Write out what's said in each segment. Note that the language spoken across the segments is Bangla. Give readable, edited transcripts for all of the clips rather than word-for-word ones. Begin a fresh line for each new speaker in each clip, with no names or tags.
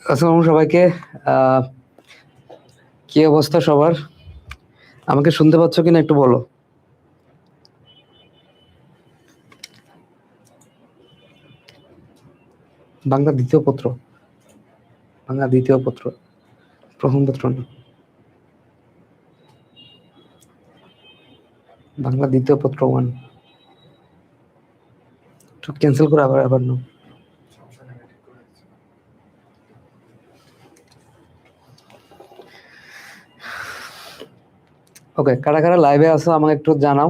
আসসালামু সবাইকে। কি অবস্থা সবার? আমাকে শুনতে পাচ্ছ কিনা একটু বলো। বাংলা দ্বিতীয় পত্র, বাংলা দ্বিতীয় পত্র, প্রথম পত্র না, বাংলা দ্বিতীয় পত্র 1। ক্যান্সেল করে আবার আবার নাও। ওকে, কারা কারা লাইভে আছো আমাকে একটু জানাও।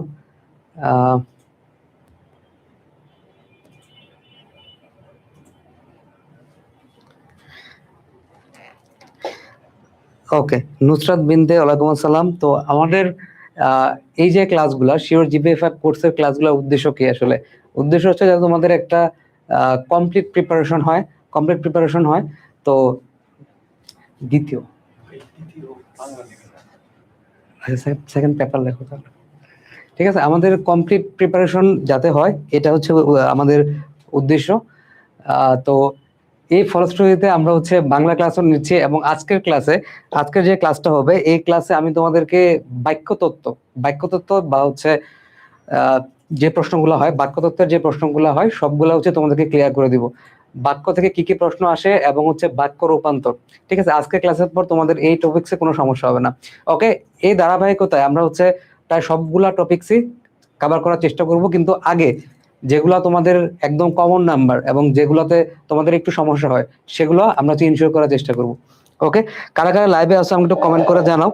ওকে, নুসরাত বিনতে ওয়ালাইকুম আসসালাম। তো আমাদের এই যে ক্লাসগুলো শিওর জিপিএ-5 কোর্সের ক্লাসগুলোর উদ্দেশ্য কি? আসলে উদ্দেশ্য হচ্ছে যাতে তোমাদের একটা কমপ্লিট প্রিপারেশন হয়। তো দ্বিতীয় সেকেন্ড পেপার লেখো তাহলে, ঠিক আছে? আমাদের কমপ্লিট প্রিপারেশন যাতে হয়, এটা হচ্ছে আমাদের উদ্দেশ্য। তো এই ফলশ্রুতিতে আমরা হচ্ছে বাংলা ক্লাসও নিচ্ছি, এবং আজকের যে ক্লাসটা হবে, এই ক্লাসে আমি তোমাদেরকে বাক্যতত্ত্ব বা হচ্ছে যে প্রশ্নগুলো হয়, বাক্যতত্ত্বের যে প্রশ্নগুলো হয় সবগুলো হচ্ছে তোমাদেরকে ক্লিয়ার করে দিব। বাক্য থেকে কি কি প্রশ্ন আসে এবং হচ্ছে বাক্য রূপান্তর, ঠিক আছে? আজকের ক্লাসের পর তোমাদের এই টপিক্সে কোনো সমস্যা হবে না। ওকে, এই ধারাবাহিকতায় আমরা হচ্ছে প্রায় সবগুলা টপিক্সই কভার করার চেষ্টা করব, কিন্তু আগে যেগুলো তোমাদের একদম কমন নাম্বার এবং যেগুলোতে তোমাদের একটু সমস্যা হয় সেগুলো আমরা ইনশিওর করার চেষ্টা করব। ওকে, কারা কারা লাইভে আসো আমাকে একটু কমেন্ট করে জানাও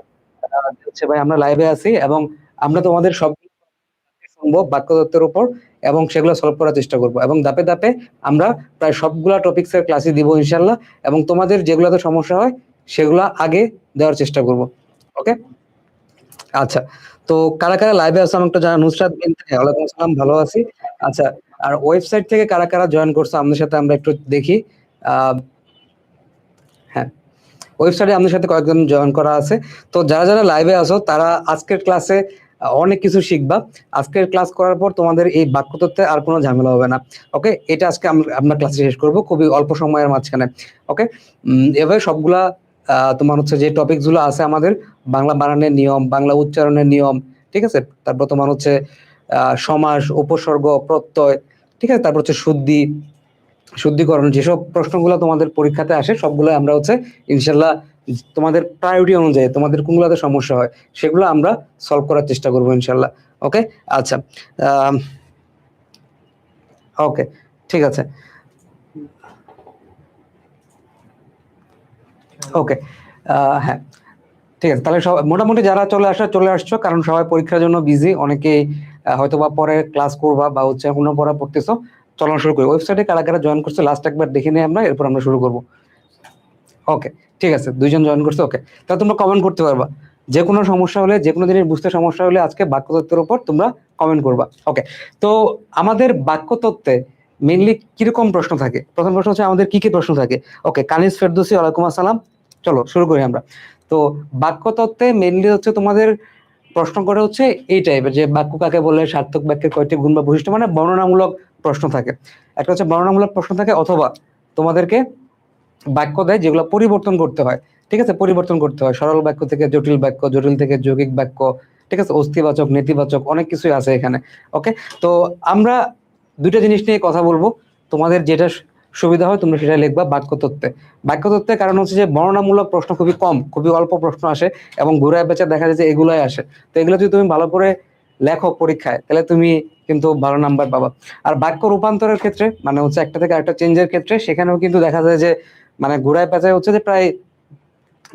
হচ্ছে ভাই আমরা লাইভে আছি, এবং আমরা তোমাদের সব শুনবো বাক্যতত্ত্বের উপর এবং সেগুলো সলভ করার চেষ্টা করব, এবং ধাপে ধাপে আমরা প্রায় সবগুলা টপিক্সের ক্লাসে দিব ইনশাল্লাহ, এবং তোমাদের যেগুলোতে সমস্যা হয় সেগুলো আগে দেওয়ার চেষ্টা করব। ওকে, আচ্ছা। তো কারা কারা লাইভে আছে আমাকে জানা। নুসরাত বিনতে ওয়ালাইকুম আসসালাম, ভালো আছি। আচ্ছা, আর ওয়েবসাইট থেকে কারা কারা জয়েন করছে আমাদের সাথে আমরা একটু দেখি। হ্যাঁ, ওয়েবসাইটে আমাদের সাথে কয়েকজন জয়েন করা আছে। তো যারা যারা লাইভে আসো তারা আজকের ক্লাসে অনেক কিছু শিখবা। আজকের ক্লাস করার পর তোমাদের এই বাক্যতত্ত্বে আর কোনো ঝামেলা হবে না। ওকে, এটা আজকে আমরা ক্লাসে শেষ করব খুবই অল্প সময়ের মাঝখানে। ওকে, এভাবে সবগুলা তোমার হচ্ছে যে টপিকস গুলো আছে আমাদের, বাংলা বানানের নিয়ম, বাংলা উচ্চারণের নিয়ম, ঠিক আছে? তারপর তোমার হচ্ছে সমাস, উপসর্গ, প্রত্যয়, ঠিক আছে? তারপর হচ্ছে শুদ্ধিকরণ, যেসব প্রশ্নগুলো তোমাদের পরীক্ষাতে আসে সবগুলো আমরা হচ্ছে ইনশাল্লাহ তোমাদের প্রায়োরিটি অনুযায়ী তোমাদের কোনগুলোতে সমস্যা হয় সেগুলো আমরা সলভ করার চেষ্টা করবো ইনশাল্লাহ। ওকে, আচ্ছা, ওকে, ঠিক আছে। ওকে, হ্যাঁ, ঠিক আছে। তাহলে মোটামুটি যারা চলে আসছো, কারণ সবাই পরীক্ষার জন্য বিজি, অনেকেই হয়তো বা পরে ক্লাস করবা বা হচ্ছে অন্য পড়া পড়তেছো। চলন শুরু করি। ওয়েবসাইটে কারা কারা জয়েন করছে লাস্ট একবার দেখে নিই আমরা, এরপর আমরা শুরু করবো। ওকে, ঠিক আছে, 2জন জয়েন করছে। ওকে, তাহলে তোমরা কমেন্ট করতে পারবা, যে কোনো সমস্যা হলে, যে কোনো জিনিস বুঝতে সমস্যা হলে আজকে বাক্যতত্ত্বের উপর তোমরা কমেন্ট করবা। ওকে, তো আমাদের বাক্যতত্ত্বে মেইনলি কিরকম প্রশ্ন থাকে? প্রথম প্রশ্ন হচ্ছে আমাদের কি কি প্রশ্ন থাকে। ওকে, কানিস ফেরদৌসি ওয়ালাইকুম আসসালাম। চলো শুরু করি আমরা। তো বাক্যতত্ত্বে মেইনলি হচ্ছে তোমাদের প্রশ্ন করে হচ্ছে এই টাইপের, যে বাক্য কাকে বলে, সার্থক বাক্যের কয়টি গুণ বা বৈশিষ্ট্য, মানে বর্ণনামূলক প্রশ্ন থাকে। একটা হচ্ছে বর্ণনামূলক প্রশ্ন থাকে, অথবা তোমাদেরকে বাক্য দেয় যেগুলো পরিবর্তন করতে হয়, ঠিক আছে? পরিবর্তন করতে হয় সরল বাক্য থেকে জটিল বাক্য, জটিল থেকে যৌগিক বাক্য, ঠিক আছে? অস্তিবাচক, নেতিবাচক, অনেক কিছুই আছে এখানে। ওকে, তো আমরা দুইটা জিনিস নিয়ে কথা বলবো, তোমাদের যেটা সুবিধা হয় তোমরা সেটা লিখবা বাক্যতত্ত্বে। কারণ হচ্ছে যে বর্ণনামূলক প্রশ্ন খুবই কম, খুবই অল্প প্রশ্ন আসে, এবং ঘুরায় পেঁচা দেখা যায় যে এগুলাই আসে। তো এগুলো যদি তুমি ভালো করে লেখো পরীক্ষায়, তাহলে তুমি কিন্তু ভালো নাম্বার পাবা। আর বাক্য রূপান্তরের ক্ষেত্রে, মানে হচ্ছে একটা থেকে আরেকটা চেঞ্জের ক্ষেত্রে, সেখানেও কিন্তু দেখা যায় যে মানে ঘুরায় পেঁচায় হচ্ছে যে প্রায়,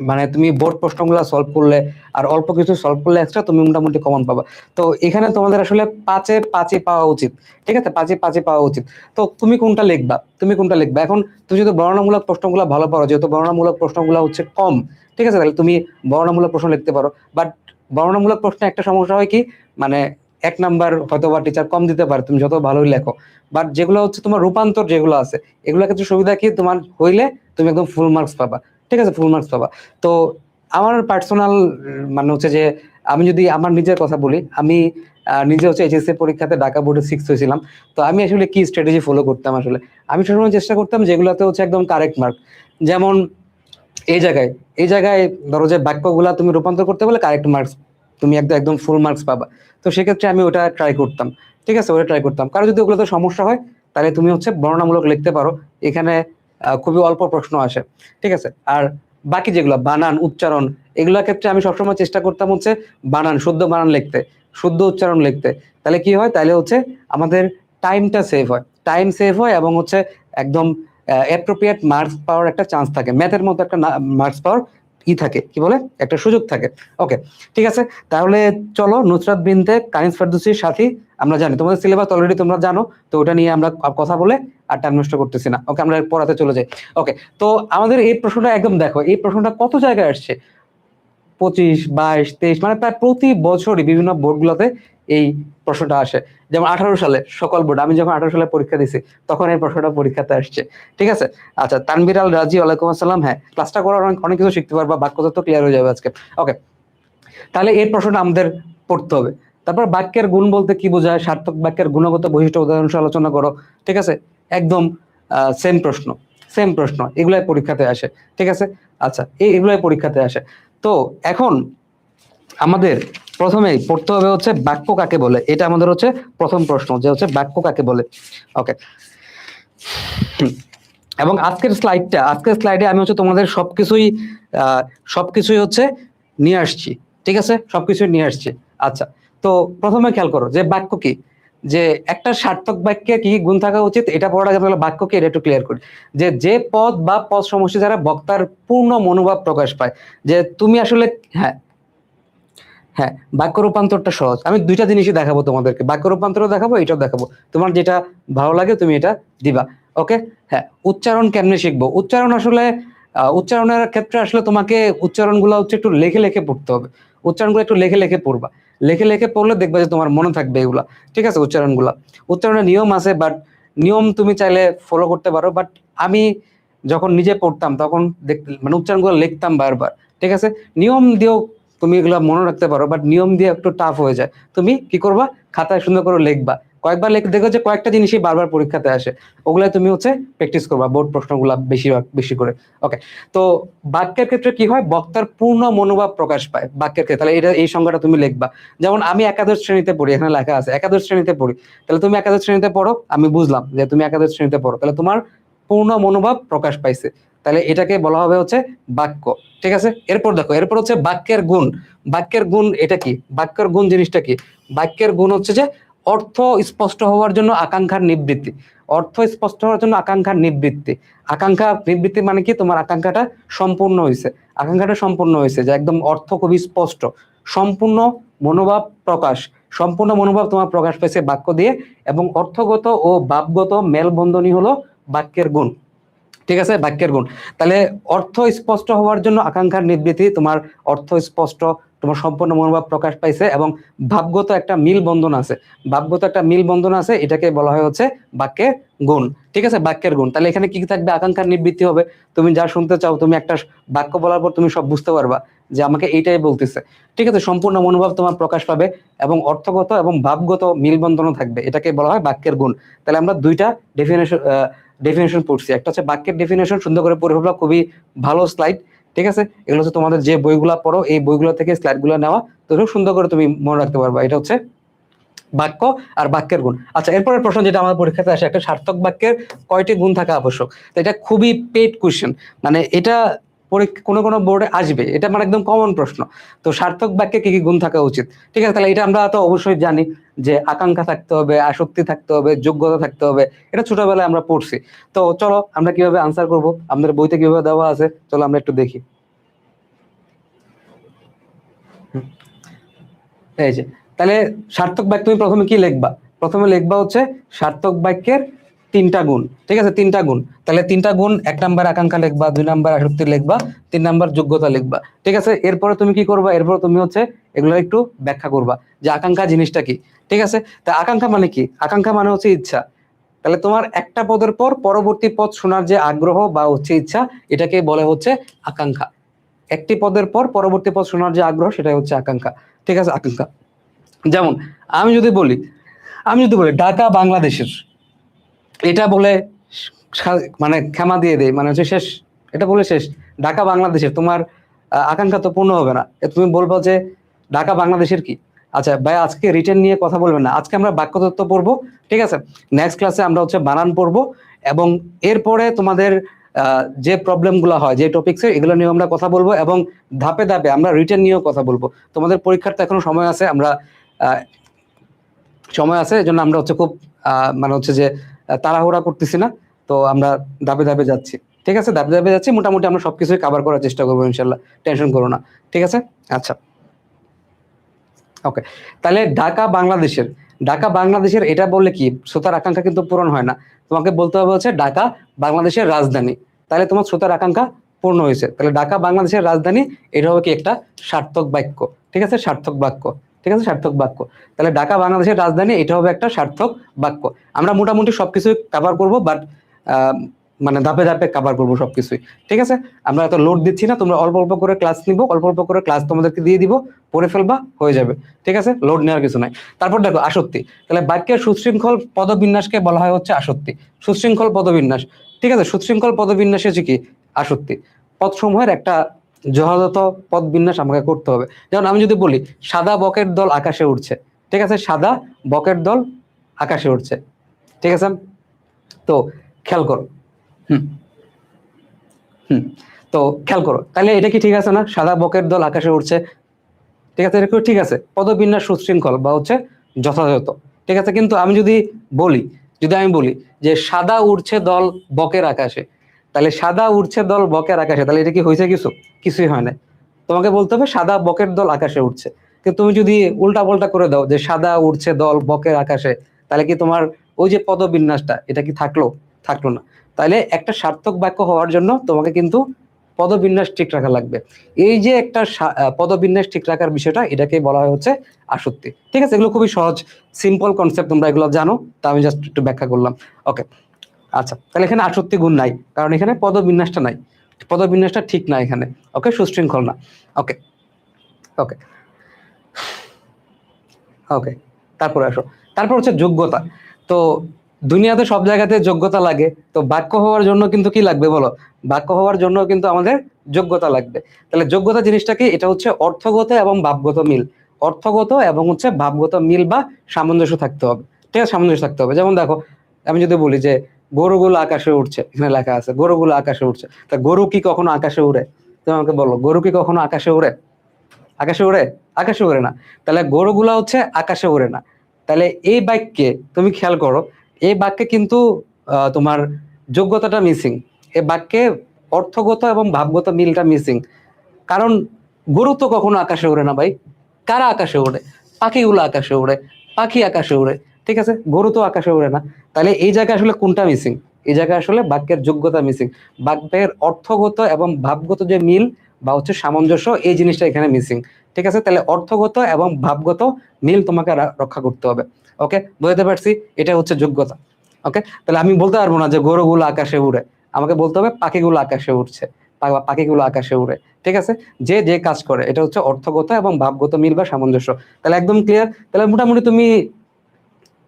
মানে তুমি বোর্ড প্রশ্নগুলো সলভ করলে আর অল্প কিছু সলভ করলে এক্সট্রা তুমি মোটামুটি কমন পাবা। তো এখানে তোমাদের আসলে 5-এ 5 পাওয়া উচিত, ঠিক আছে? 5-এ 5 পাওয়া উচিত। তো তুমি কোনটা লিখবা এখন? তুমি যদি বর্ণনামূলক প্রশ্নগুলো ভালো পারো, যেহেতু বর্ণনামূলক প্রশ্নগুলো হচ্ছে কম, ঠিক আছে, তাহলে তুমি বর্ণনামূলক প্রশ্ন লিখতে পারো। বাট বর্ণনামূলক প্রশ্নে একটা সমস্যা হয় কি, মানে 1 নাম্বার হয়তো বা টিচার কম দিতে পারে তুমি যত ভালোই লেখো। বাট যেগুলো হচ্ছে তোমার রূপান্তর যেগুলো আছে, এগুলো ক্ষেত্রে সুবিধা কি, তোমার হইলে তুমি একদম ফুল মার্কস পাবা, ঠিক আছে? ফুল মার্কস পাবা। তো আমার পার্সোনাল মানে হচ্ছে যে আমি যদি আমার নিজের কথা বলি, আমি নিজে হচ্ছে এইচএসসি পরীক্ষাতে ঢাকা বোর্ডে 6 হয়েছিলাম। তো আমি আসলে কি স্ট্র্যাটেজি ফলো করতাম আসলে, আমি সবসময় চেষ্টা করতাম যেগুলোতে হচ্ছে একদম কারেক্ট মার্ক। যেমন এই জায়গায় এই জায়গায় ধরো যে বাক্যগুলা তুমি রূপান্তর করতে বলে কারেক্ট মার্কস তুমি একদম একদম ফুল মার্কস পাবা। তো সেক্ষেত্রে আমি ওটা ট্রাই করতাম, ঠিক আছে, ওটা ট্রাই করতাম। কারণ যদি ওগুলোতে সমস্যা হয় তাহলে তুমি হচ্ছে বর্ণনামূলক লিখতে পারো, এখানে খুবই অল্প প্রশ্ন আসে, ঠিক আছে। আর বাকি যেগুলো বানান উচ্চারণ এগুলোর ক্ষেত্রে আমি সবসময় চেষ্টা করতাম হচ্ছে বানান, শুদ্ধ বানান লিখতে, শুদ্ধ উচ্চারণ লিখতে। তাহলে কি হয়, তাহলে হচ্ছে আমাদের টাইমটা সেভ হয়, টাইম সেভ হয় এবং হচ্ছে একদম অ্যাপ্রোপ্রিয়েট মার্কস পাওয়ার একটা চান্স থাকে, ম্যাথের মতো একটা মার্কস পাওয়ার ই থাকে, কি বলে একটা সুযোগ থাকে। ওকে, ঠিক আছে। তাহলে চলো, নুসরাত বিনতে কানিজ ফেরদৌসীর সাথী আমরা জানি, তোমাদের সিলেবাস অলরেডি তোমরা জানো, তো ওটা নিয়ে আমরা কথা বলে আর টাইম নষ্ট করতেছি না। ওকে, আমরা পড়াতে চলে যাই। ওকে, তো আমাদের এই প্রশ্নটা একদম দেখো, এই প্রশ্নটা কত জায়গায় আসছে, 25, 22, 23, মানে প্রায় প্রতি বছরই বিভিন্ন বোর্ডগুলোতে এই প্রশ্নটা আসে। যেমন 18 সালে সকল বোর্ড, আমি যখন 18 সালে পরীক্ষা দিছি তখন এই প্রশ্নটা পরীক্ষাতে আসছে, ঠিক আছে। আচ্ছা, তানভীর আল রাজি, ওয়ালাইকুম আসসালাম। হ্যাঁ, ক্লাসটা করার অনেক কিছু শিখতে পারবা, বাক্যতত্ত্ব ক্লিয়ার হয়ে যাবে আজকে। ওকে, তাহলে এই প্রশ্নটা আমাদের পড়তে হবে। তারপর বাক্যের গুণ বলতে কি বোঝায়, সার্থক বাক্যের গুণগত বৈশিষ্ট্য উদাহরণ সহ আলোচনা করো, ঠিক আছে। একদম সেম প্রশ্ন, সেম প্রশ্ন, এগুলাই পরীক্ষাতে আসে, ঠিক আছে। আচ্ছা, এগুলাই পরীক্ষাতে আসে। তো এখন আমাদের প্রথমেই পড়তে হবে হচ্ছে বাক্য কাকে বলে, এটা আমাদের হচ্ছে প্রথম প্রশ্ন, যে হচ্ছে বাক্য কাকে বলে। ওকে, এবং আজকের স্লাইডে আমি হচ্ছে তোমাদের সবকিছুই হচ্ছে নিয়ে আসছি, ঠিক আছে, সবকিছুই নিয়ে আসছি। আচ্ছা, তো প্রথমে খেয়াল করো যে বাক্য কি, যে একটা সার্থক বাক্যে কি গুণ থাকা উচিত, এটা পড়ার আগে তাহলে বাক্য কি এটা একটু ক্লিয়ার করি। যে পদ বা পদ সমষ্টি দ্বারা বক্তার পূর্ণ মনোভাব প্রকাশ পায়, যে তুমি আসলে, হ্যাঁ হ্যাঁ, বাক্য রূপান্তরটা সহজ। আমি দুইটা জিনিসই দেখাবো তোমাদেরকে, বাক্য রূপান্তরও দেখাবো, এটাও দেখাবো, তোমার যেটা ভালো লাগে তুমি এটা দিবা। ওকে, হ্যাঁ, উচ্চারণ কেমনে শিখবো, উচ্চারণ আসলে উচ্চারণের ক্ষেত্রে আসলে তোমাকে উচ্চারণগুলো হচ্ছে একটু লেখে লেখে পড়তে হবে, উচ্চারণগুলো একটু লেখে লেখে পড়বা, লেখে লেখে পড়লে দেখবা যে তোমার মনে থাকবে এগুলা, ঠিক আছে। উচ্চারণের নিয়ম আছে, বাট নিয়ম তুমি চাইলে ফলো করতে পারো, বাট আমি যখন নিজে পড়তাম তখন মানে উচ্চারণগুলো লিখতাম বারবার, ঠিক আছে। নিয়ম দিয়েও তুমি এগুলো মনে রাখতে পারো, বাট নিয়ম দিয়ে একটু টাফ হয়ে যায়। তুমি কি করবা, খাতায় সুন্দর করে লিখবা, কয়েকবার দেখো যে কয়েকটা জিনিসই বারবার পরীক্ষাতে আসে, ওগুলাই তুমি হচ্ছে প্র্যাকটিস করবা, বোর্ড প্রশ্নগুলা বেশি করে। ওকে, তো বাক্যের ক্ষেত্রে কি হয়, বক্তার পূর্ণ মনোভাব প্রকাশ পায় বাক্যের ক্ষেত্রে, তাহলে এই সংজ্ঞাটা তুমি লিখবা। যেমন আমি একাদশ শ্রেণীতে পড়ি, এখানে লেখা আছে একাদশ শ্রেণীতে পড়ি, তাহলে তুমি একাদশ শ্রেণীতে পড়ো, আমি বুঝলাম যে তুমি একাদশ শ্রেণীতে পড়ো, তাহলে তোমার পূর্ণ মনোভাব প্রকাশ পাইছে, তাহলে এটাকে বলা হবে হচ্ছে বাক্য, ঠিক আছে। এরপর দেখো, এরপর হচ্ছে বাক্যের গুণ। বাক্যের গুণ এটা কি, বাক্যের গুণ জিনিসটা কি, বাক্যের গুণ হচ্ছে যে অর্থ স্পষ্ট হওয়ার জন্য আকাঙ্ক্ষার নিবৃত্তি, অর্থ স্পষ্ট হওয়ার জন্য আকাঙ্ক্ষার নিবৃত্তি। আকাঙ্ক্ষা নিবৃত্তি মানে কি, তোমার আকাঙ্ক্ষাটা সম্পূর্ণ হয়েছে, আকাঙ্ক্ষাটা সম্পূর্ণ হয়েছে, যে একদম অর্থ খুবই স্পষ্ট, সম্পূর্ণ মনোভাব প্রকাশ, সম্পূর্ণ মনোভাব তোমার প্রকাশ পেয়েছে বাক্য দিয়ে, এবং অর্থগত ও ভাবগত মেলবন্ধনই হলো বাক্যের গুণ, ঠিক আছে, বাক্যের গুণ। তাহলে অর্থ স্পষ্ট হওয়ার জন্য আকাঙ্ক্ষার নিবৃত্তি, তোমার অর্থ স্পষ্ট, তোমার সম্পূর্ণ মনোভাব প্রকাশ পাইছে, এবং ভাবগত একটা মিল বন্ধন আছে, ভাবগত একটা মিল বন্ধন আছে, এটাকে বলা হয় হচ্ছে বাক্যের গুণ, ঠিক আছে, বাক্যের গুণ। তাহলে এখানে কি কি থাকবে, আকাঙ্ক্ষার নিবৃত্তি হবে, তুমি যা শুনতে চাও, তুমি একটা বাক্য বলার পর তুমি সব বুঝতে পারবা যে আমাকে এইটাই বলতেছে, ঠিক আছে। সম্পূর্ণ মনোভাব তোমার প্রকাশ পাবে, এবং অর্থগত এবং ভাবগত মিলবন্ধনও থাকবে, এটাকে বলা হয় বাক্যের গুণ। তাহলে আমরা দুইটা ডেফিনেশন পড়ছি, একটা হচ্ছে বাক্যের ডেফিনেশন, সুন্দর করে পড়ে ফেলবা, খুবই ভালো স্লাইড, ঠিক আছে। এগুলো হচ্ছে তোমাদের যে বইগুলা পড়ো এই বইগুলো থেকে স্লাইড গুলো নেওয়া, তো খুব সুন্দর করে তুমি মনে রাখতে পারবা, এটা হচ্ছে বাক্য আর বাক্যের গুণ। আচ্ছা, এরপরের প্রশ্ন যেটা আমার পরীক্ষাতে আসে, একটা সার্থক বাক্যের কয়টি গুণ থাকা আবশ্যক, তো এটা খুবই পেড কোশ্চেন, মানে এটা কোনো কোনো বোর্ডে আসবে, এটা মানে একদম কমন প্রশ্ন। তো সার্থক বাক্যে কি কি গুণ থাকা উচিত, ঠিক আছে। তাহলে এটা আমরা তো অবশ্যই জানি যে আকাঙ্ক্ষা থাকতে হবে, আসক্তি থাকতে হবে, যোগ্যতা থাকতে হবে, এটা ছোটবেলায় আমরা পড়ছি। তো চলো আমরা কিভাবে আনসার করব, আমাদের বইতে কিভাবে দেওয়া আছে, চলো আমরা একটু দেখি। এই যে, তাহলে সার্থক বাক্য তুমি প্রথমে কি লিখবা, প্রথমে লিখবা হচ্ছে সার্থক বাক্যের তিনটা গুণ, ঠিক আছে, তিনটা গুণ। তাহলে তিনটা গুণ, 1 নাম্বার আকাঙ্ক্ষা লিখবা, 2 নাম্বার আসক্তি লিখবা, 3 নাম্বার যোগ্যতা লিখবা, ঠিক আছে। এরপরে তুমি কি করবা, এরপরে তুমি হচ্ছে এগুলো একটু ব্যাখ্যা করবা যে আকাঙ্ক্ষা জিনিসটা কি, ঠিক আছে। তা আকাঙ্ক্ষা মানে কি, আকাঙ্ক্ষা মানে হচ্ছে ইচ্ছা, তাহলে তোমার একটা পদের পর পরবর্তী পদ শোনার যে আগ্রহ বা হচ্ছে ইচ্ছা, এটাকে বলে হচ্ছে আকাঙ্ক্ষা। একটি পদের পর পরবর্তী পদ শোনার যে আগ্রহ সেটাই হচ্ছে আকাঙ্ক্ষা। ঠিক আছে, আকাঙ্ক্ষা। যেমন আমি যদি বলি ঢাকা বাংলাদেশের, এটা বলে মানে ক্ষমা দিয়ে দেয়, মানে হচ্ছে শেষ, এটা বলে শেষ। ঢাকা বাংলাদেশের, তোমার আকাঙ্ক্ষা তো পূর্ণ হবে না। তুমি বলবো যে ঢাকা বাংলাদেশের কি? আচ্ছা ভাই, আজকে রিটেন নিয়ে কথা বলবেন না, আজকে আমরা বাক্যতত্ত্ব পড়বো। ঠিক আছে, নেক্সট ক্লাসে আমরা হচ্ছে বানান পড়বো, এবং এরপরে তোমাদের যে প্রবলেমগুলো হয়, যে টপিক্সের, এগুলো নিয়ে আমরা কথা বলবো, এবং ধাপে ধাপে আমরা রিটেন নিয়েও কথা বলবো। তোমাদের পরীক্ষার তো এখনো সময় আছে, আমরা সময় আছে, এই জন্য আমরা হচ্ছে খুব মানে হচ্ছে যে তাড়াহুড়া করতেছি না, তো আমরা ধাপে ধাপে যাচ্ছি। ঠিক আছে, ধাপে ধাপে যাচ্ছি, মোটামুটি আমরা সবকিছুই কভার করার চেষ্টা করবো ইনশাল্লাহ, টেনশন করো না। ঠিক আছে, আচ্ছা ওকে। তাহলে ঢাকা বাংলাদেশের এটা বললে কি শ্রোতার আকাঙ্ক্ষা কিন্তু পূরণ হয় না, তোমাকে বলতে হবে হচ্ছে ঢাকা বাংলাদেশের রাজধানী, তাহলে তোমার শ্রোতার আকাঙ্ক্ষা পূর্ণ হয়েছে। তাহলে ঢাকা বাংলাদেশের রাজধানী, এটা হবে কি একটা সার্থক বাক্য। ঠিক আছে, সার্থক বাক্য। ঠিক আছে, সার্থক বাক্য। তাহলে ঢাকা বাংলাদেশের রাজধানী, এটা হবে একটা সার্থক বাক্য। আমরা মোটামুটি সবকিছু কভার করবো, বাট মানে ধাপে ধাপে কভার করবো সবকিছুই। ঠিক আছে, আমরা এত লোড দিচ্ছি না, তোমরা অল্প অল্প করে ক্লাস নিবো, অল্প অল্প করে ক্লাস তোমাদেরকে দিয়ে দিব, পড়ে ফেলবা, হয়ে যাবে। ঠিক আছে, লোড নেওয়ার কিছু নাই। তারপর দেখো আসক্তি। তাহলে বাক্যের সুশৃঙ্খল পদবিন্যাসকে বলা হয় হচ্ছে আসক্তি, সুশৃঙ্খল পদবিন্যাস। ঠিক আছে, সুশৃঙ্খল পদবিন্যাসে হচ্ছে কি আসক্তি। পদসমূহের একটা যথাযথ পদ বিন্যাস আমাকে করতে হবে। যেমন আমি যদি বলি সাদা বকের দল আকাশে উঠছে, ঠিক আছে, সাদা বকের দল আকাশে উঠছে। ঠিক আছে, তো খেয়াল করো, হুম হুম তো খেয়াল করো, তাহলে এটা কি ঠিক আছে না, সাদা বকের দল আকাশে উঠছে। ঠিক আছে, এটা ঠিক আছে, পদবিন্যাস সুশৃঙ্খল বা হচ্ছে যথাযথ। ঠিক আছে, কিন্তু আমি যদি বলি যে সাদা উড়ছে দল বকের আকাশে, তাহলে সাদা উড়ছে দল বকের আকাশে, তাহলে এটা কি হয়েছে কিছু? কিছুই হয় না। তোমাকে বলতে হবে সাদা বকের দল আকাশে উঠছে। কিন্তু তুমি যদি উল্টা পাল্টা করে দাও যে সাদা উড়ছে দল বকের আকাশে, তাহলে কি তোমার ওই যে পদবিন্যাসটা, এটা কি থাকলো না। তাহলে একটা সার্থক বাক্য হওয়ার জন্য তোমাকে কিন্তু পদবিন্যাস ঠিক রাখা লাগবে। এই যে একটা পদবিন্যাস ঠিক রাখার বিষয়টা, এটাকে বলা হয় হচ্ছে আসক্তি। ঠিক আছে, এগুলো খুবই সহজ সিম্পল কনসেপ্ট, তোমরা এগুলো জানো, তা আমি জাস্ট একটু ব্যাখ্যা করলাম। ওকে, আচ্ছা, তাহলে এখানে আসক্তি গুণ নাই, কারণ এখানে পদবিন্যাসটা নাই, পদবিন্যাসটা ঠিক না এখানে। ওকে, সুশৃঙ্খল না। ওকে ওকে ওকে, তারপরে আসো। তারপর হচ্ছে যোগ্যতা। তো দুনিয়াতে সব জায়গাতে যোগ্যতা লাগে, তো বাক্য হওয়ার জন্য কিন্তু কি লাগবে বলো? বাক্য হওয়ার জন্য কিন্তু আমাদের যোগ্যতা লাগবে। তাহলে যোগ্যতা জিনিসটা কি? এটা হচ্ছে অর্থগত এবং ভাবগত মিল। অর্থগত এবং হচ্ছে ভাবগত মিল বা সামঞ্জস্য থাকতে হবে। ঠিক আছে, সামঞ্জস্য থাকতে হবে। যেমন দেখো, আমি যদি বলি যে গরুগুলো আকাশে উঠছে, এখানে লেখা আছে গরুগুলো আকাশে উঠছে, তা গরু কি কখনো আকাশে উড়ে? তুমি আমাকে বলো, গরু কি কখনো আকাশে উড়ে? আকাশে ওড়ে? আকাশে ওড়ে না। তাহলে গরুগুলা হচ্ছে আকাশে ওড়ে না। তাহলে এই বাক্যে তুমি খেয়াল করো, এই বাক্যে কিন্তু তোমার যোগ্যতাটা মিসিং। এই বাক্যে অর্থগত এবং ভাবগত মিলটা মিসিং। কারণ গরু তো কখনো আকাশে ওড়ে না ভাই। কারা আকাশে ওড়ে? পাখিগুলো আকাশে ওড়ে, পাখি আকাশে ওড়ে। ঠিক আছে, গরু তো আকাশে ওড়ে না। তাহলে এই জায়গায় আসলে কোনটা মিসিং? এই জায়গায় আসলে বাক্যের যোগ্যতা মিসিং। বাক্যের অর্থগত এবং ভাবগত যে মিল বা হচ্ছে সামঞ্জস্য, এই জিনিসটা এখানে মিসিং। ঠিক আছে, তাহলে অর্থগত এবং ভাবগত মিল তোমাকে রক্ষা করতে হবে। ওকে, বুঝতে পারছি, এটা হচ্ছে যোগ্যতা। ওকে, তাহলে আমি বলতে পারবো না যে গরুগুলো আকাশে উড়ে, আমাকে বলতে হবে পাখিগুলো আকাশে উঠছে, পাখিগুলো আকাশে উড়ে। ঠিক আছে, যে যে কাজ করে, এটা হচ্ছে অর্থগত এবং ভাবগত মিল বা সামঞ্জস্য। তাহলে একদম ক্লিয়ার। তাহলে মোটামুটি তুমি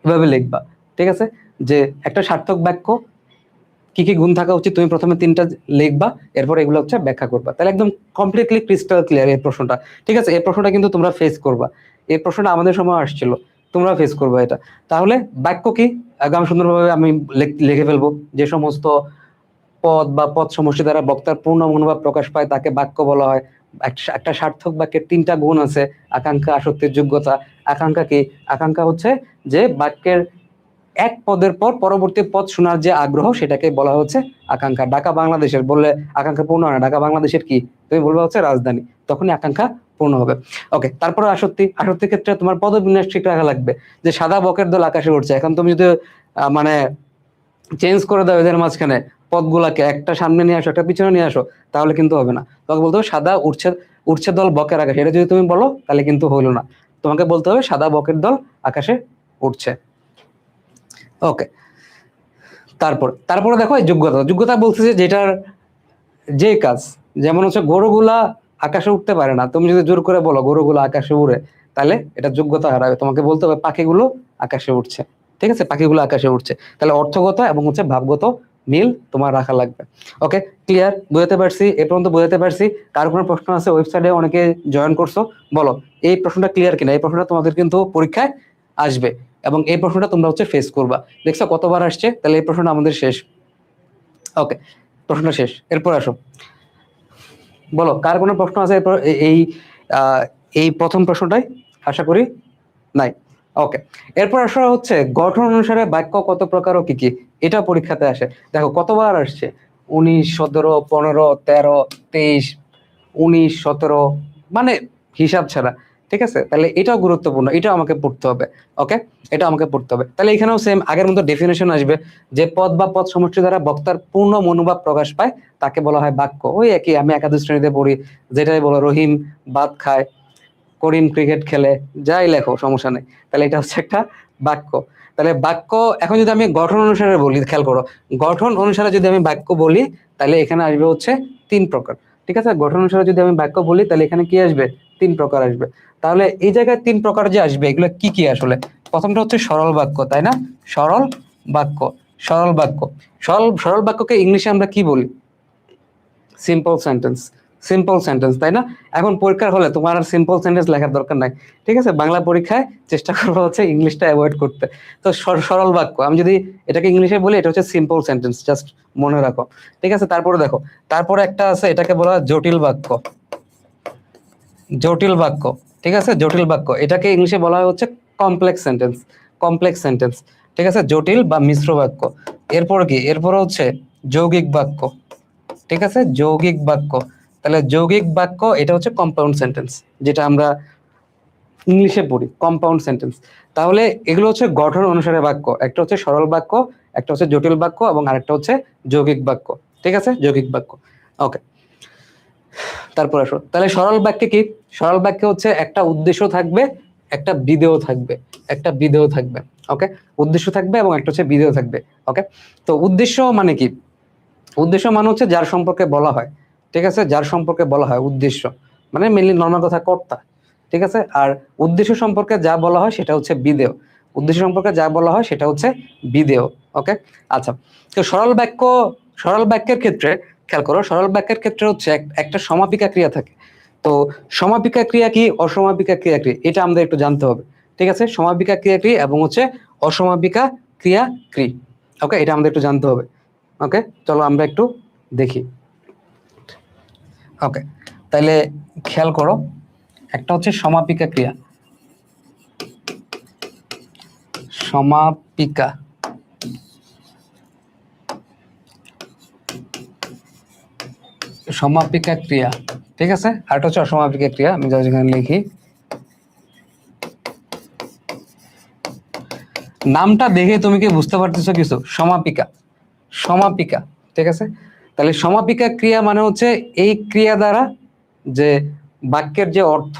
এভাবে লিখবা। ঠিক আছে, যে একটা সার্থক বাক্য কি কি গুণ থাকা উচিত, তুমি প্রথমে 3টা লিখবা, এরপর এগুলো হচ্ছে ব্যাখ্যা করবা। তাহলে একদম কমপ্লিটলি ক্রিস্টাল ক্লিয়ার এই প্রশ্নটা। ঠিক আছে, এই প্রশ্নটা কিন্তু তোমরা ফেস করবা, এই প্রশ্নটা আমাদের সময় আসছিল, তোমরা ফেস করবা এটা। তাহলে বাক্য কি একদম সুন্দরভাবে আমি লিখে ফেলবো। যে সমস্ত পদ বা পদ সমষ্টি দ্বারা বক্তার পূর্ণ মনোভাব প্রকাশ পায় তাকে বাক্য বলা হয়। একটা সার্থক বাক্যের 3টা গুণ আছে: আকাঙ্ক্ষা, আসক্তির, যোগ্যতা। আকাঙ্ক্ষা কি? আকাঙ্ক্ষা হচ্ছে যে বাক্যের এক পদের পর পরবর্তী পদ শোনার যে আগ্রহ, সেটাকে বলা হচ্ছে আকাঙ্ক্ষা। ঢাকা বাংলাদেশের বললে আকাঙ্ক্ষা পূর্ণ হয় না। ঢাকা বাংলাদেশের কি? তুমি বলবে হচ্ছে রাজধানী, তখনই আকাঙ্ক্ষা পূর্ণ হবে। ওকে, তারপরে আসক্তির ক্ষেত্রে তোমার পদবিন্যাস ঠিক রাখা লাগবে। যে সাদা বকের দল আকাশে উঠছে, এখন তুমি যদি মানে চেঞ্জ করে দাও এদের মাঝখানে পদগুলাকে, একটা সামনে নিয়ে আসো, একটা পিছনে নিয়ে আসো, তাহলে কিন্তু হবে না। তোমাকে বলতে হবে সাদা উঠছে দল বকের আকাশে, এটা যদি তুমি বলো তাহলে কিন্তু হইলো না। তোমাকে বলতে হবে সাদা বকের দল আকাশে উঠছে। ওকে, তারপরে দেখো যোগ্যতা বলতেছে যেটার যে কাজ, যেমন হচ্ছে গরুগুলা আকাশে উঠতে পারে না, তুমি যদি জোর করে বলো গরুগুলো আকাশে উড়ে, তাহলে এটা যোগ্যতা হারাবে। তোমাকে বলতে হবে পাখিগুলো আকাশে উঠছে। ঠিক আছে, পাখিগুলো আকাশে উঠছে। তাহলে অর্থগত এবং হচ্ছে ভাবগত মিল তোমার রাখা লাগবে। ওকে, ক্লিয়ার? বুঝতে পারছি? এ পর্যন্ত বুঝতে পারছি? কার কোনো প্রশ্ন আছে? ওয়েবসাইটে অনেকে জয়েন করছো, বলো এই প্রশ্নটা ক্লিয়ার কিনা। এই প্রশ্নটা তোমাদের কিন্তু পরীক্ষায় আসবে এবং এই প্রশ্নটা তোমরা হচ্ছে ফেস করবা। দেখছো কতবার আসছে? তাহলে এই প্রশ্নটা আমাদের শেষ। ওকে, প্রশ্নটা শেষ। এরপর আসো, বলো কার কোনো প্রশ্ন আছে এরপর এই এই প্রথম প্রশ্নটাই? আশা করি নাই। ওকে, এরপর আসা হচ্ছে গঠন অনুসারে বাক্য কত প্রকার ও কি কি, এটা পরীক্ষাতে আসে। দেখো কতবার আসছে, 19, 17, 15, 13, 23, 19, 17, মানে হিসাব ছাড়া। ঠিক আছে, তাহলে এটাও গুরুত্বপূর্ণ, এটা আমাকে পড়তে হবে। ওকে, এটা আমাকে পড়তে হবে। তাহলে এখানেও সেম আগের মতো ডেফিনেশন আসবে, যে পদ বা পদ সমষ্টি দ্বারা বক্তার পূর্ণ মনোভাব প্রকাশ পায় তাকে বলা হয় বাক্য। ওই একই, আমি একাদশ শ্রেণীতে পড়ি, যেটাই বলো রহিম ভাত খায়, করিম ক্রিকেট খেলে, যাই লেখো সমস্যা নেই, তাহলে এটা হচ্ছে একটা বাক্য। তাহলে বাক্য, এখন যদি আমি গঠন অনুসারে বলি, খেয়াল করো, গঠন অনুসারে যদি আমি বাক্য বলি, তাহলে এখানে আসবে হচ্ছে 3 প্রকার। ঠিক আছে, গঠন অনুসারে যদি আমি বাক্য বলি, তাহলে এখানে কি আসবে? 3 প্রকার আসবে। তাহলে এই জায়গায় 3 প্রকার যে আসবে, এগুলো কি কি আসলে? প্রথমটা হচ্ছে সরল বাক্য, তাই না? সরল বাক্য, সরল বাক্য। সরল সরল বাক্যকে ইংলিশে আমরা কি বলি? সিম্পল সেন্টেন্স, সিম্পল সেন্টেন্স, তাই না? এখন পরীক্ষার হলে তোমার আর সিম্পল সেন্টেন্স লেখার দরকার নাই। ঠিক আছে, বাংলা পরীক্ষায় চেষ্টা করবো হচ্ছে ইংলিশটা অ্যাভয়েড করতে। তো সরল বাক্য আমি যদি এটাকে ইংলিশে বলি, এটা হচ্ছে সিম্পল সেন্টেন্স, জাস্ট মনে রাখো। ঠিক আছে, তারপরে দেখো, তারপরে একটা আছে, এটাকে বলা হয় জটিল বাক্য। জটিল বাক্য, ঠিক আছে, জটিল বাক্য, এটাকে ইংলিশে বলা হয় হচ্ছে কমপ্লেক্স সেন্টেন্স, কমপ্লেক্স সেন্টেন্স। ঠিক আছে, জটিল বা মিশ্র বাক্য। এরপর কি? এরপর হচ্ছে যৌগিক বাক্য। ঠিক আছে, যৌগিক বাক্য। তাহলে যৌগিক বাক্য এটা হচ্ছে কম্পাউন্ড সেন্টেন্স, যেটা আমরা ইংলিশে পড়ি, কম্পাউন্ড সেন্টেন্স। তাহলে এগুলো হচ্ছে গঠন অনুসারে বাক্য, একটা হচ্ছে সরল বাক্য, একটা হচ্ছে জটিল বাক্য এবং আরেকটা হচ্ছে যৌগিক বাক্য। ঠিক আছে, যৌগিক বাক্য। ওকে, তারপর আসো, তাহলে সরল বাক্যে কি? সরল বাক্যে হচ্ছে একটা উদ্দেশ্য থাকবে, একটা বিধেয় থাকবে, একটা বিধেয় থাকবে। ওকে, উদ্দেশ্য থাকবে এবং একটা হচ্ছে বিধেয় থাকবে। ওকে, তো উদ্দেশ্য মানে কি? উদ্দেশ্য মানে হচ্ছে যার সম্পর্কে বলা হয়। ঠিক আছে, যার সম্পর্কে বলা হয় উদ্দেশ্য মানে মেনলি নর্মাল কথা কর্তা। ঠিক আছে, আর উদ্দেশ্য সম্পর্কে যা বলা হয় সেটা হচ্ছে বিধেয়। উদ্দেশ্য সম্পর্কে যা বলা হয় সেটা হচ্ছে বিধেয়। ওকে, আচ্ছা, তো সরল বাক্য, সরল বাক্যের ক্ষেত্রে খেয়াল করো, সরল বাক্যের ক্ষেত্রে হচ্ছে একটা সমাপিকা ক্রিয়া থাকে। তো সমাপিকা ক্রিয়া কি, অসমাপিকা ক্রিয়া কি, এটা আমাদের একটু জানতে হবে। ঠিক আছে, সমাপিকা ক্রিয়া কি এবং হচ্ছে অসমাপিকা ক্রিয়া কি। ওকে, এটা আমাদের একটু জানতে হবে। ওকে, চলো আমরা একটু দেখি। ওকে, তাহলে খেয়াল করো, একটা হচ্ছে সমাপিকা ক্রিয়া, সমাপিকা, সমাপিকা ক্রিয়া। ঠিক আছে, আর একটা হচ্ছে অসমাপিকা ক্রিয়া। আমি যেখানে লিখি, নামটা দেখে তুমি কি বুঝতে পারতেছো কিছু? সমাপিকা, সমাপিকা। ঠিক আছে, তাহলে সমাপিকা ক্রিয়া মানে হচ্ছে এই ক্রিয়া দ্বারা যে বাক্যের যে অর্থ,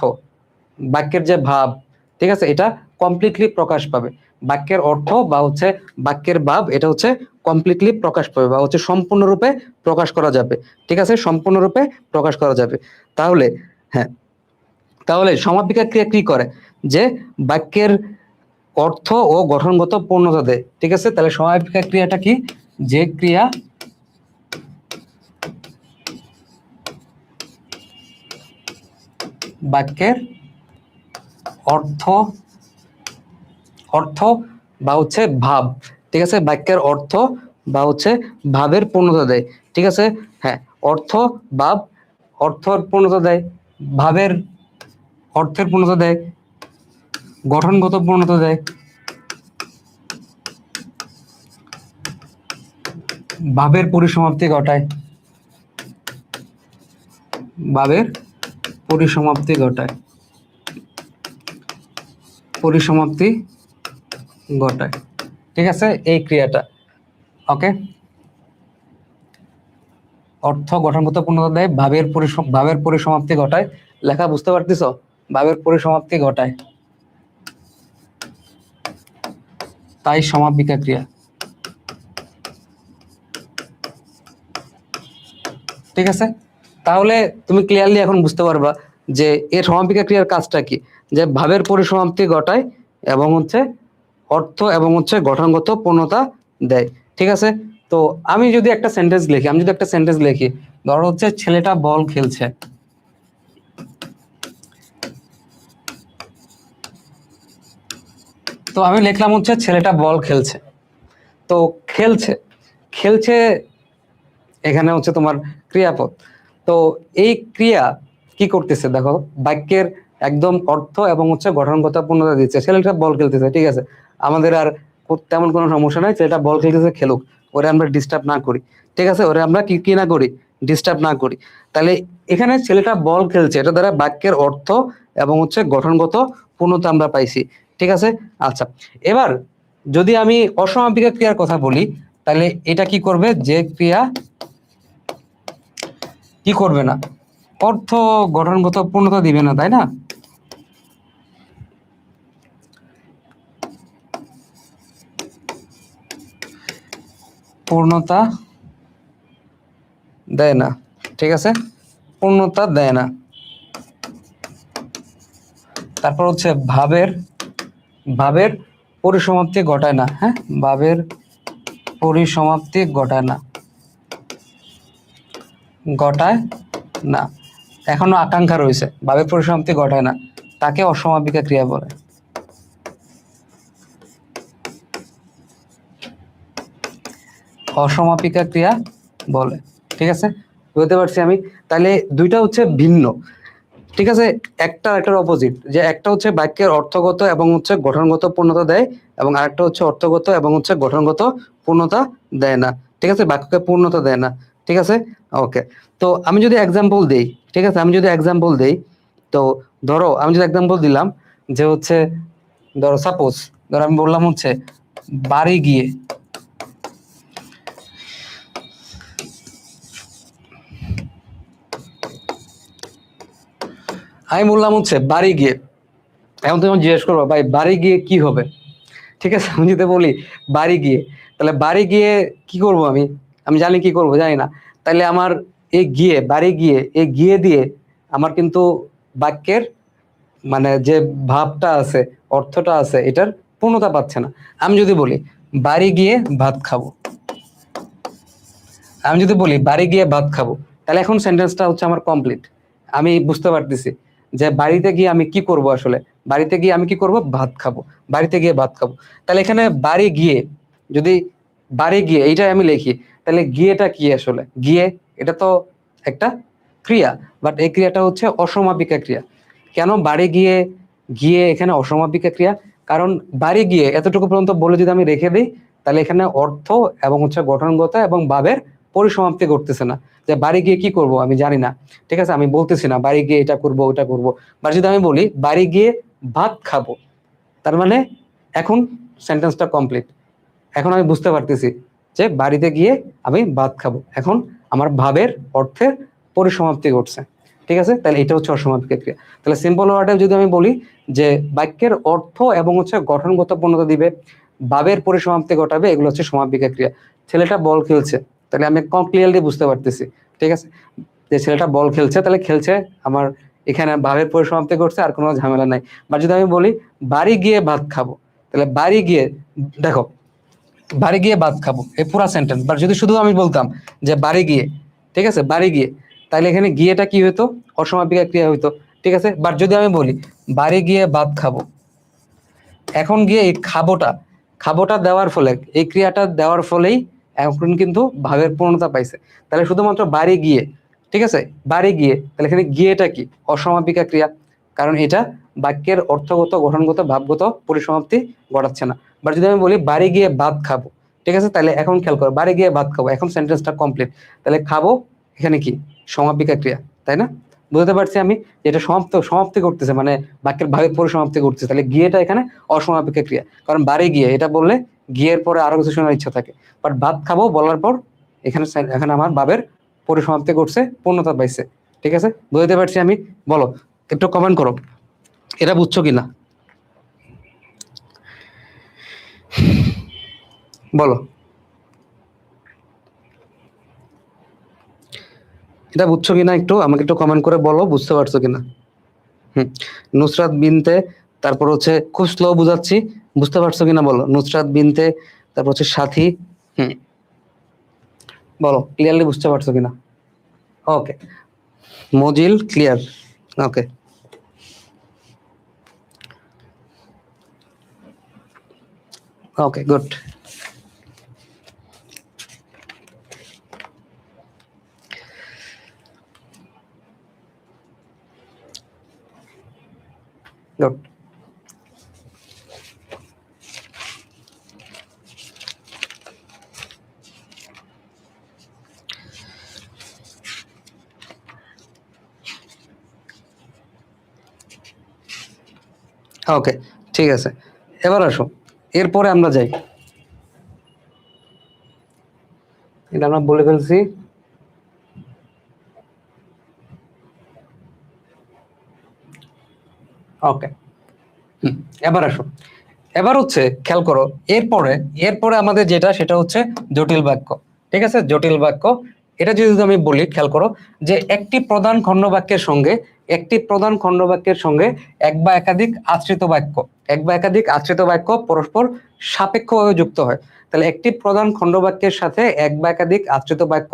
বাক্যের যে ভাব, ঠিক আছে, এটা কমপ্লিটলি প্রকাশ পাবে। বাক্যের অর্থ বা হচ্ছে বাক্যের ভাব, এটা হচ্ছে কমপ্লিটলি প্রকাশ পাবে বা হচ্ছে সম্পূর্ণরূপে প্রকাশ করা যাবে। ঠিক আছে, সম্পূর্ণরূপে প্রকাশ করা যাবে। তাহলে হ্যাঁ, তাহলে সমাপিকা ক্রিয়া কি করে? যে বাক্যের অর্থ ও গঠনগত পূর্ণতা দেয়। ঠিক আছে, তাহলে সমাপিকা ক্রিয়াটা কি? যে ক্রিয়া বাক্যের অর্থ, অর্থ বা হচ্ছে ভাব, ঠিক আছে, বাক্যের অর্থ বা হচ্ছে ভাবের পূর্ণতা দেয়। ঠিক আছে, হ্যাঁ, অর্থ, ভাব, অর্থের পূর্ণতা দেয়, ভাবের অর্থের পূর্ণতা দেয়, গঠনগত পূর্ণতা দেয়, ভাবের পরিসমাপ্তি ঘটায়, ভাবের পরিসমাপ্তি ঘটায়, পরিসমাপ্তি ঘটায়। ঠিক আছে, এই ক্রিয়াটা। ওকে, অর্থ গঠনগত পূর্ণতা দেয়, ভাবের পরিসমাপ্তি ঘটায়। লেখা বুঝতে পারতেছো? ভাবের পরিসমাপ্তি ঘটায়, তাই সমাপিকা ক্রিয়া। ঠিক আছে, তাহলে তুমি ক্লিয়ারলি এখন বুঝতে পারবা যে এর সমাপিকা ক্রিয়ার কাজটা কি, যে ভাবের পরিসমাপ্তি ঘটায় এবং হচ্ছে অর্থ এবং হচ্ছে গঠনগত পূর্ণতা দেয়। ঠিক আছে, তো আমি যদি একটা সেন্টেন্স লিখি, ধরো হচ্ছে ছেলেটা বল খেলছে। তো আমি লিখলাম হচ্ছে ছেলেটা বল খেলছে। তো খেলছে, খেলছে এখানে হচ্ছে তোমার ক্রিয়াপদ। তো এই ক্রিয়া কি করতেছে দেখো, বাক্যের একদম অর্থ এবং হচ্ছে গঠনগত পূর্ণতা দিচ্ছে। ছেলেটা বল খেলতেছে, ঠিক আছে, আমাদের আর তেমন কোনো সমস্যা নাই, ছেলেটা বল খেলতেছে, খেলুক, ওরে আমরা ডিস্টার্ব না করি। ঠিক আছে, ওরে আমরা কি কি না করি, ডিস্টার্ব না করি। তাহলে এখানে ছেলেটা বল খেলছে, এটা দ্বারা বাক্যের অর্থ এবং হচ্ছে গঠনগত পূর্ণতা আমরা পাইছি। ঠিক আছে, আচ্ছা, এবার যদি আমি অসমাপিকা ক্রিয়ার কথা বলি, তাহলে এটা কি করবে, যে ক্রিয়া কি করবে না, অর্থ গঠনগত পূর্ণতা দিবে না, তাই না? পূর্ণতা দেয় না, ঠিক আছে, পূর্ণতা দেয় না। তারপর হচ্ছে ভাবের ভাবের পরিসমাপ্তি ঘটায় না। হ্যাঁ, ভাবের পরিসমাপ্তি ঘটায় না, ঘটায় না, এখনো আকাঙ্ক্ষা রয়েছে, ভাবের পরিসমাপ্তি ঘটায় না, তাকে অসমাপিকা ক্রিয়া বলে। অসমাপিকা ক্রিয়া বলে। ঠিক আছে, বুঝতে পারছি আমি। তাহলে দুইটা হচ্ছে ভিন্ন। ঠিক আছে, একটা একটার অপোজিট, যে একটা হচ্ছে বাক্যের অর্থগত এবং হচ্ছে গঠনগত পূর্ণতা দেয়, এবং আরেকটা হচ্ছে অর্থগত এবং হচ্ছে গঠনগত পূর্ণতা দেয় না। ঠিক আছে, বাক্যকে পূর্ণতা দেয় না। ঠিক আছে, ওকে। তো আমি যদি এক্সাম্পল দেই, ঠিক আছে, আমি যদি এক্সাম্পল দেই, তো ধরো আমি যদি এক্সাম্পল দিলাম যে হচ্ছে, ধরো সাপোজ, ধরো আমি বললাম হচ্ছে বাড়ি গিয়ে, আমি বললাম হচ্ছে বাড়ি গিয়ে। এখন তুমি জিজ্ঞেস করবো, ভাই বাড়ি গিয়ে কি হবে? ঠিক আছে, আমি যদি বলি বাড়ি গিয়ে, তাহলে বাড়ি গিয়ে কি করব, আমি আমি জানি কি করব, জানি না। তাহলে আমার এই গিয়ে, বাড়ি গিয়ে, এই গিয়ে দিয়ে আমার কিন্তু বাক্যের মানে যে ভাবটা আছে, অর্থটা আছে, এটার পূর্ণতা পাচ্ছে না। আমি যদি বলি বাড়ি গিয়ে ভাত খাবো, আমি যদি বলি বাড়ি গিয়ে ভাত খাবো, তাহলে এখন সেন্টেন্সটা হচ্ছে আমার কমপ্লিট। আমি বুঝতে পারতেছি যে বাড়িতে গিয়ে আমি কি করব, আসলে বাড়িতে গিয়ে আমি কি করব, ভাত খাবো, বাড়িতে গিয়ে ভাত খাবো। তাহলে এখানে বাড়ি গিয়ে, যদি বাড়ি গিয়ে এইটাই আমি লিখি, তাহলে গিয়েটা কি, আসলে গিয়ে এটা তো একটা ক্রিয়া, বাট এই ক্রিয়াটা হচ্ছে অসমাপিকা ক্রিয়া। কেন বাড়ি গিয়ে, গিয়ে এখানে অসমাপিকা ক্রিয়া? কারণ বাড়ি গিয়ে এতটুকু পর্যন্ত বলে যদি আমি রেখে দিই, তাহলে এখানে অর্থ এবং হচ্ছে গঠনগত এবং ভাবের পরিসমাপ্তি করতেছে না। যে বাড়ি গিয়ে কি করব আমি জানি না, ঠিক আছে, আমি বলতেছি না বাড়ি গিয়ে এটা করব ওটা করব। বা যদি আমি বলি বাড়ি গিয়ে ভাত খাবো, তার মানে এখন সেন্টেন্সটা কমপ্লিট। এখন আমি বুঝতে পারতেছি যে বাড়িতে গিয়ে আমি ভাত খাবো, এখন আমার ভাবের অর্থের পরিসমাপ্তি ঘটছে। ঠিক আছে, তাহলে এটা হচ্ছে অসমাপিকা ক্রিয়া। তাহলে সিম্পল ওয়ার্ডে যদি আমি বলি যে বাক্যের অর্থ এবং হচ্ছে গঠনগত পূর্ণতা দিবে, ভাবের পরিসমাপ্তি ঘটাবে, এগুলো হচ্ছে সমাপিকা ক্রিয়া। ছেলেটা বল খেলছে, তাহলে আমি ক্লিয়ারলি বুঝতে পারতেছি, ঠিক আছে, যে ছেলেটা বল খেলছে, তাহলে খেলছে আমার এখানে ভাবের পরিসমাপ্তি ঘটছে, আর কোনো ঝামেলা নাই। বা যদি আমি বলি বাড়ি গিয়ে ভাত খাবো, তাহলে বাড়ি গিয়ে, দেখো বাড়ি গিয়ে ভাত খাবো এই পুরা সেন্টেন্স। বাট যদি শুধু আমি বলতাম যে বাড়ি গিয়ে, ঠিক আছে, বাড়ি গিয়ে, তাহলে এখানে গিয়েটা কি হইতো, অসমাপিকা ক্রিয়া হইতো। ঠিক আছে, বাট যদি আমি বলি বাড়ি গিয়ে ভাত খাবো, এখন গিয়ে এই খাবোটা, খাবোটা দেওয়ার ফলে, এই ক্রিয়াটা দেওয়ার ফলেই এখন কিন্তু ভাবের পূর্ণতা পাইছে। তাহলে শুধুমাত্র বাড়ি গিয়ে, ঠিক আছে, বাড়ি গিয়ে, তাহলে এখানে গিয়েটা কি, অসমাপিকা ক্রিয়া, কারণ এটা বাক্যের অর্থগত গঠনগত ভাবগত পরিসমাপ্তি ঘটাচ্ছে না। বাট যদি আমি বলি বাড়ি গিয়ে ভাত খাবো, ঠিক আছে, তাহলে এখন খেয়াল করো, বাড়ি গিয়ে ভাত খাবো, এখন সেন্টেন্সটা কমপ্লিট। তাহলে খাবো এখানে কি, সমাপিকা ক্রিয়া, তাই না? বুঝতে পারছি আমি যে এটা সমাপ্তি করতেছে, মানে বাক্যের ভাবের পরিসমাপ্তি করতেছে। তাহলে গিয়েটা এখানে অসমাপিকা ক্রিয়া, কারণ বাড়ি গিয়ে এটা বললে গিয়ের পরে আরো কিছু শোনার ইচ্ছা থাকে। বাট ভাত খাবো বলার পর এখানে এখানে আমার ভাবের পরিসমাপ্তি করছে, পূর্ণতা পাইছে। ঠিক আছে, বুঝতে পারছি আমি। বলো, একটু কমেন্ট করো, এটা বুঝছো কিনা, বলো। এটা বুঝছো কিনা একটু আমাকে একটু কমেন্ট করে বলো, বুঝতে পারছো কিনা? নুসরাত বিনতে, তারপর হচ্ছে খুব স্লো বুঝাচ্ছি, বুঝতে পারছো কিনা বলো। নুসরাত বিনতে, তারপর হচ্ছে সাথী। হুম, বলো ক্লিয়ারলি বুঝতে পারছো কিনা? ওকে, মজিল ক্লিয়ার। ওকে, ওকে, গুড। গুড। ওকে, ঠিক আছে, এবার আসো, এরপরে আমরা যাই। এটা আমরা বলে ফেলছি। ওকে, এবার আসো, এবার হচ্ছে খেয়াল করো, এরপরে এরপরে আমাদের যেটা সেটা হচ্ছে জটিল বাক্য। ঠিক আছে, জটিল বাক্য। এটা যদি আমি বলি, খেয়াল করো যে একটি প্রধান খণ্ডবাক্যের সঙ্গে একটি প্রধান খণ্ডবাক্যের সঙ্গে এক বা একাধিক আশ্রিত বাক্য, এক বা একাধিক আশ্রিত বাক্য পরস্পর সাপেক্ষভাবে যুক্ত হয়। তাহলে একটি প্রধান খণ্ডবাক্যের সাথে এক বা একাধিক আশ্রিত বাক্য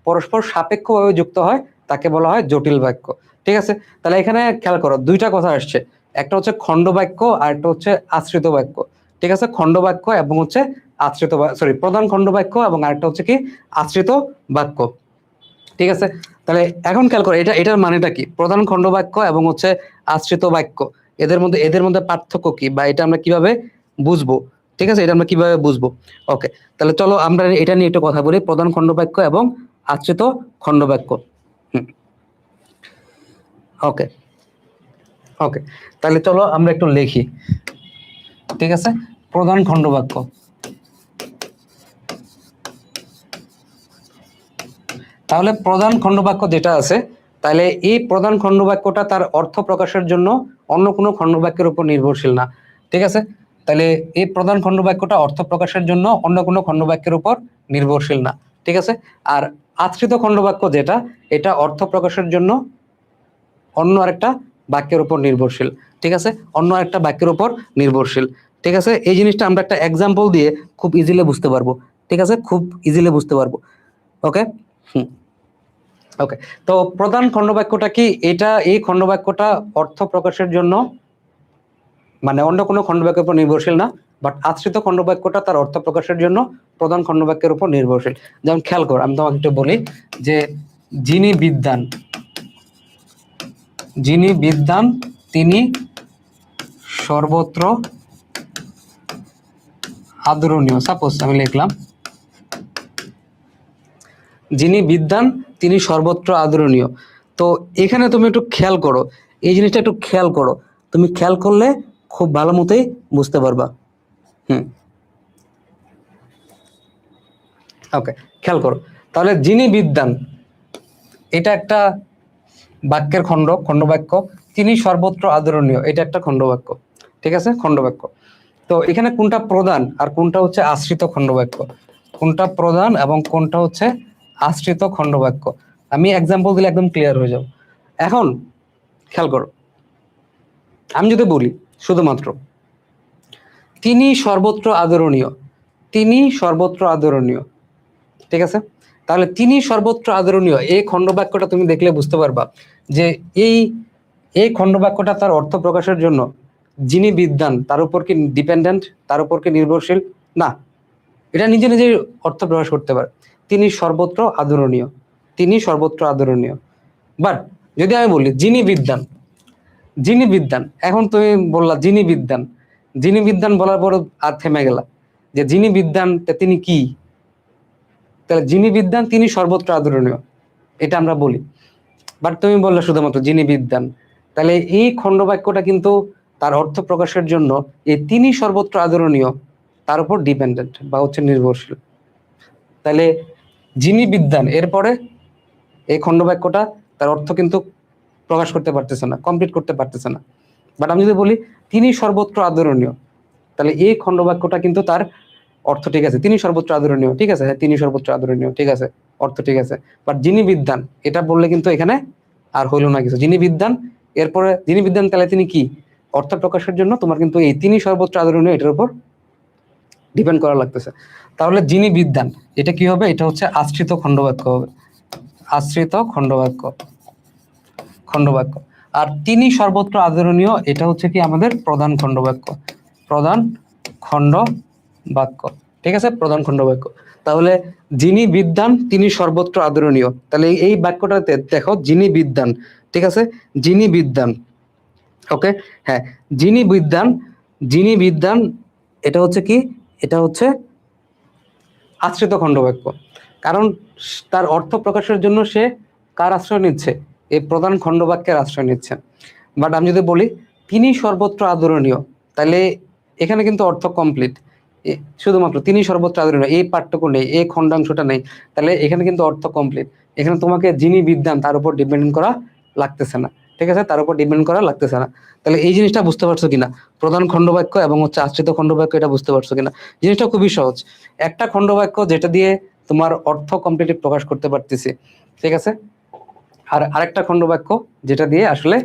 পরস্পর সাপেক্ষভাবে যুক্ত হয়, তাকে বলা হয় জটিল বাক্য। ঠিক আছে, তাহলে এখানে খেয়াল করো দুইটা কথা আসছে, একটা হচ্ছে খণ্ডবাক্য আর একটা হচ্ছে আশ্রিত বাক্য। ঠিক আছে, খণ্ডবাক্য এবং হচ্ছে আশ্রিত, সরি, প্রধান খণ্ডবাক্য এবং আরেকটা হচ্ছে কি আশ্রিত বাক্য। ঠিক আছে, তাহলে এখন খেয়াল করো এটা, এটার মানেটা কি, প্রধান খণ্ডবাক্য এবং হচ্ছে আশ্রিত বাক্য, এদের মধ্যে পার্থক্য কি, বা এটা আমরা কিভাবে বুঝবো? ঠিক আছে, এটা আমরা কিভাবে বুঝবো? ওকে, তাহলে চলো আমরা এটা নিয়ে একটু কথা বলি, প্রধান খণ্ডবাক্য এবং আশ্রিত খণ্ডবাক্য। ওকে, ওকে, তাহলে চলো আমরা একটু লিখি। ঠিক আছে, প্রধান খণ্ডবাক্য। তাহলে প্রধান খণ্ডবাক্য যেটা আছে, তাহলে এই প্রধান খণ্ডবাক্যটা তার অর্থ প্রকাশের জন্য অন্য কোনো খণ্ডবাক্যের উপর নির্ভরশীল না। ঠিক আছে, তাহলে এই প্রধান খণ্ডবাক্যটা অর্থ প্রকাশের জন্য অন্য কোনো খণ্ডবাক্যের উপর নির্ভরশীল না। ঠিক আছে, আর আশ্রিত খণ্ডবাক্য যেটা, এটা অর্থ প্রকাশের জন্য অন্য আরেকটা বাক্যের উপর নির্ভরশীল। ঠিক আছে, অন্য একটা বাক্যের উপর নির্ভরশীল। ঠিক আছে, এই জিনিসটা আমরা একটা এক্সাম্পল দিয়ে খুব ইজিলি বুঝতে পারবো। ঠিক আছে, খুব ইজিলি বুঝতে পারবো। ওকে, হুম, ওকে। তো প্রধান খণ্ডবাক্যটা কি, এটা এই খণ্ডবাক্যটা অর্থ প্রকাশের জন্য মানে অন্য কোনো খণ্ডবাক্যের উপর নির্ভরশীল না, বাট আশ্রিত খণ্ডবাক্যটা তার অর্থ প্রকাশের জন্য প্রধান খণ্ডবাক্যের উপর নির্ভরশীল। যেমন খেয়াল কর, আমি তোমাকে একটু বলি যে যিনি বিদ্বান, যিনি বিদ্বান তিনি সর্বত্র আদরণীয়। সাপোজ আমি লিখলাম যিনি বিদ্বান তিনি সর্বত্র আদরণীয়। তো এখানে তুমি একটু খেয়াল করো, এই জিনিসটা একটু খেয়াল করো, তুমি খেয়াল করলে খুব ভালো মতোই বুঝতে পারবা। ওকে, খেয়াল করো, তাহলে যিনি বিদ্বান এটা একটা বাক্যের খণ্ডবাক্য, তিনি সর্বত্র আদরণীয় এটা একটা খণ্ডবাক্য। ঠিক আছে, খণ্ডবাক্য। তো এখানে কোনটা প্রধান আর কোনটা হচ্ছে আশ্রিত খণ্ডবাক্য, কোনটা প্রধান এবং কোনটা হচ্ছে আশ্রিত খণ্ডবাক্য, আমি এক্সাম্পল দিলে একদম ক্লিয়ার হয়ে যাব। এখন খেয়াল করো, আমি যদি বলি শুধুমাত্র তিনি সর্বত্র আদরণীয়, তিনি সর্বত্র আদরণীয়। ঠিক আছে, তাহলে তিনি সর্বত্র আদরণীয় এই খণ্ডবাক্যটা তুমি দেখলে বুঝতে পারবা যে এই এই খণ্ডবাক্যটা তার অর্থ প্রকাশের জন্য যিনি বিদ্বান তার উপর কি ডিপেন্ডেন্ট, তার উপর কি নির্ভরশীল? না, এটা নিজে নিজেই অর্থ প্রকাশ করতে পারে, তিনি সর্বত্র আদরণীয়, তিনি সর্বত্র আদরণীয়। বাট যদি আমি বলি যিনি বিদ্বান, যিনি বিদ্বান, এখন তুমি বললা যিনি বিদ্বান, যিনি বিদ্বান বলার পর আর থেমে গেলা যে যিনি বিদ্বান তিনি কি? তাহলে যিনি বিদ্বান তিনি সর্বত্র আদরণীয় এটা আমরা বলি, বাট তুমি বললে শুধুমাত্র যিনি বিদ্বান, তাহলে এই খণ্ডবাক্যটা কিন্তু তার অর্থ প্রকাশের জন্য এই তিনি সর্বত্র আদরণীয় তার উপর ডিপেন্ডেন্ট বা হচ্ছে নির্ভরশীল। তাহলে যিনি বিদ্বান এরপরে এই খণ্ডবাক্যটা তার অর্থ কিন্তু প্রকাশ করতে পারতেছে না, কমপ্লিট করতে পারতেছে না। বাট আমি যদি বলি তিনি সর্বত্র আদরণীয়, তাহলে এই খণ্ডবাক্যটা কিন্তু তার অর্থ ঠিক আছে, তিনি সর্বত্র আদরণীয়। ঠিক আছে, হ্যাঁ তিনি সর্বত্র আদরণীয়, ঠিক আছে। অর্থ, ঠিক আছে। বাট যিনি বিদ্যান এটা বললে কিন্তু এখানে আর হইলো না কিছু। যিনি বিদ্যান, এরপরে যিনি বিদ্যান তাহলে তিনি কি, অর্থ প্রকাশের জন্য তোমার কিন্তু এই তিনি সর্বোচ্চ আদরণীয় এটার উপর ডিপেন্ড করা লাগতেছে। তাহলে যিনি বিদ্যান এটা কি হবে, এটা হচ্ছে আশ্রিত খণ্ডবাক্য হবে, আশ্রিত খণ্ডবাক্য, খণ্ডবাক্য। আর তিনি সর্বত্র আদরণীয় এটা হচ্ছে কি আমাদের প্রধান খণ্ডবাক্য, প্রধান খণ্ড বাক্য, ঠিক আছে, প্রধান খণ্ড বাক্য। তাহলে যিনি বিদ্যান তিনি সর্বত্র আদরণীয়, তাহলে এই বাক্যটাতে দেখো যিনি বিদ্যান, ঠিক আছে, যিনি বিদ্যান, ওকে, হ্যাঁ, যিনি বিদ্যান, যিনি বিদ্যান এটা হচ্ছে কি, এটা হচ্ছে আশ্রিত খণ্ডবাক্য, কারণ তার অর্থ প্রকাশের জন্য সে কার আশ্রয় নিচ্ছে, এই প্রধান খণ্ডবাক্যের আশ্রয় নিচ্ছে। বাট আমি যদি বলি তিনি সর্বত্র আদরণীয়, তাহলে এখানে কিন্তু অর্থ কমপ্লিট, শুধুমাত্র তিনি সর্বত্র আদরণীয় এই পাঠটুকু নেই, এই খণ্ডাংশটা নেই, তাহলে এখানে কিন্তু অর্থ কমপ্লিট। এখানে তোমাকে যিনি বিদ্যান তার উপর ডিপেন্ড করা লাগতেছে না, ঠিক আছে, তার উপর ডিপেন্ড করা লাগতেছে না। তাহলে এই জিনিসটা বুঝতে পারছো কিনা, প্রধান খণ্ডবাক্য এবং হচ্ছে আশ্রিত খণ্ডবাক্য, এটা বুঝতে পারছো কিনা? জিনিসটা খুবই সহজ, একটা খণ্ডবাক্য যেটা দিয়ে তোমার অর্থ কমপ্লিটলি প্রকাশ করতে পারতেছি, ঠিক আছে, আর আরেকটা খণ্ডবাক্য যেটা দিয়ে আসলে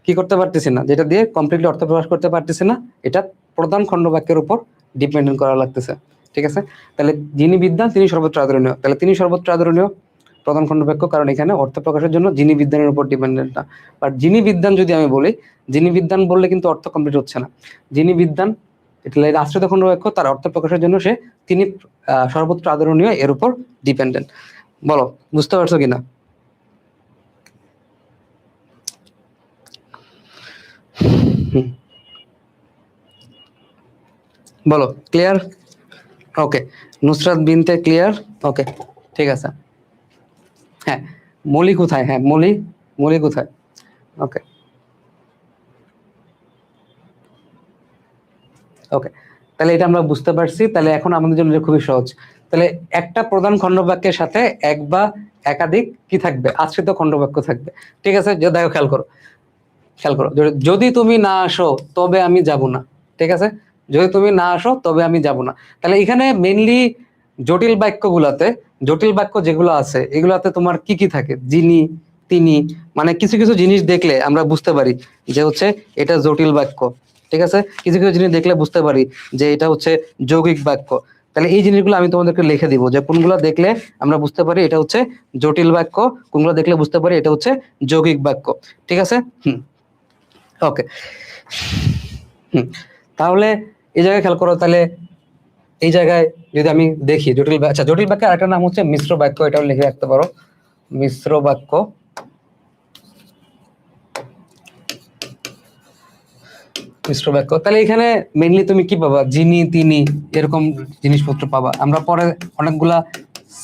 কি করতে পারতেছি না, যেটা দিয়ে কমপ্লিটলি অর্থ প্রকাশ করতে পারতেছি না, এটা প্রধান খণ্ডবাক্যের উপর ডিপেন্ডেন্ট করা লাগতেছে, ঠিক আছে। তাহলে যিনি বিদ্যান তিনি সর্বত্র আদরণীয়, তাহলে তিনি সর্বত্র আদরণীয় প্রধান খণ্ডবাক্য, কারণ এখানে অর্থ প্রকাশের জন্য যিনি বিদ্যানের উপর ডিপেন্ডেন্ট না। বাট যিনি বিদ্যান যদি আমি বলি, যিনি বিদ্যান বললে কিন্তু অর্থ কমপ্লিট হচ্ছে না। যিনি বিদ্যান এটা আশ্রিত খণ্ডবাক্য, তার অর্থ প্রকাশের জন্য সে তিনি সর্বত্র আদরণীয় এর উপর ডিপেন্ডেন্ট। বলো বুঝতে পারছো কিনা? বলো ক্লিয়ার? ওকে, নুসরাত বিনতে ক্লিয়ার, ওকে, ঠিক আছে। হ্যাঁ, মলি কোথায়, হ্যাঁ মলি, মলি কোথায়, ওকে, ওকে, তাহলে এটা আমরা বুঝতে পারছি। তাহলে এখন আমাদের জন্য এটা খুবই সহজ। তাহলে একটা প্রধান খণ্ডবাক্যের সাথে এক বা একাধিক কি থাকবে, আশ্রিত খণ্ডবাক্য থাকবে, ঠিক আছে। যে দেখো খেয়াল করো, খেয়াল করো, যদি তুমি না আসো তবে আমি যাব না, ঠিক আছে, যদি তুমি না আসো তবে আমি যাব না। তাহলে এখানে মেইনলি জটিল বাক্যগুলাতে, জটিল বাক্য যেগুলো আছে এগুলাতে তোমার কি কি থাকে, যিনি, তিনি, মানে কিছু কিছু জিনিস দেখলে আমরা বুঝতে পারি যে হচ্ছে এটা জটিল বাক্য, ঠিক আছে, কিছু কিছু জিনিস দেখলে বুঝতে পারি যে এটা হচ্ছে যৌগিক বাক্য। তাহলে এই জিনিসগুলো আমি তোমাদেরকে লিখে দিব, যে কোনগুলো দেখলে আমরা বুঝতে পারি এটা হচ্ছে জটিল বাক্য, কোনগুলো দেখলে বুঝতে পারি এটা হচ্ছে যৌগিক বাক্য, ঠিক আছে। ওকে, তাহলে এই জায়গায় খেয়াল করো, তাহলে এই জায়গায় যদি আমি দেখি জটিল, আচ্ছা জটিল বাক্যের আরেকটা নাম হচ্ছে মিশ্র বাক্য, এটাও লিখে রাখতে পারো, মিশ্র বাক্য, মিশ্র বাক্য। তাহলে এখানে মেইনলি তুমি কি পাবা, যিনি, তিনি, এরকম জিনিসপত্র পাবা। আমরা পরে অনেকগুলা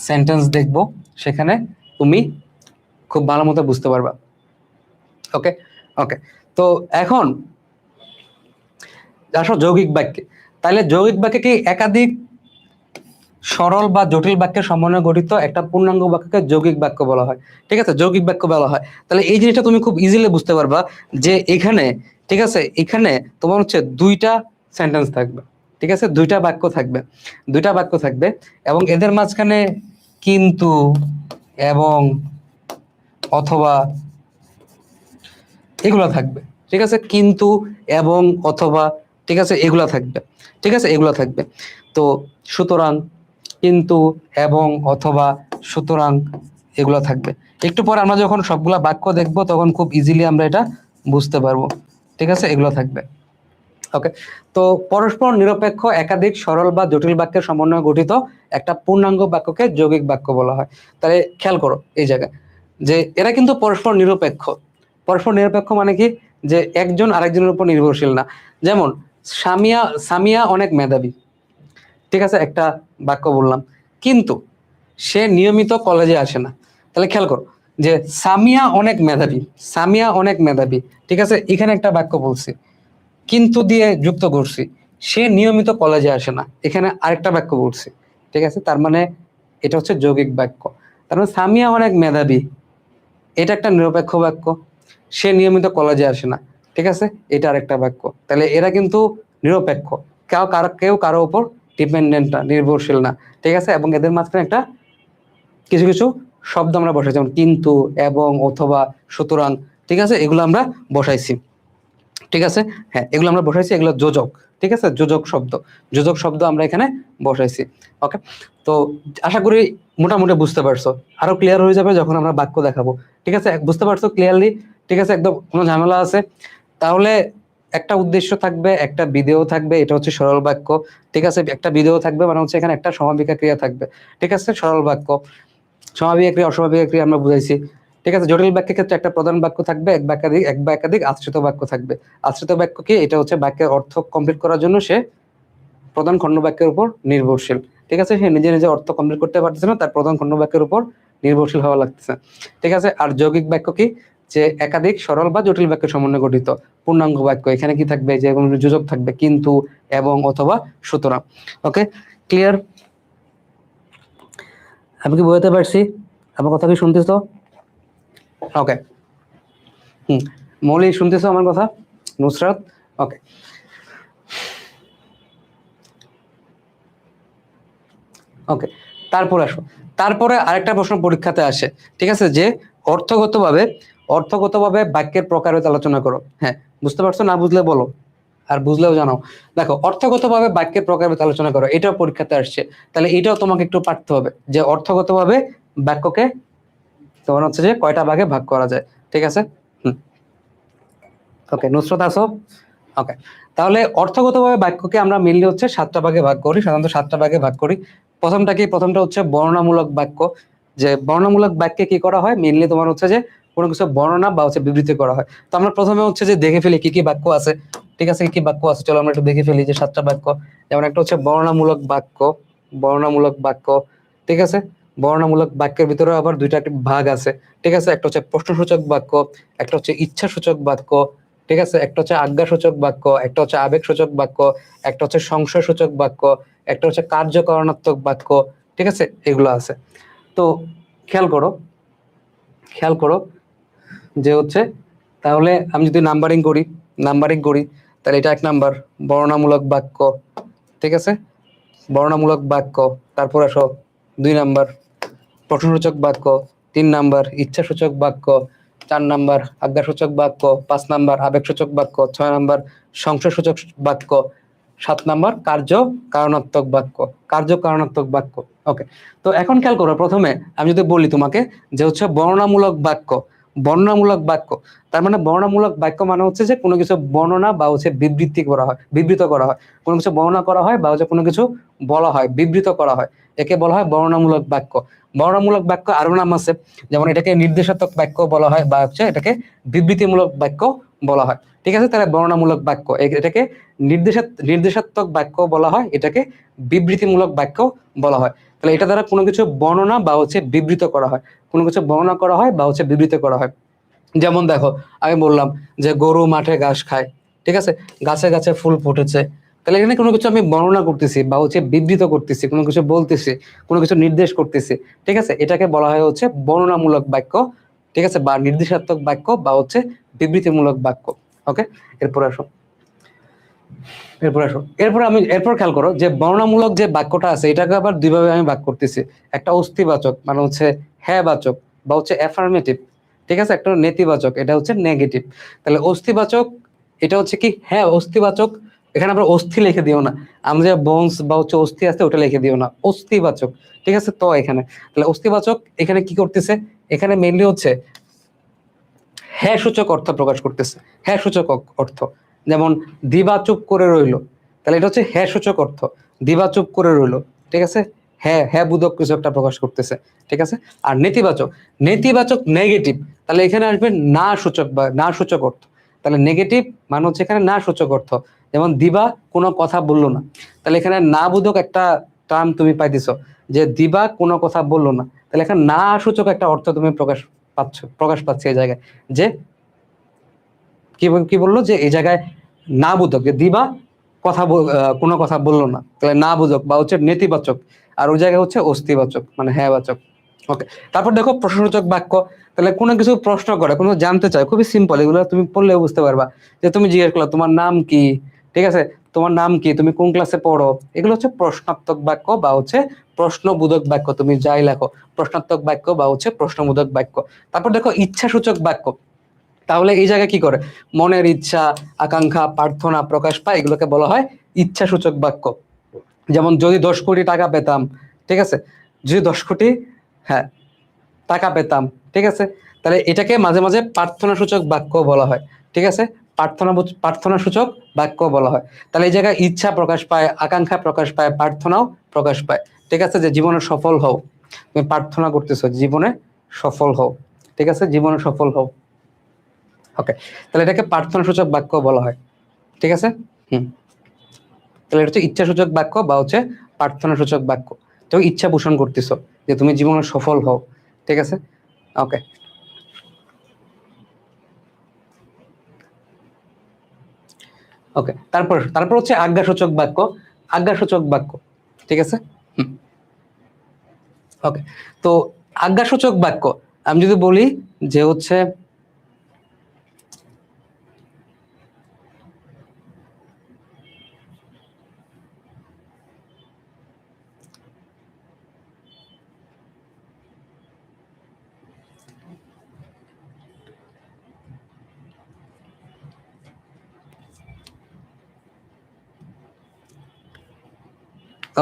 সেন্টেন্স দেখবো, সেখানে তুমি খুব ভালো মতো বুঝতে পারবা। ওকে, ওকে, তো এখন আসো যৌগিক বাক্যে। তাহলে যৌগিক বাক্যে কি একাধিক সরল বা জটিল বাক্যের সমন্বয়ে গঠিত একটা পূর্ণাঙ্গ বাক্যকে যৌগিক বাক্য বলা হয়, ঠিক আছে, যৌগিক বাক্য বলা হয়। তাহলে এই জিনিসটা তুমি খুব ইজিলি বুঝতে পারবা যে এখানে, ঠিক আছে, এখানে তোমার হচ্ছে দুইটা সেন্টেন্স থাকবে, ঠিক আছে, দুইটা বাক্য থাকবে, দুইটা বাক্য থাকবে, এবং এদের মাঝখানে কিন্তু, এবং, অথবা এগুলা থাকবে, ঠিক আছে, কিন্তু, এবং, অথবা, ঠিক আছে, এগুলা থাকবে, ঠিক আছে, এগুলা থাকবে। তো সুতরাং, কিন্তু, এবং, অথবা, সুতরাং এগুলা থাকবে। একটু পরে আমরা যখন সবগুলা বাক্য দেখবো তখন খুব ইজিলি আমরা এটা বুঝতে পারবো, ঠিক আছে, এগুলো থাকবে। ওকে, তো পরস্পর নিরপেক্ষ একাধিক সরল বা জটিল বাক্যের সমন্বয়ে গঠিত একটা পূর্ণাঙ্গ বাক্যকে যৌগিক বাক্য বলা হয়। তাহলে খেয়াল করো এই জায়গায় যে এরা কিন্তু পরস্পর নিরপেক্ষ। পরস্পর নিরপেক্ষ মানে কি, যে একজন আরেকজনের উপর নির্ভরশীল না। যেমন সামিয়া, সামিয়া অনেক মেধাবী, ঠিক আছে, একটা বাক্য বললাম, কিন্তু সে নিয়মিত কলেজে আসে না। তাহলে খেয়াল করো যে সামিয়া অনেক মেধাবী, সামিয়া অনেক মেধাবী, ঠিক আছে, এখানে একটা বাক্য বলছি, কিন্তু দিয়ে যুক্ত করছি, সে নিয়মিত কলেজে আসে না, এখানে আরেকটা বাক্য বলছি, ঠিক আছে, তার মানে এটা হচ্ছে যৌগিক বাক্য। তার মানে সামিয়া অনেক মেধাবী, এটা একটা নিরপেক্ষ বাক্য, সে নিয়মিত কলেজে আসে না, ঠিক আছে, এটা আরেকটা বাক্য। তাহলে এরা কিন্তু নিরপেক্ষ, কেউ কারো উপর ডিপেন্ডেন্ট না, নির্ভরশীল না, ঠিক আছে, এবং এদের মাঝখানে একটা কিছু কিছু শব্দ আমরা বসাই, যেমন কিন্তু, এবং, অথবা, সুতরাং, ঠিক আছে, এগুলো আমরা বসাইছি, ঠিক আছে। হ্যাঁ, এগুলো আমরা বসাইছি, এগুলো যোজক, ঠিক আছে, যোজক শব্দ আমরা এখানে বসাইছি। ওকে, তো আশা করি মোটামুটি বুঝতে পারছো। আরো ক্লিয়ার হয়ে যাবে যখন আমরা বাক্য দেখাবো, ঠিক আছে। বুঝতে পারছো ক্লিয়ারলি? ঠিক আছে, একদম কোনো ঝামেলা আছে? তাহলে একটা উদ্দেশ্য থাকবে, একটা বিধেয় থাকবে, এটা হচ্ছে সরল বাক্য, ঠিক আছে। একটা বিধেয় থাকবে মানে হচ্ছে এখানে একটা সমাপিকা ক্রিয়া থাকবে, ঠিক আছে। সরল বাক্য, সমাপিকা ক্রিয়া, অসমাপিকা ক্রিয়া আমরা বুঝাইছি, ঠিক আছে। জটিল বাক্যের ক্ষেত্রে একটা প্রধান বাক্য থাকবে, এক বা একাধিক আশ্রিত বাক্য থাকবে। আশ্রিত বাক্য কি? এটা হচ্ছে বাক্যের অর্থ কমপ্লিট করার জন্য সে প্রধান খণ্ড বাক্যের উপর নির্ভরশীল, ঠিক আছে। সে নিজে নিজে অর্থ কমপ্লিট করতে পারতেছে না, তার প্রধান খণ্ড বাক্যের উপর নির্ভরশীল হওয়া লাগতেছে, ঠিক আছে। আর যৌগিক বাক্য কি? যে একাধিক সরল বা জটিল বাক্যের সমন্বয়ে গঠিত পূর্ণাঙ্গ বাক্য। এখানে কি থাকবে? যে কোনো যোজক থাকবে, কিন্তু, এবং, অথবা, সুতরাং। ওকে, ক্লিয়ার? আমি কি বোঝাতে পারছি? আমার কথা কি শুনতেছো? ওকে, মৌলি শুনতেছো আমার কথা? নুসরাত, ওকে। ওকে, তারপরে আসো, তারপরে আরেকটা প্রশ্ন পরীক্ষাতে আসে, ঠিক আছে, যে অর্থগতভাবে বাক্যের প্রকারভেদ আলোচনা করো। হ্যাঁ, বুঝতে পারছো? না বুঝলে বলো, আর বুঝলেও জানাও। দেখো, অর্থগতভাবে বাক্যের প্রকারভেদ আলোচনা করো, এটাও পরীক্ষাতে আসছে। তাহলে এটাও তোমাকে একটু পারতে হবে, যে অর্থগতভাবে বাক্যকে তোমার হচ্ছে যে কয়টা ভাগে ভাগ করা যায়, ঠিক আছে। ওকে, নুসরত আসো। ওকে, তাহলে অর্থগতভাবে বাক্যকে আমরা মেনলি হচ্ছে 7টা ভাগে ভাগ করি, সাধারণত 7টা ভাগে ভাগ করি। প্রথমটা হচ্ছে বর্ণনামূলক বাক্য। যে বর্ণনামূলক বাক্যে কি করা হয়? মেনলি তোমার হচ্ছে যে কোনো কিছু বর্ণনা বা হচ্ছে বিবৃতি করা হয়। তো আমরা প্রথমে হচ্ছে যে দেখে ফেলি কি কি বাক্য আছে, ঠিক আছে, কি কি বাক্য আছে, চলো আমরা একটু দেখে ফেলি যে 7টা বাক্য। যেমন একটা হচ্ছে বর্ণনামূলক বাক্য, বর্ণনামূলক বাক্য, ঠিক আছে। বর্ণনামূলক বাক্যের ভিতরে আবার দুইটা ভাগ আছে, ঠিক আছে। একটা হচ্ছে প্রশ্নসূচক বাক্য, একটা হচ্ছে ইচ্ছাসূচক বাক্য, ঠিক আছে। একটা হচ্ছে আজ্ঞাসূচক বাক্য, একটা হচ্ছে আবেগসূচক বাক্য, একটা হচ্ছে সংশয়সূচক বাক্য, একটা হচ্ছে কার্যকারণাত্মক বাক্য, ঠিক আছে, এগুলো আছে। তো খেয়াল করো, খেয়াল করো যে হচ্ছে, তাহলে আমি যদি নাম্বারিং করি, তাহলে এটা 1 নাম্বার বর্ণনামূলক বাক্য, ঠিক আছে, বর্ণনামূলক বাক্য। তারপর আসো 2 নাম্বার প্রশ্নসূচক বাক্য, 3 নাম্বার ইচ্ছাসূচক বাক্য, 4 নাম্বার আজ্ঞাসূচক বাক্য, 5 নাম্বার আবেগসূচক বাক্য, 6 নাম্বার সংশয়সূচক বাক্য, 7 নাম্বার কার্যকারণাত্মক বাক্য। ওকে, তো এখন খেয়াল করো, প্রথমে আমি যদি বলি তোমাকে যে হচ্ছে বর্ণনামূলক বাক্য, তার মানে বর্ণনামূলক বাক্য মানে হচ্ছে যে কোনো কিছু বর্ণনা বা হচ্ছে বিবৃত করা হয়, কোনো কিছু বর্ণনা করা হয় বা হচ্ছে কোনো কিছু বলা হয়, বিবৃত করা হয়, একে বলা হয় বর্ণনামূলক বাক্য। বর্ণনামূলক বাক্য আরো নাম আছে, যেমন এটাকে নির্দেশাত্মক বাক্য বলা হয় বা হচ্ছে এটাকে বিবৃতিমূলক বাক্য বলা হয়, ঠিক আছে। তাহলে বর্ণনামূলক বাক্য, এটাকে নির্দেশাত্মক বাক্য বলা হয়, এটাকে বিবৃতিমূলক বাক্য বলা হয়। তাহলে এটা দ্বারা কোনো কিছু বর্ণনা বা হচ্ছে বিবৃত করা হয়, কোনো কিছু বর্ণনা করা হয় বা হচ্ছে বিবৃত করা হয়। যেমন দেখো, আমি বললাম যে গরু মাঠে ঘাস খায়, ঠিক আছে, গাছে গাছে ফুল ফুটেছে। তাহলে এখানে কোনো কিছু আমি বর্ণনা করতেছি বা হচ্ছে বিবৃত করতেছি, কোনো কিছু বলতেছি, কোনো কিছু নির্দেশ করতেছি, ঠিক আছে, এটাকে বলা হয় হচ্ছে বর্ণনামূলক বাক্য, ঠিক আছে, বা নির্দেশাত্মক বাক্য বা হচ্ছে বিবৃতিমূলক বাক্য। ওকে, এরপর আসো, এরপর খেয়াল করো যে বর্ণনামূলক যে বাক্যটা আছে এটাকে আবার দুইভাবে আমি ভাগ করতেছি। একটা অস্তিবাচক মানে হচ্ছে হ্যাঁ বাচক বা হচ্ছে অ্যাফার্মেটিভ, ঠিক আছে, একটা নেতিবাচক এটা হচ্ছে নেগেটিভ। তাহলে অস্তিবাচক এটা হচ্ছে কি? হ্যাঁ, অস্তিবাচক, এখানে আবার অস্থি লিখে দিও না, আমরা যে বোনস বা হচ্ছে অস্থি আছে ওটা লিখে দিও না, অস্তিবাচক, ঠিক আছে। তো এখানে তাহলে অস্তিবাচক এখানে কি করতেছে? এখানে মেইনলি হচ্ছে হ্যাঁ সূচক অর্থ প্রকাশ করতেছে, হ্যাঁ সূচক অর্থ। যেমন দিবা চুপ করে রইলো, তাহলে এটা হচ্ছে হ্যাঁ সূচক অর্থ, দিবা চুপ করে রইলো, ঠিক আছে, হ্যাঁ হ্যাঁ বোধক কিছু একটা প্রকাশ করতেছে, ঠিক আছে। আর নেতিবাচক নেগেটিভ, তাহলে এখানে আসবে না সূচক বা না সূচক অর্থ। তাহলে নেগেটিভ মানে হচ্ছে এখানে না সূচক অর্থ। যেমন দিবা কোনো কথা বললো না, তাহলে এখানে না বোধক একটা টার্ম তুমি পাইতেছো, যে দিবা কোনো কথা বললো না, তাহলে এখানে না সূচক একটা অর্থ তুমি প্রকাশ পাচ্ছে এই জায়গায়। যে কি বললো, যে এই জায়গায় না বোধক, যে দিবা কোনো কথা বললো না, তাহলে না বোধক বা হচ্ছে নেতিবাচক। আর ওই জায়গায় হচ্ছে অস্তিবাচক মানে হ্যাঁ বাচক। ওকে, তারপর দেখো প্রশ্নসূচক বাক্য, তাহলে কোনো কিছু প্রশ্ন করে, কোনো জানতে চায়, খুবই সিম্পল, এগুলো তুমি পড়লেও বুঝতে পারবা। যে তুমি জিজ্ঞেস করলা তোমার নাম কি, ঠিক আছে, তোমার নাম কি, তুমি কোন ক্লাসে পড়ো, এগুলো হচ্ছে প্রশ্নাত্মক বাক্য বা হচ্ছে প্রশ্নবোধক বাক্য। তুমি যাই লেখো প্রশ্নাত্মক বাক্য বা হচ্ছে প্রশ্নবোধক বাক্য। তারপর দেখো ইচ্ছাসূচক বাক্য। তাহলে এই জায়গায় কি করে, মনের ইচ্ছা, আকাঙ্ক্ষা, প্রার্থনা প্রকাশ পায়, এগুলোকে বলা হয় ইচ্ছাসূচক বাক্য। যেমন যদি 10 কোটি টাকা পেতাম, ঠিক আছে, যদি 10 কোটি, হ্যাঁ, টাকা পেতাম, ঠিক আছে, তাহলে এটাকে মাঝে মাঝে প্রার্থনা সূচক বাক্য বলা হয়, ঠিক আছে, প্রার্থনা সূচক বাক্য বলা হয়। তাহলে এই জায়গায় ইচ্ছা প্রকাশ পায়, আকাঙ্ক্ষা প্রকাশ পায়, প্রার্থনাও প্রকাশ পায়, ঠিক আছে, যে জীবনে সফল হও, তুমি প্রার্থনা করতেছো জীবনে সফল হও, ঠিক আছে, জীবনে সফল হও। ওকে, তাহলে এটাকে প্রার্থনা সূচক বাক্য বলা হয়, ঠিক আছে। হুম, তাহলে এটা হচ্ছে ইচ্ছাসূচক বাক্য বা হচ্ছে প্রার্থনা সূচক বাক্য। তুমি ইচ্ছা পোষণ করতেছো যে তুমি জীবনে সফল হও, ঠিক আছে। ওকে, ওকে, তারপর তারপর হচ্ছে আজ্ঞাসূচক বাক্য। আজ্ঞাসূচক বাক্য, ঠিক আছে। হুম, ওকে, তো আজ্ঞাসূচক বাক্য আমি যদি বলি যে হচ্ছে,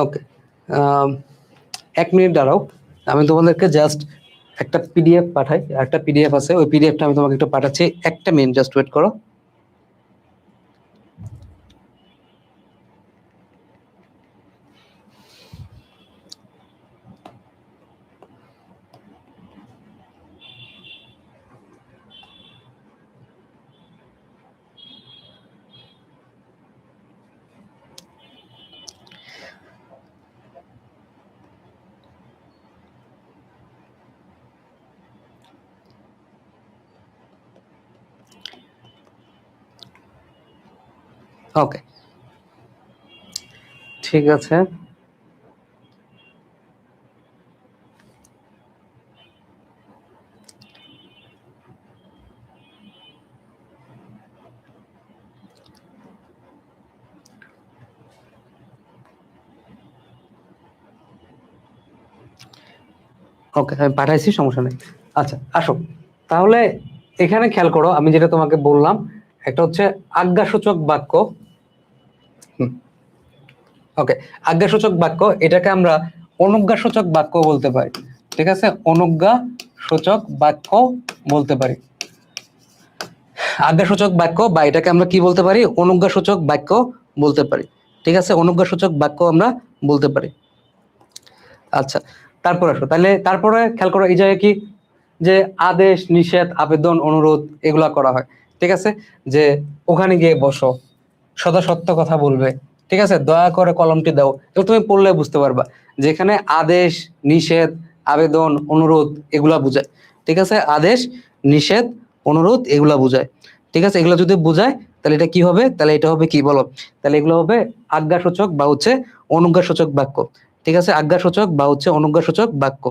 ওকে, 1 মিনিট দাঁড়াও, আমি তোমাদেরকে জাস্ট একটা পিডিএফ পাঠাই, একটা পিডিএফ আছে, ওই পিডিএফটা আমি তোমাকে একটু পাঠাচ্ছি, 1 মিনিট জাস্ট ওয়েট করো। ওকে, ঠিক আছে, ওকে, আমি পাঠাইছি, সমস্যা নেই। আচ্ছা, আসো তাহলে এখানে খেয়াল করো, আমি যেটা তোমাকে বললাম, একটা হচ্ছে আজ্ঞাসূচক বাক্য। ওকে, আজ্ঞাসূচক বাক্য, এটাকে আমরা অনুজ্ঞাসূচক বাক্য বলতে পারি, ঠিক আছে, অনুজ্ঞাসূচক বাক্য বলতে পারি। আজ্ঞাসূচক বাক্য বা এটাকে আমরা কি বলতে পারি, অনুজ্ঞাসূচক বাক্য বলতে পারি, ঠিক আছে, অনুজ্ঞাসূচক বাক্য আমরা বলতে পারি। আচ্ছা, তারপর আসো, তাহলে তারপরে খেয়াল করো এই জায়গায় কি, যে আদেশ, নিষেধ, আবেদন, অনুরোধ, এগুলা করা হয়, ঠিক আছে, যে ওখানে গিয়ে বসো, সদা সত্য কথা বলবে, ঠিক আছে, দয়া করে কলমটি দাও, এগুলো তুমি পড়লে বুঝতে পারবা যে এখানে আদেশ, নিষেধ, আবেদন, অনুরোধ এগুলা বুঝায়, ঠিক আছে, আদেশ, নিষেধ, অনুরোধ এগুলা বুঝায়, ঠিক আছে, এগুলো যদি বুঝায় তাহলে এটা কি হবে, তাহলে এটা হবে কি বলো, তাহলে এগুলো হবে আজ্ঞাসূচক বা হচ্ছে অনুজ্ঞাসূচক বাক্য, ঠিক আছে, আজ্ঞাসূচক বা হচ্ছে অনুজ্ঞাসূচক বাক্য।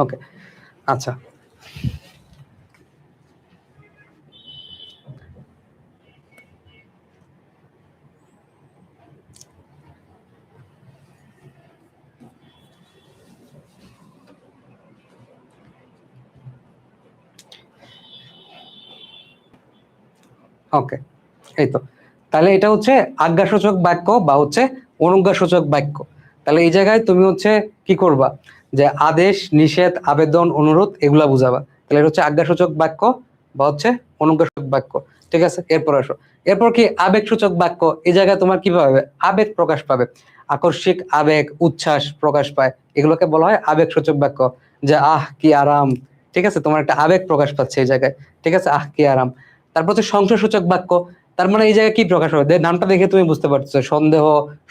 ওকে, আচ্ছা, ওকে, এই তো, তাহলে এটা হচ্ছে আজ্ঞাসূচক বাক্য বা হচ্ছে অনুজ্ঞাসূচক বাক্য। তাহলে এই জায়গায় তুমি হচ্ছে কি করবা, যে আদেশ, নিষেধ, আবেদন, অনুরোধ এগুলা বুঝাবা, তাহলে এটা হচ্ছে আজ্ঞাসূচক বাক্য বা হচ্ছে অনুজ্ঞাসূচক বাক্য, ঠিক আছে। এরপর আসো, এরপর কি আবেগসূচক বাক্য। এই জায়গায় তোমার কি পাবে, আবেগ প্রকাশ পাবে, আকস্মিক আবেগ, উচ্ছ্বাস প্রকাশ পায়, এগুলোকে বলা হয় আবেগসূচক বাক্য। যে আহ কি আরাম, ঠিক আছে, তোমার একটা আবেগ প্রকাশ পাচ্ছে এই জায়গায়, ঠিক আছে, আহ কি আরাম। তারপর হচ্ছে সংশয়সূচক বাক্য। তার মানে এই জায়গায় কি প্রকাশ হবে, নামটা দেখে তুমি বুঝতে পারছো, সন্দেহ,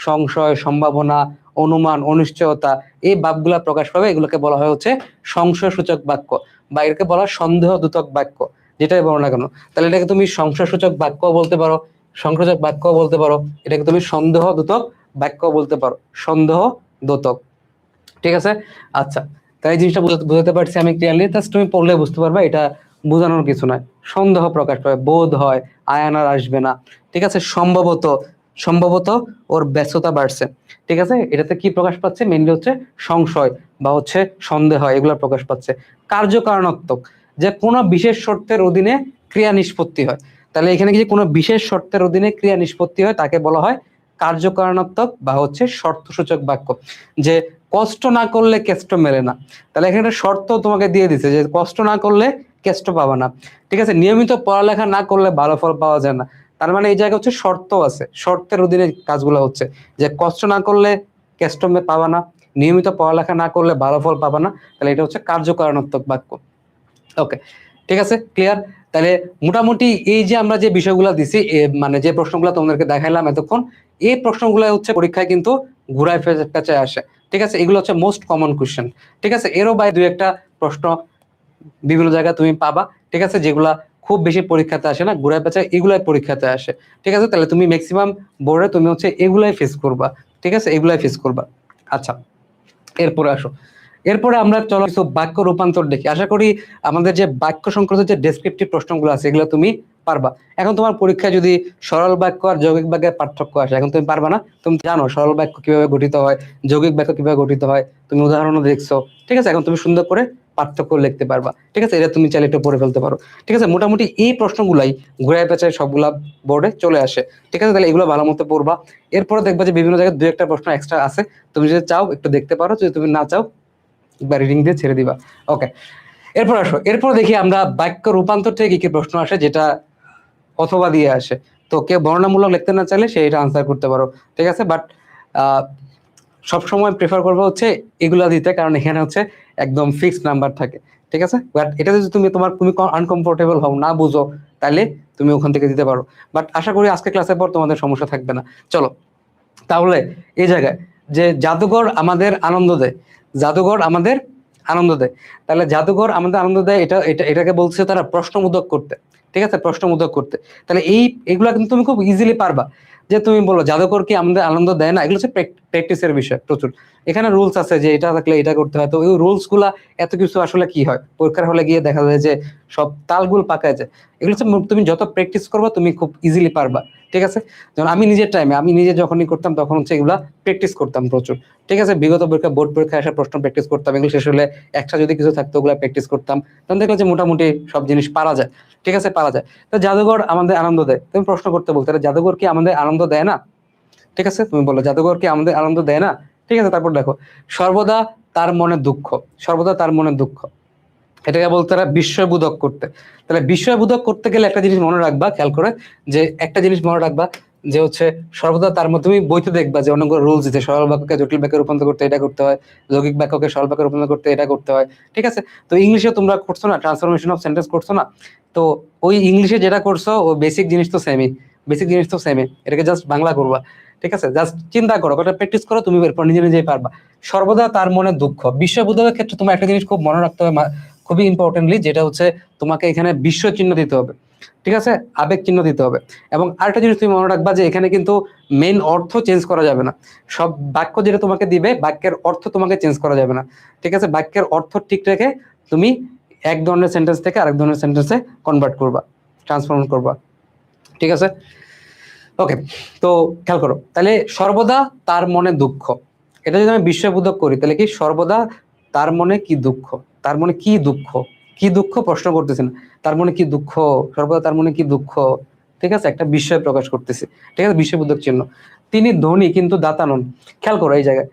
সংশয়, সম্ভাবনা, অনুমান, অনিশ্চয়তা, এই ভাবগুলা প্রকাশ পাবে, এগুলোকে বলা হয় হচ্ছে সংশয়সূচক বাক্য বা এটাকে বলা হয় সন্দেহ দ্যোতক বাক্য, যেটাই বলো না কেন। তাহলে এটাকে তুমি সংশয়সূচক বাক্য বলতে পারো, সংশয়সূচক বাক্য বলতে পারো, এটাকে তুমি সন্দেহ দ্যোতক বাক্য বলতে পারো, সন্দেহ দ্যোতক, ঠিক আছে। আচ্ছা, তাই এই জিনিসটা বুঝাতে পারছি আমি ক্লিয়ারলি, জাস্ট তুমি পড়লে বুঝতে পারবা এটা বোঝানোর কিছু নয়, সন্দেহ প্রকাশ পাবে, বোধ হয় আয়ান আর আসবে না, ঠিক আছে, সম্ভবত, সম্ভবত ওর ব্যস্ততা বাড়ছে, ঠিক আছে, এটাতে কি প্রকাশ পাচ্ছে, মেইনলি হচ্ছে সংশয় বা হচ্ছে সন্দেহ, এগুলা প্রকাশ পাচ্ছে। কার্যকারণাত্মক, যে কোনো বিশেষ শর্তের অধীনে ক্রিয়া নিষ্পত্তি হয়, তাহলে এখানে কি কোনো বিশেষ শর্তের অধীনে ক্রিয়া নিষ্পত্তি হয় তাকে বলা হয় কার্যকারণাত্মক বা হচ্ছে শর্তসূচক বাক্য। যে কষ্ট না করলে কেষ্ট মেলে না, তাহলে এখানে একটা শর্ত তোমাকে দিয়ে দিছে যে কষ্ট না করলে কেষ্ট পাবা না, ঠিক আছে, নিয়মিত পড়ালেখা না করলে ভালো ফল পাওয়া যায় না, তার মানে এই জায়গায় হচ্ছে শর্ত আছে, শর্তের অধীনে কাজগুলো হচ্ছে, যে কষ্ট না করলে কেষ্ট পাবা না, নিয়মিত পড়ালেখা না করলে ভালো ফল পাবা না, তাহলে এটা হচ্ছে কার্যকারণাত্মক বাক্য। ওকে, ঠিক আছে, ক্লিয়ার। তাহলে মোটামুটি এই যে আমরা যে বিষয়গুলো দিছি, মানে যে প্রশ্নগুলো তোমাদেরকে দেখাইলাম এতক্ষণ, এই প্রশ্নগুলো হচ্ছে পরীক্ষায় কিন্তু ঘুরায় পেঁচায় আসে, ঠিক আছে, এগুলো হচ্ছে মোস্ট কমন কোশ্চেন, ঠিক আছে, এরও বাইরে দুই একটা প্রশ্ন বিভিন্ন জায়গায় তুমি পাবা, ঠিক আছে, যেগুলা খুব বেশি পরীক্ষাতে আসে না, ঘুরায় পেঁচায় এগুলাই পরীক্ষাতে আসে, ঠিক আছে, তাহলে তুমি ম্যাক্সিমাম বোর্ডে তুমি হচ্ছে এগুলাই ফেস করবা, ঠিক আছে, এগুলাই ফেস করবা। আচ্ছা, এরপরে আসো, এরপরে আমরা চলো কিছু বাক্য রূপান্তর দেখি। আশা করি আমাদের যে বাক্য সংক্রান্ত যে ডেসক্রিপটিভ প্রশ্নগুলো আছে এগুলো তুমি পারবা। এখন তোমার পরীক্ষায় যদি সরল বাক্য আর যৌগিক বাক্যের পার্থক্য আসে, এখন তুমি পারবা না, তুমি জানো সরল বাক্য কিভাবে গঠিত হয়, যৌগিক বাক্য কিভাবে গঠিত হয়, তুমি উদাহরণও দেখছো, ঠিক আছে, এখন তুমি সুন্দর করে পার্থক্য লিখতে পারবা, ঠিক আছে, এটা তুমি চাইলে একটু পড়ে ফেলতে পারো, ঠিক আছে, মোটামুটি এই প্রশ্নগুলাই ঘুরায় পেঁচায় সবগুলা বোর্ডে চলে আসে, ঠিক আছে, তাহলে এগুলো ভালো মতো পড়বা। এরপরে দেখবা যে বিভিন্ন জায়গায় দুই একটা প্রশ্ন এক্সট্রা আছে, তুমি যদি চাও একটু দেখতে পারো, যদি তুমি না চাও বা রিডিং দিয়ে ছেড়ে দিবা। ওকে, এরপর আসো, এরপর দেখি আমরা বাক্য রূপান্তর থেকে কি কি প্রশ্ন আসে, যেটা অথবা দিয়ে আসে। তো কেউ বর্ণনামূলক লিখতে না চাইলে সে এটা আনসার করতে পারো, ঠিক আছে, বাট সবসময় প্রেফার করবো হচ্ছে এগুলা দিতে, কারণ এখানে হচ্ছে একদম ফিক্সড নাম্বার থাকে, ঠিক আছে, বাট এটা যদি তুমি আনকমফোর্টেবল হও, না বুঝো, তাহলে তুমি ওখান থেকে দিতে পারো, বাট আশা করি আজকে ক্লাসের পর তোমাদের সমস্যা থাকবে না। চলো তাহলে এই জায়গায় যে জাদুঘর আমাদের আনন্দ দেয়, জাদুঘর আমাদের আনন্দ দেয়, তাহলে জাদুঘর আমাদের আনন্দ দেয়, এটাকে বলছে তারা প্রশ্নবোধক করতে, ঠিক আছে, প্রশ্নবোধক করতে, তাহলে এগুলা কিন্তু তুমি খুব ইজিলি পারবা। যে তুমি বলো জাদুঘর কি আমাদের আনন্দ দেয় না, এগুলো হচ্ছে প্র্যাকটিসের বিষয় প্রচুর, এখানে রুলস আছে যে এটা থাকলে এটা করতে হয়, তো ওই রুলস গুলা এত কিছু আসলে কি হয়, পরীক্ষার হলে গিয়ে দেখা যায় যে সব তালগুল পাকায় যায়, এগুলো হচ্ছে তুমি যত প্র্যাকটিস করবা তুমি খুব ইজিলি পারবা, ঠিক আছে। যেমন আমি নিজের টাইমে, আমি নিজে যখনই করতাম তখন হচ্ছে এগুলা প্র্যাকটিস করতাম প্রচুর, ঠিক আছে, বিগত পরীক্ষা বোর্ড পরীক্ষায় আসা প্রশ্ন প্র্যাকটিস করতাম, এগুলো শেষ হলে একটা যদি কিছু থাকতো ওগুলা প্র্যাকটিস করতাম, তখন দেখলাম যে মোটামুটি সব জিনিস পারা যায়, ঠিক আছে, পারা যায়। তো জাদুঘর আমাদের আনন্দ দেয়, তুমি প্রশ্ন করতে বলতে জাদুঘর কি আমাদের আনন্দ দেয় না, ঠিক আছে, তুমি বলো জাদুঘর কি আমাদের আনন্দ দেয় না, ঠিক আছে, তারপর দেখো সর্বদা তার মনে দুঃখ, সর্বদা তার মনে দুঃখ, এটাকে বলতে তারা বিস্ময়বোধক করতে, তাহলে বিস্ময়বোধক করতে গেলে একটা জিনিস মনে রাখবা, খেয়াল করে, যে একটা জিনিস মনে রাখবা যে হচ্ছে সর্বদা তার মধ্যে, তুমি বইতে দেখবা যে অনেকগুলো রুলস দিতে, সরল বাক্যকে জটিল বাক্যে রূপান্তর করতে এটা করতে হয়, যৌগিক বাক্যকে সরল বাক্যে রূপান্তর করতে এটা করতে হয়, ঠিক আছে। তো ইংলিশে তোমরা করছো না, ট্রান্সফরমেশন অফ সেন্টেন্স করছো না, তো ওই ইংলিশে যেটা করছো ও বেসিক জিনিস তো সেমই, বেসিক জিনিস তো সেমই, এটাকে জাস্ট বাংলা করবা, ঠিক আছে, জাস্ট চিন্তা করো, ওটা প্র্যাকটিস করো, তুমি এরপর নিজে নিজেই পারবা। সর্বদা তার মনে দুঃখ, বিস্ময়বোধকের ক্ষেত্রে তোমার একটা জিনিস খুব মনে রাখতে হবে, খুবই ইম্পর্টেন্টলি, যেটা হচ্ছে তোমাকে এখানে বিশ্ব চিহ্ন দিতে হবে, ঠিক আছে, আবেগ চিহ্ন দিতে হবে। এবং আরেকটা জিনিস তুমি মনে রাখবা যে এখানে কিন্তু মেইন অর্থ চেঞ্জ করা যাবে না, সব বাক্য যেটা তোমাকে দিবে বাক্যের অর্থ তোমাকে চেঞ্জ করা যাবে না, ঠিক আছে, বাক্যের অর্থ ঠিক রেখে তুমি এক ধরনের সেন্টেন্স থেকে আরেক ধরনের সেন্টেন্সে কনভার্ট করবা, ট্রান্সফর্ম করবা, ঠিক আছে। ওকে, তো খেয়াল করো, তাহলে সর্বদা তার মনে দুঃখ, এটা যদি আমি বিস্ময়বোধক করি তাহলে কি সর্বদা তার মনে কি দুঃখ, তার মনে কি দুঃখ, কি দুঃখ প্রশ্ন করতেছেন, তার মনে কি দুঃখ, সর্বদা তার মনে কি দুঃখ, ঠিক আছে, একটা বিস্ময় প্রকাশ করতেছে, ঠিক আছে, বিস্ময়বোধক চিহ্ন। তিনি ধনী কিন্তু দাতা নন, খেয়াল করো এই জায়গায়,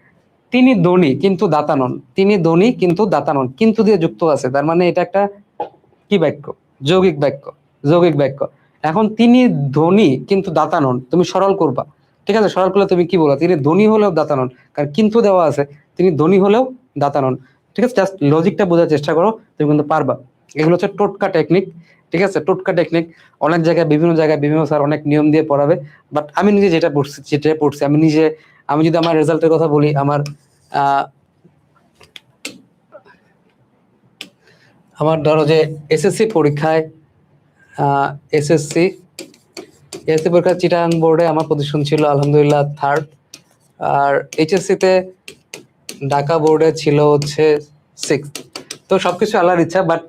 তিনি ধনী কিন্তু দাতা নন, তিনি ধনী কিন্তু দাতা নন, কিন্তু দিয়ে যুক্ত আছে, তার মানে এটা একটা কি বাক্য, যৌগিক বাক্য, যৌগিক বাক্য। এখন তিনি ধনী কিন্তু দাতা নন, তুমি সরল করবা, ঠিক আছে, সরল করলে তুমি কি বলো, তিনি ধনী হলেও দাতা নন, কারণ কিন্তু দেওয়া আছে, তিনি ধনী হলেও দাতা নন, ঠিক আছে, জাস্ট লজিকটা বোঝার চেষ্টা করো, তুমি কিন্তু পারবা। এগুলো হচ্ছে টোটকা টেকনিক, ঠিক আছে, টোটকা টেকনিক, অনেক জায়গায় বিভিন্ন স্যার অনেক নিয়ম দিয়ে পড়াবে, বাট আমি নিজে যেটা পড়ছি, আমি যদি আমার রেজাল্টের কথা বলি, আহ আমার ধরো যে এসএসসি পরীক্ষায়, এসএসসি পরীক্ষা চিটাগাং বোর্ডে আমার পজিশন ছিল আলহামদুলিল্লাহ থার্ড, আর এইচএসসি তে ঢাকা বোর্ডে ছিল হচ্ছে সিক্স। তো সবকিছু আল্লাহর ইচ্ছা, বাট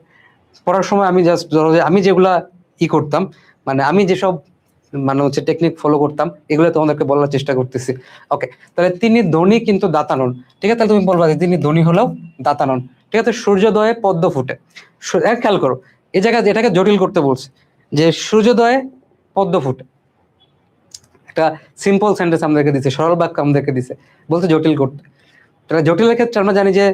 পড়ার সময় আমি জাস্ট ধরো যে আমি যেগুলা করতাম, মানে আমি যেসব মানে হচ্ছে টেকনিক ফলো করতাম, এগুলো তোমাদেরকে বলার চেষ্টা করতেছি। ওকে, তাহলে তিনি ধনী কিন্তু দাতা নন। ঠিক আছে, তাহলে তুমি বলবা যে তিনি ধনী হলেও দাতা নন। ঠিক আছে, সূর্যোদয়ে পদ্ম ফুটে। খেয়াল করো, এই জায়গায় এটাকে জটিল করতে বলছে, যে সূর্যোদয়ে পদ্ম ফুটে। একটা সিম্পল সেন্টেন্স আমাদেরকে দিচ্ছে, সরল বাক্য আমাদেরকে দিচ্ছে, বলতে জটিল করতে। তাহলে জটিলের ক্ষেত্রে আমরা জানি যে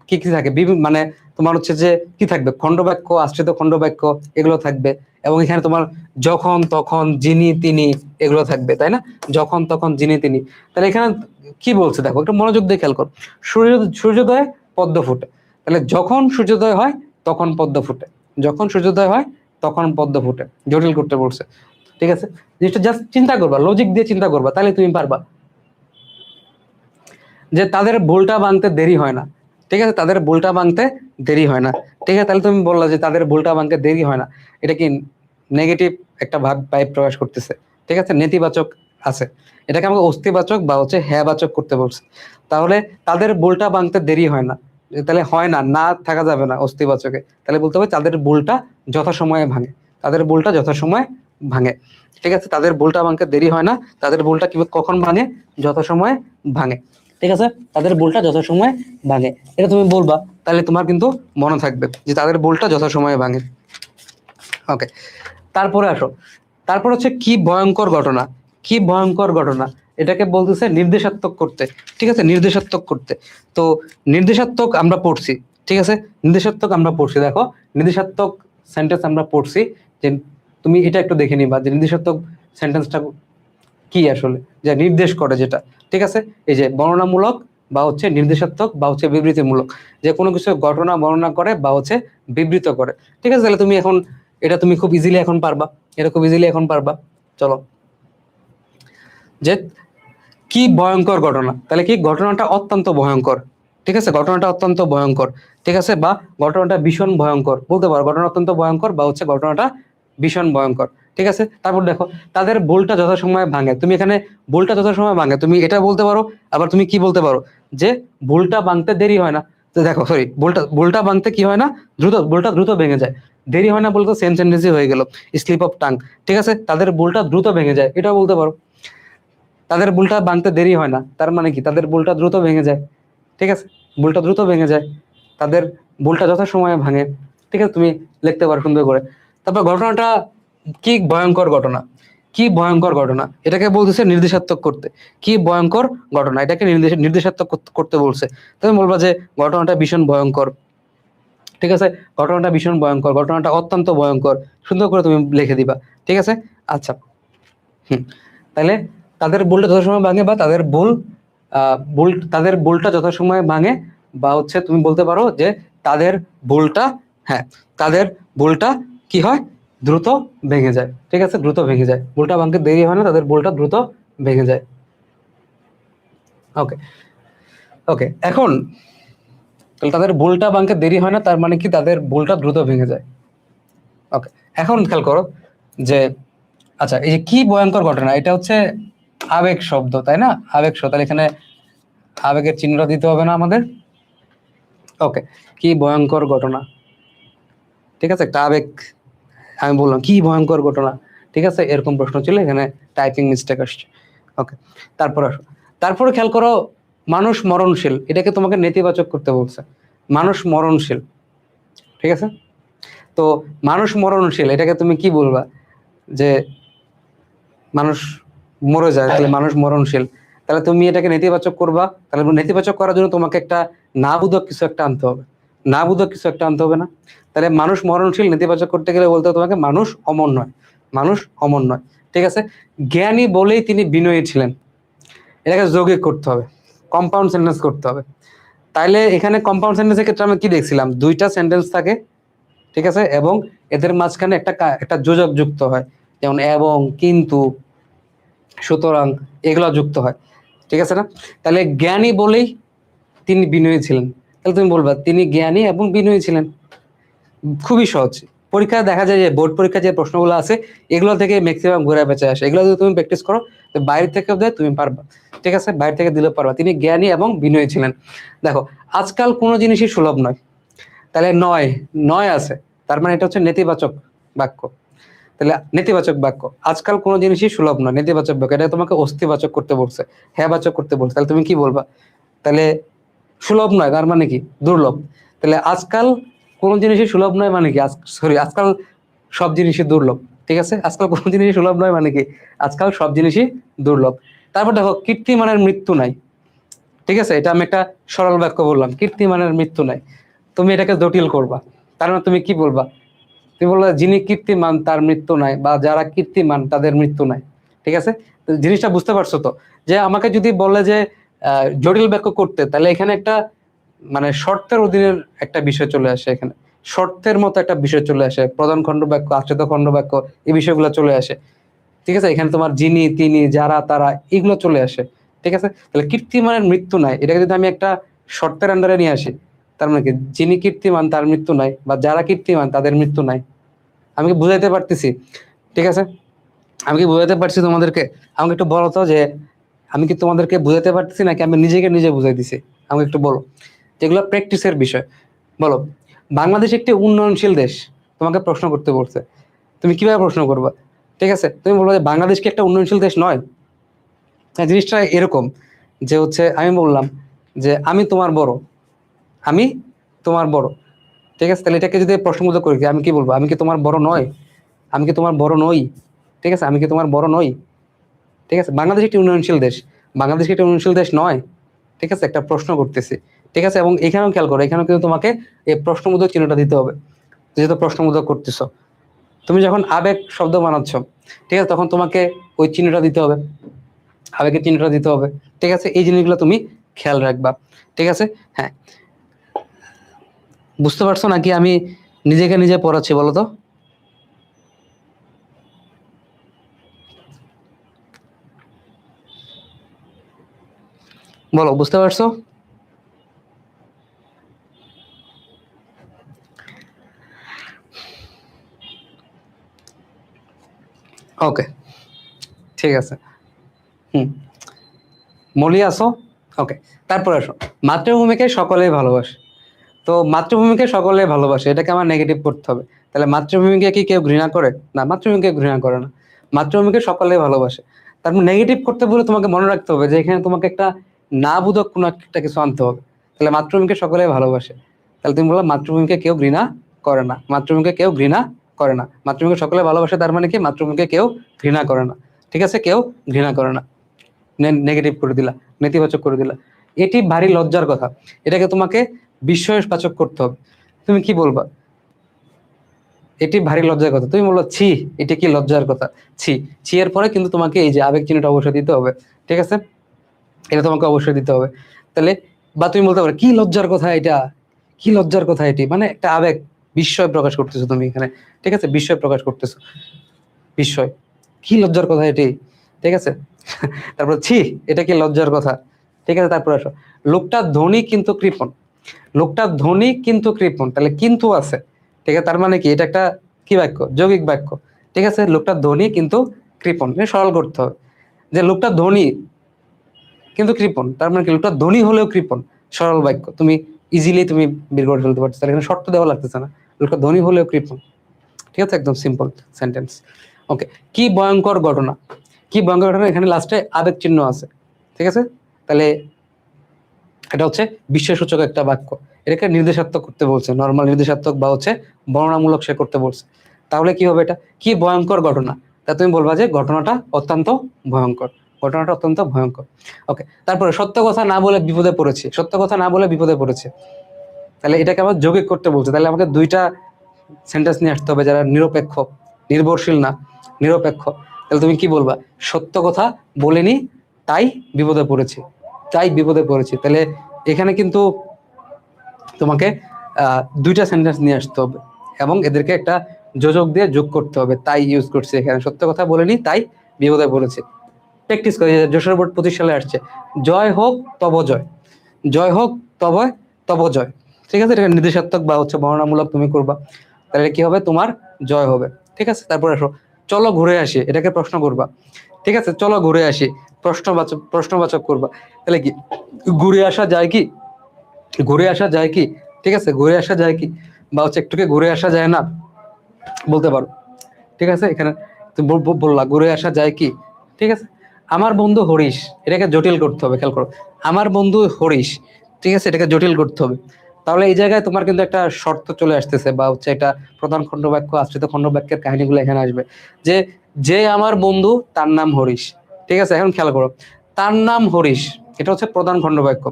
কি কি থাকে, মানে তোমার হচ্ছে যে কি থাকবে, খণ্ডবাক্য, আশ্রিত খণ্ডবাক্য, এগুলো থাকবে। এবং এখানে তোমার যখন তখন, যিনি তিনি, এগুলো থাকবে, তাই না? যখন তখন, যিনি তিনি। তাহলে এখানে কি বলছে দেখো, একটু মনোযোগ দিয়ে খেয়াল করো। সূর্যোদয়ে পদ্ম ফুটে, তাহলে যখন সূর্যোদয় হয় তখন পদ্ম ফুটে, যখন সূর্যোদয় হয় তখন পদ্ম ফুটে। জটিল করতে বলছে। ঠিক আছে, জিনিসটা জাস্ট চিন্তা করবা, লজিক দিয়ে চিন্তা করবা, তাহলে তুমি পারবা। যে তাদের ভুলটা ভাঙতে দেরি হয় না। ঠিক আছে, তাদের ভুলটা ভাঙতে দেরি হয় না। ঠিক আছে, তাহলে তুমি বললা যে তাদের ভুলটা ভাঙতে দেরি হয় না, এটা কি নেগেটিভ একটা ভাব পাইপ প্রকাশ করতেছে। ঠিক আছে, নেতিবাচক আছে, এটাকে আমাকে অস্তিবাচক বা হচ্ছে হ্যাঁবাচক করতে বলছে। তাহলে তাদের ভুলটা ভাঙতে দেরি হয় না, তাহলে হয় না, না থাকা যাবে না অস্তিবাচকে, তাহলে বলতে হবে তাদের ভুলটা যথাসময়ে ভাঙে, তাদের ভুলটা যথাসময়ে ভাঙে। ঠিক আছে, তাদের ভুলটা ভাঙতে দেরি হয় না, তাদের ভুলটা কি কখন ভাঙে, যথাসময়ে ভাঙে। ঠিক আছে, তাদের ভুলটা যথাসময়ে ভাঙে, এটা তুমি বলবা, তাহলে তোমার কিন্তু মনে থাকবে যে তাদের ভুলটা যথাসময়ে ভাঙে। ওকে, তারপরে আসো, তারপর হচ্ছে কি ভয়ঙ্কর ঘটনা। কি ভয়ঙ্কর ঘটনা, এটাকে বলতেছে নির্দেশাত্মক করতে। ঠিক আছে, নির্দেশাত্মক করতে। তো নির্দেশাত্মক আমরা পড়ছি, ঠিক আছে, নির্দেশাত্মক আমরা পড়ছি। দেখো, নির্দেশাত্মক সেন্টেন্স আমরা পড়ছি, যে তুমি এটা একটু দেখে নিবা যে নির্দেশাত্মক সেন্টেন্সটা কি আসলে, যা নির্দেশ করে যেটা। ঠিক আছে, এই যে বর্ণনামূলক বা হচ্ছে নির্দেশাত্মক বা হচ্ছে বিবৃতিমূলক, যে কোনো কিছু ঘটনা বর্ণনা করে বা হচ্ছে বিবৃত করে। ঠিক আছে, তাহলে তুমি এখন এটা তুমি খুব ইজিলি এখন পারবা, এটা খুব ইজিলি এখন পারবা। চলো, যে কি ভয়ঙ্কর ঘটনা, তাহলে কি ঘটনাটা অত্যন্ত ভয়ঙ্কর। ঠিক আছে, ঘটনাটা অত্যন্ত ভয়ঙ্কর। ঠিক আছে, বা ঘটনাটা ভীষণ ভয়ঙ্কর বলতে পারো, ঘটনা অত্যন্ত ভয়ঙ্কর বা হচ্ছে ঘটনাটা ভীষণ ভয়ঙ্কর। ঠিক আছে, তারপর দেখো, তাদের ভুলটা যথাসময়ে ভাঙে। তুমি এখানে ভুলটা যথাসময়ে ভাঙে, তুমি এটা বলতে পারো, আবার তুমি কি বলতে পারো, যে ভুলটা ভাঙতে দেরি হয় না। তো দেখো, সরি, ভুলটা ভাঙতে কি হয় না, ভুলটা দ্রুত ভেঙে যায়। দেরি হয় না বলতে সেম সেন্টেন্সই হয়ে গেল, স্লিপ অফ টাং। ঠিক আছে, তাদের ভুলটা দ্রুত ভেঙে যায়, এটাও বলতে পারো। তাদের ভুলটা ভাঙতে দেরি হয় না, তার মানে কি, তাদের ভুলটা দ্রুত ভেঙে যায়। ঠিক আছে, ভুলটা দ্রুত ভেঙে যায়, তাদের ভুলটা যথাসময়ে ভাঙে। ঠিক আছে, তুমি লিখতে পারো সুন্দর করে। তারপর ঘটনাটা কি ভয়ঙ্কর ঘটনা, কি ভয়ঙ্কর ঘটনা, এটাকে বলতেছে নির্দেশাত্মক করতে। কি ভয়ঙ্কর ঘটনা, এটাকে নির্দেশাত্মক করতে বলছে। তুমি বলবা যে ঘটনাটা ভীষণ ভয়ঙ্কর। ঠিক আছে, ঘটনাটা ভীষণ ভয়ঙ্কর, ঘটনাটা অত্যন্ত ভয়ঙ্কর, সুন্দর করে তুমি লিখে দিবা। ঠিক আছে, আচ্ছা, তাহলে তাদের ভুলটা যথাসময়ে ভাঙে, বা তাদের তাদের ভুলটা যথাসময়ে ভাঙে, বা হচ্ছে তুমি বলতে পারো যে তাদের ভুলটা, হ্যাঁ, তাদের ভুলটা কি হয়, দ্রুত ভেঙে যায়। ঠিক আছে, দ্রুত ভেঙে যায়, ভুলটা ভাঙতে দেরি হয় না, তাদের ভুলটা দ্রুত ভেঙে যায়। ওকে, ওকে, এখন তাহলে তাদের ভুলটা ভাঙতে দেরি হয় না, তার মানে কি, তাদের ভুলটা দ্রুত ভেঙে যায়। ওকে, এখন খেয়াল করো যে, আচ্ছা, এই যে কি ভয়ঙ্কর ঘটনা, এটা হচ্ছে আবেগ শব্দ, তাই না? আবেগ শব্দ, তাহলে এখানে আবেগের চিহ্নটা দিতে হবে না আমাদের। ওকে, কি ভয়ঙ্কর ঘটনা। ঠিক আছে, একটা আবেগ, আমি বললাম কি ভয়ঙ্কর ঘটনা। ঠিক আছে, এরকম প্রশ্ন ছিল, এখানে টাইপিং মিস্টেক আসছে। ওকে, তারপর আসো, তারপরে খেয়াল করো, মানুষ মরণশীল, এটাকে তোমাকে নেতিবাচক করতে বলছে। মানুষ মরণশীল। ঠিক আছে, তো মানুষ মরণশীল, এটাকে তুমি কি বলবা, যে মানুষ মরে যায়, তাহলে মানুষ মরণশীল, তাহলে তুমি এটাকে নেতিবাচক করবা। তাহলে নেতিবাচক করার জন্য তোমাকে একটা না বোধক কিছু একটা আনতে হবে, না বোধক কিছু একটা আনতে হবে না? তাহলে মানুষ মরণশীল নেতিবাচক করতে গেলে বলতে হবে তোমাকে মানুষ অমর নয়, মানুষ অমর নয়। ঠিক আছে, জ্ঞানী বলেই তিনি বিনয়ী ছিলেন, এটাকে যৌগিক করতে হবে, কম্পাউন্ড সেন্টেন্স করতে হবে। তাইলে এখানে কম্পাউন্ড সেন্টেন্সের ক্ষেত্রে আমরা কি দেখছিলাম, দুইটা সেন্টেন্স থাকে। ঠিক আছে, এবং এদের মাঝখানে একটা যোজক যুক্ত হয়, যেমন এবং, কিন্তু, সুতরাং, এগুলো যুক্ত হয়। ঠিক আছে না? তাহলে জ্ঞানী বলেই তিনি বিনয়ী ছিলেন, তাহলে তুমি বলবা তিনি জ্ঞানী এবং বিনয়ী ছিলেন। খুবই সহজ। পরীক্ষায় দেখা যায় যে বোর্ড পরীক্ষায় যে প্রশ্নগুলো আছে, এগুলো থেকে ম্যাক্সিমাম ঘুরে বেঁচে আসে। এগুলো যদি তুমি প্র্যাকটিস করো, তো বাইরে থেকেও দেয়, তুমি পারবা। ঠিক আছে, বাইরে থেকে দিলেও পারবা। তিনি জ্ঞানী এবং বিনয়ী ছিলেন। দেখো, আজকাল কোনো জিনিসই সুলভ নয়, তাহলে নয়, নয় আছে, তার মানে এটা হচ্ছে নেতিবাচক বাক্য। তাহলে নেতিবাচক বাক্য, আজকাল কোনো জিনিসই সুলভ নয়, নেতিবাচক বাক্য। এটা তোমাকে অস্থিবাচক করতে বলছে, হ্যাঁ বাচক করতে বলছে, তাহলে তুমি কি বলবা? তাহলে সুলভ নয় তার মানে কি? দুর্লভ। তাহলে আজকাল কোন জিনিসই সুলভ নয় মানে কি? সরি, আজকাল সব জিনিসই দুর্লভ। ঠিক আছে, আজকাল কোন জিনিসই সুলভ নয় মানে কি? আজকাল সব জিনিসই দুর্লভ। তারপর দেখো, কীর্তিমানের মৃত্যু নাই। ঠিক আছে, এটা আমি একটা সরল বাক্য বললাম, কীর্তিমানের মৃত্যু নাই। তুমি এটাকে জটিল করবা, তার মানে তুমি কি বলবা? তুমি বলবা যিনি কীর্তিমান তার মৃত্যু নাই, বা যারা কীর্তিমান তাদের মৃত্যু নাই। ঠিক আছে, তো জিনিসটা বুঝতে পারছো তো? যে আমাকে যদি বলে যে জটিল বাক্য করতে, তাহলে এখানে একটা মানে শর্তের অধীনের একটা বিষয় চলে আসে, এখানে শর্তের মতো একটা বিষয় চলে আসে, প্রধান খণ্ড বাক্য, আশ্রিত খণ্ড বাক্য, এই বিষয়গুলো চলে আসে। ঠিক আছে, এখানে তোমার যিনি, তিনি, যারা, তারা, এগুলো চলে আসে। ঠিক আছে, তাহলে কীর্তিমানের মৃত্যু নাই, এটাকে যদি আমি একটা শর্তের আন্ডারে নিয়ে আসি, তার মানে কি? যিনি কীর্তিমান তার মৃত্যু নাই, বা যারা কীর্তিমান তাদের মৃত্যু নাই। আমি কি বুঝাইতে পারতেছি? ঠিক আছে, আমি কি বুঝাইতে পারছি তোমাদেরকে? আমাকে একটু বলো তো যে আমি কি তোমাদেরকে বুঝাইতে পারতেছি নাকি আমি নিজেকে নিজে বুঝাই দিছি? আমাকে একটু বলো, যেগুলো প্র্যাকটিসের বিষয়। বলো, বাংলাদেশ একটি উন্নয়নশীল দেশ, তোমাকে প্রশ্ন করতে বলছে, তুমি কিভাবে প্রশ্ন করবা? ঠিক আছে, তুমি বলবো যে বাংলাদেশ কি একটা উন্নয়নশীল দেশ নয়? হ্যাঁ, জিনিসটা এরকম যে হচ্ছে আমি বললাম যে আমি তোমার বড়, আমি তোমার বড়। ঠিক আছে, তাহলে এটাকে যদি প্রশ্নবোধক করি, আমি কি বলবো? আমি কি তোমার বড় নয়? আমি কি তোমার বড় নই? ঠিক আছে, আমি কি তোমার বড় নই? ঠিক আছে, বাংলাদেশ একটি উন্নয়নশীল দেশ, বাংলাদেশ কি একটা উন্নয়নশীল দেশ নয়? ঠিক আছে, একটা প্রশ্ন করতেছি। ঠিক আছে, এবং এখানেও খেয়াল করো, এখানেও কিন্তু তোমাকে এই প্রশ্নবোধক চিহ্নটা দিতে হবে, যেহেতু প্রশ্নবোধক করতেছো। তুমি যখন আবেগ শব্দ বানাচ্ছ, ঠিক আছে, তখন তোমাকে ওই চিহ্নটা দিতে হবে, আবেগের চিহ্নটা দিতে হবে। ঠিক আছে, এই জিনিসগুলো তুমি খেয়াল রাখবা। ঠিক আছে, হ্যাঁ, বুঝতে পারছো নাকি আমি নিজেকে নিজে পড়াচ্ছি বলো তো? বলো, বুঝতে পারছো? ওকে, ঠিক আছে। হুম, মলি আসো। ওকে, তারপর আসো, মাতৃভূমিকে সকলেই ভালোবাসে। তো মাতৃভূমিকে সকলে ভালোবাসে, এটাকে আমার নেগেটিভ করতে হবে। তাহলে মাতৃভূমিকে কি কেউ ঘৃণা করে? না, মাতৃভূমিকে ঘৃণা করে না, মাতৃভূমিকে সকলে ভালোবাসে। তারপর নেগেটিভ করতে বলে তোমাকে মনে রাখতে হবে যে এখানে তোমাকে একটা না বোধক কোনো একটা কিছু আনতে হবে। তাহলে মাতৃভূমিকে সকলে ভালোবাসে, তাহলে তুমি বললো মাতৃভূমিকে কেউ ঘৃণা করে না, মাতৃভূমিকে কেউ ঘৃণা করে না, মাতৃভূমিকে সকলে ভালোবাসে, তার মানে কি? মাতৃভূমিকে কেউ ঘৃণা করে না। ঠিক আছে, কেউ ঘৃণা করে না, নেগেটিভ করে দিলা, নেতিবাচক করে দিলা। এটি ভারী লজ্জার কথা, এটাকে তোমাকে বিস্ময়বাচক করতে হবে। তুমি কি বলবা? এটি ভারী লজ্জার কথা, তুমি বললো ছি, এটা কি লজ্জার কথা? ছি, ছি এর পরে কিন্তু তোমাকে এই যে আবেগ চিহ্নটা অবশ্যই দিতে হবে। ঠিক আছে, এটা তোমাকে অবশ্যই দিতে হবে। তাহলে বা তুমি বলতে পারো কি লজ্জার কথা এটা, কি লজ্জার কথা এটি, মানে একটা আবেগ, বিস্ময় প্রকাশ করতেছো তুমি এখানে। ঠিক আছে, বিস্ময় প্রকাশ করতেছো, বিস্ময়, কি লজ্জার কথা এটি। ঠিক আছে, তারপর ছি, এটা কি লজ্জার কথা। ঠিক আছে, তারপর আসো, লোকটা ধনী কিন্তু কৃপণ, লোকটা ধনী কিন্তু কৃপণ, তাহলে কিন্তু আছে। ঠিক আছে, তার মানে কি? এটা একটা কি বাক্য? যৌগিক বাক্য। ঠিক আছে, লোকটা ধনী কিন্তু কৃপণ, এটা সরল করতে হবে যে লোকটা ধনী কিন্তু কৃপণ, তার মানে কি? লোকটা ধনী হলেও কৃপণ, সরল বাক্য, তুমি ইজিলি তুমি বের করে ফেলতে পারছো, তাহলে এখানে শর্ত দেওয়া লাগতেছে না, লোকটা ধনী হলেও কৃপণ। ঠিক আছে, একদম সিম্পল সেন্টেন্স। ওকে, কি ভয়ঙ্কর ঘটনা, কি ভয়ঙ্কর ঘটনা, এখানে লাস্টে আবেগ চিহ্ন আছে। ঠিক আছে, তাহলে এটা হচ্ছে বিস্ময়সূচক একটা বাক্য, এটাকে নির্দেশাত্মক করতে বলছে, নর্মাল নির্দেশাত্মক বা হচ্ছে বর্ণনামূলক সে করতে বলছে। তাহলে কি হবে? এটা কি ভয়ঙ্কর ঘটনা, তা তুমি বলবা যে ঘটনাটা অত্যন্ত ভয়ঙ্কর, ঘটনাটা অত্যন্ত ভয়ঙ্কর। ওকে, তারপরে সত্য কথা না বলে বিপদে পড়েছে, সত্য কথা না বলে বিপদে পড়েছে, তাহলে এটাকে আবার যৌগিক করতে বলছে, তাহলে আমাকে দুইটা সেন্টেন্স নিয়ে আসতে হবে যারা নিরপেক্ষ, নির্ভরশীল না, নিরপেক্ষ। তাহলে তুমি কি বলবা? সত্য কথা বলিনি, তাই বিপদে পড়েছি, তাই বিপদে পড়েছি। তাহলে এখানে কিন্তু তোমাকে দুইটা সেন্টেন্স নিয়ে আসতে হবে এবং এদেরকে একটা যোজক দিয়ে যোগ করতে হবে, তাই ইউজ করছে এখানে, সত্য কথা বলেনি তাই বিপদে পড়েছে। প্র্যাকটিস করে, যশোর বোর্ড 25 সালে আসছে, জয় হোক তব জয়, জয় হোক তবে তব জয়। ঠিক আছে, এটা নির্দেশাত্মক বা হচ্ছে বর্ণনামূলক তুমি করবা, তাহলে কি হবে? তোমার জয় হবে। ঠিক আছে, তারপর আসো, চলো ঘুরে আসি, এটাকে প্রশ্ন করবা। ঠিক আছে, চলো ঘুরে আসি, প্রশ্নবাচক, প্রশ্নবাচক করবা। তাহলে কি ঘুরে আসা যায় কি? ঘুরে আসা যায় কি? ঠিক আছে, ঘুরে আসা যায় কি? বা হচ্ছে একটুকে ঘুরে আসা যায় না, বলতে পারো। ঠিক আছে, এখানে তুমি বললা ঘুরে আসা যায় কি, ঠিক আছে। আমার বন্ধু হরিশ, এটাকে জটিল করতে হবে, খেয়াল করো। আমার বন্ধু হরিশ, ঠিক আছে, এটাকে জটিল করতে হবে। তাহলে এই জায়গায় তোমার কিন্তু একটা শর্ত চলে আসতেছে, বা হচ্ছে এটা প্রধান খণ্ড বাক্য, আশ্রিত খণ্ড বাক্যের কাহিনীগুলো এখানে আসবে। যে যে আমার বন্ধু তার নাম হরিশ, ঠিক আছে। এখন খেয়াল করো, তার নাম হরিশ, এটা হচ্ছে প্রধান খণ্ড বাক্য,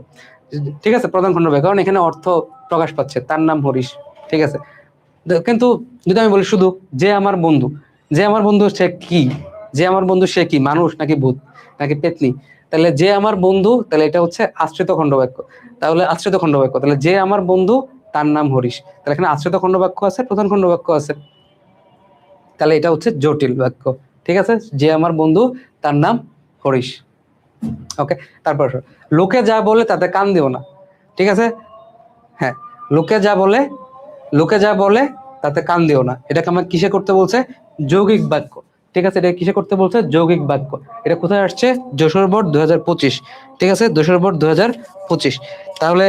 ঠিক আছে, প্রধান খণ্ড বাক্য, কারণ এখানে অর্থ প্রকাশ পাচ্ছে, তার নাম হরিশ, ঠিক আছে। কিন্তু যদি আমি বলি শুধু যে আমার বন্ধু, যে আমার বন্ধু সে কি, যে আমার বন্ধু সে কি, মানুষ নাকি ভূত নাকি পেতনি, তাহলে যে আমার বন্ধু, তাহলে এটা হচ্ছে আশ্রিত খণ্ডবাক্য। তাহলে আশ্রিত খণ্ডবাক্য, তাহলে যে আমার বন্ধু তার নাম হরিশ, তাহলে এখানে আশ্রিত খণ্ডবাক্য আছে, প্রধান খণ্ডবাক্য আছে, তাহলে এটা হচ্ছে জটিল বাক্য, ঠিক আছে। যে আমার বন্ধু তার নাম হরিশ, ওকে। তারপর লোকে যা বলে তাতে কান দিও না, ঠিক আছে। হ্যাঁ, লোকে যা বলে, লোকে যা বলে তাতে কান দিও না, এটাকে আমার কিসে করতে বলছে, যৌগিক বাক্য, ঠিক আছে। এটা কিসে করতে বলছে, যৌগিক বাক্য। এটা কোথায় আসছে, যশোর বোর্ড 2025, ঠিক আছে, যশোর বোর্ড 2025। তাহলে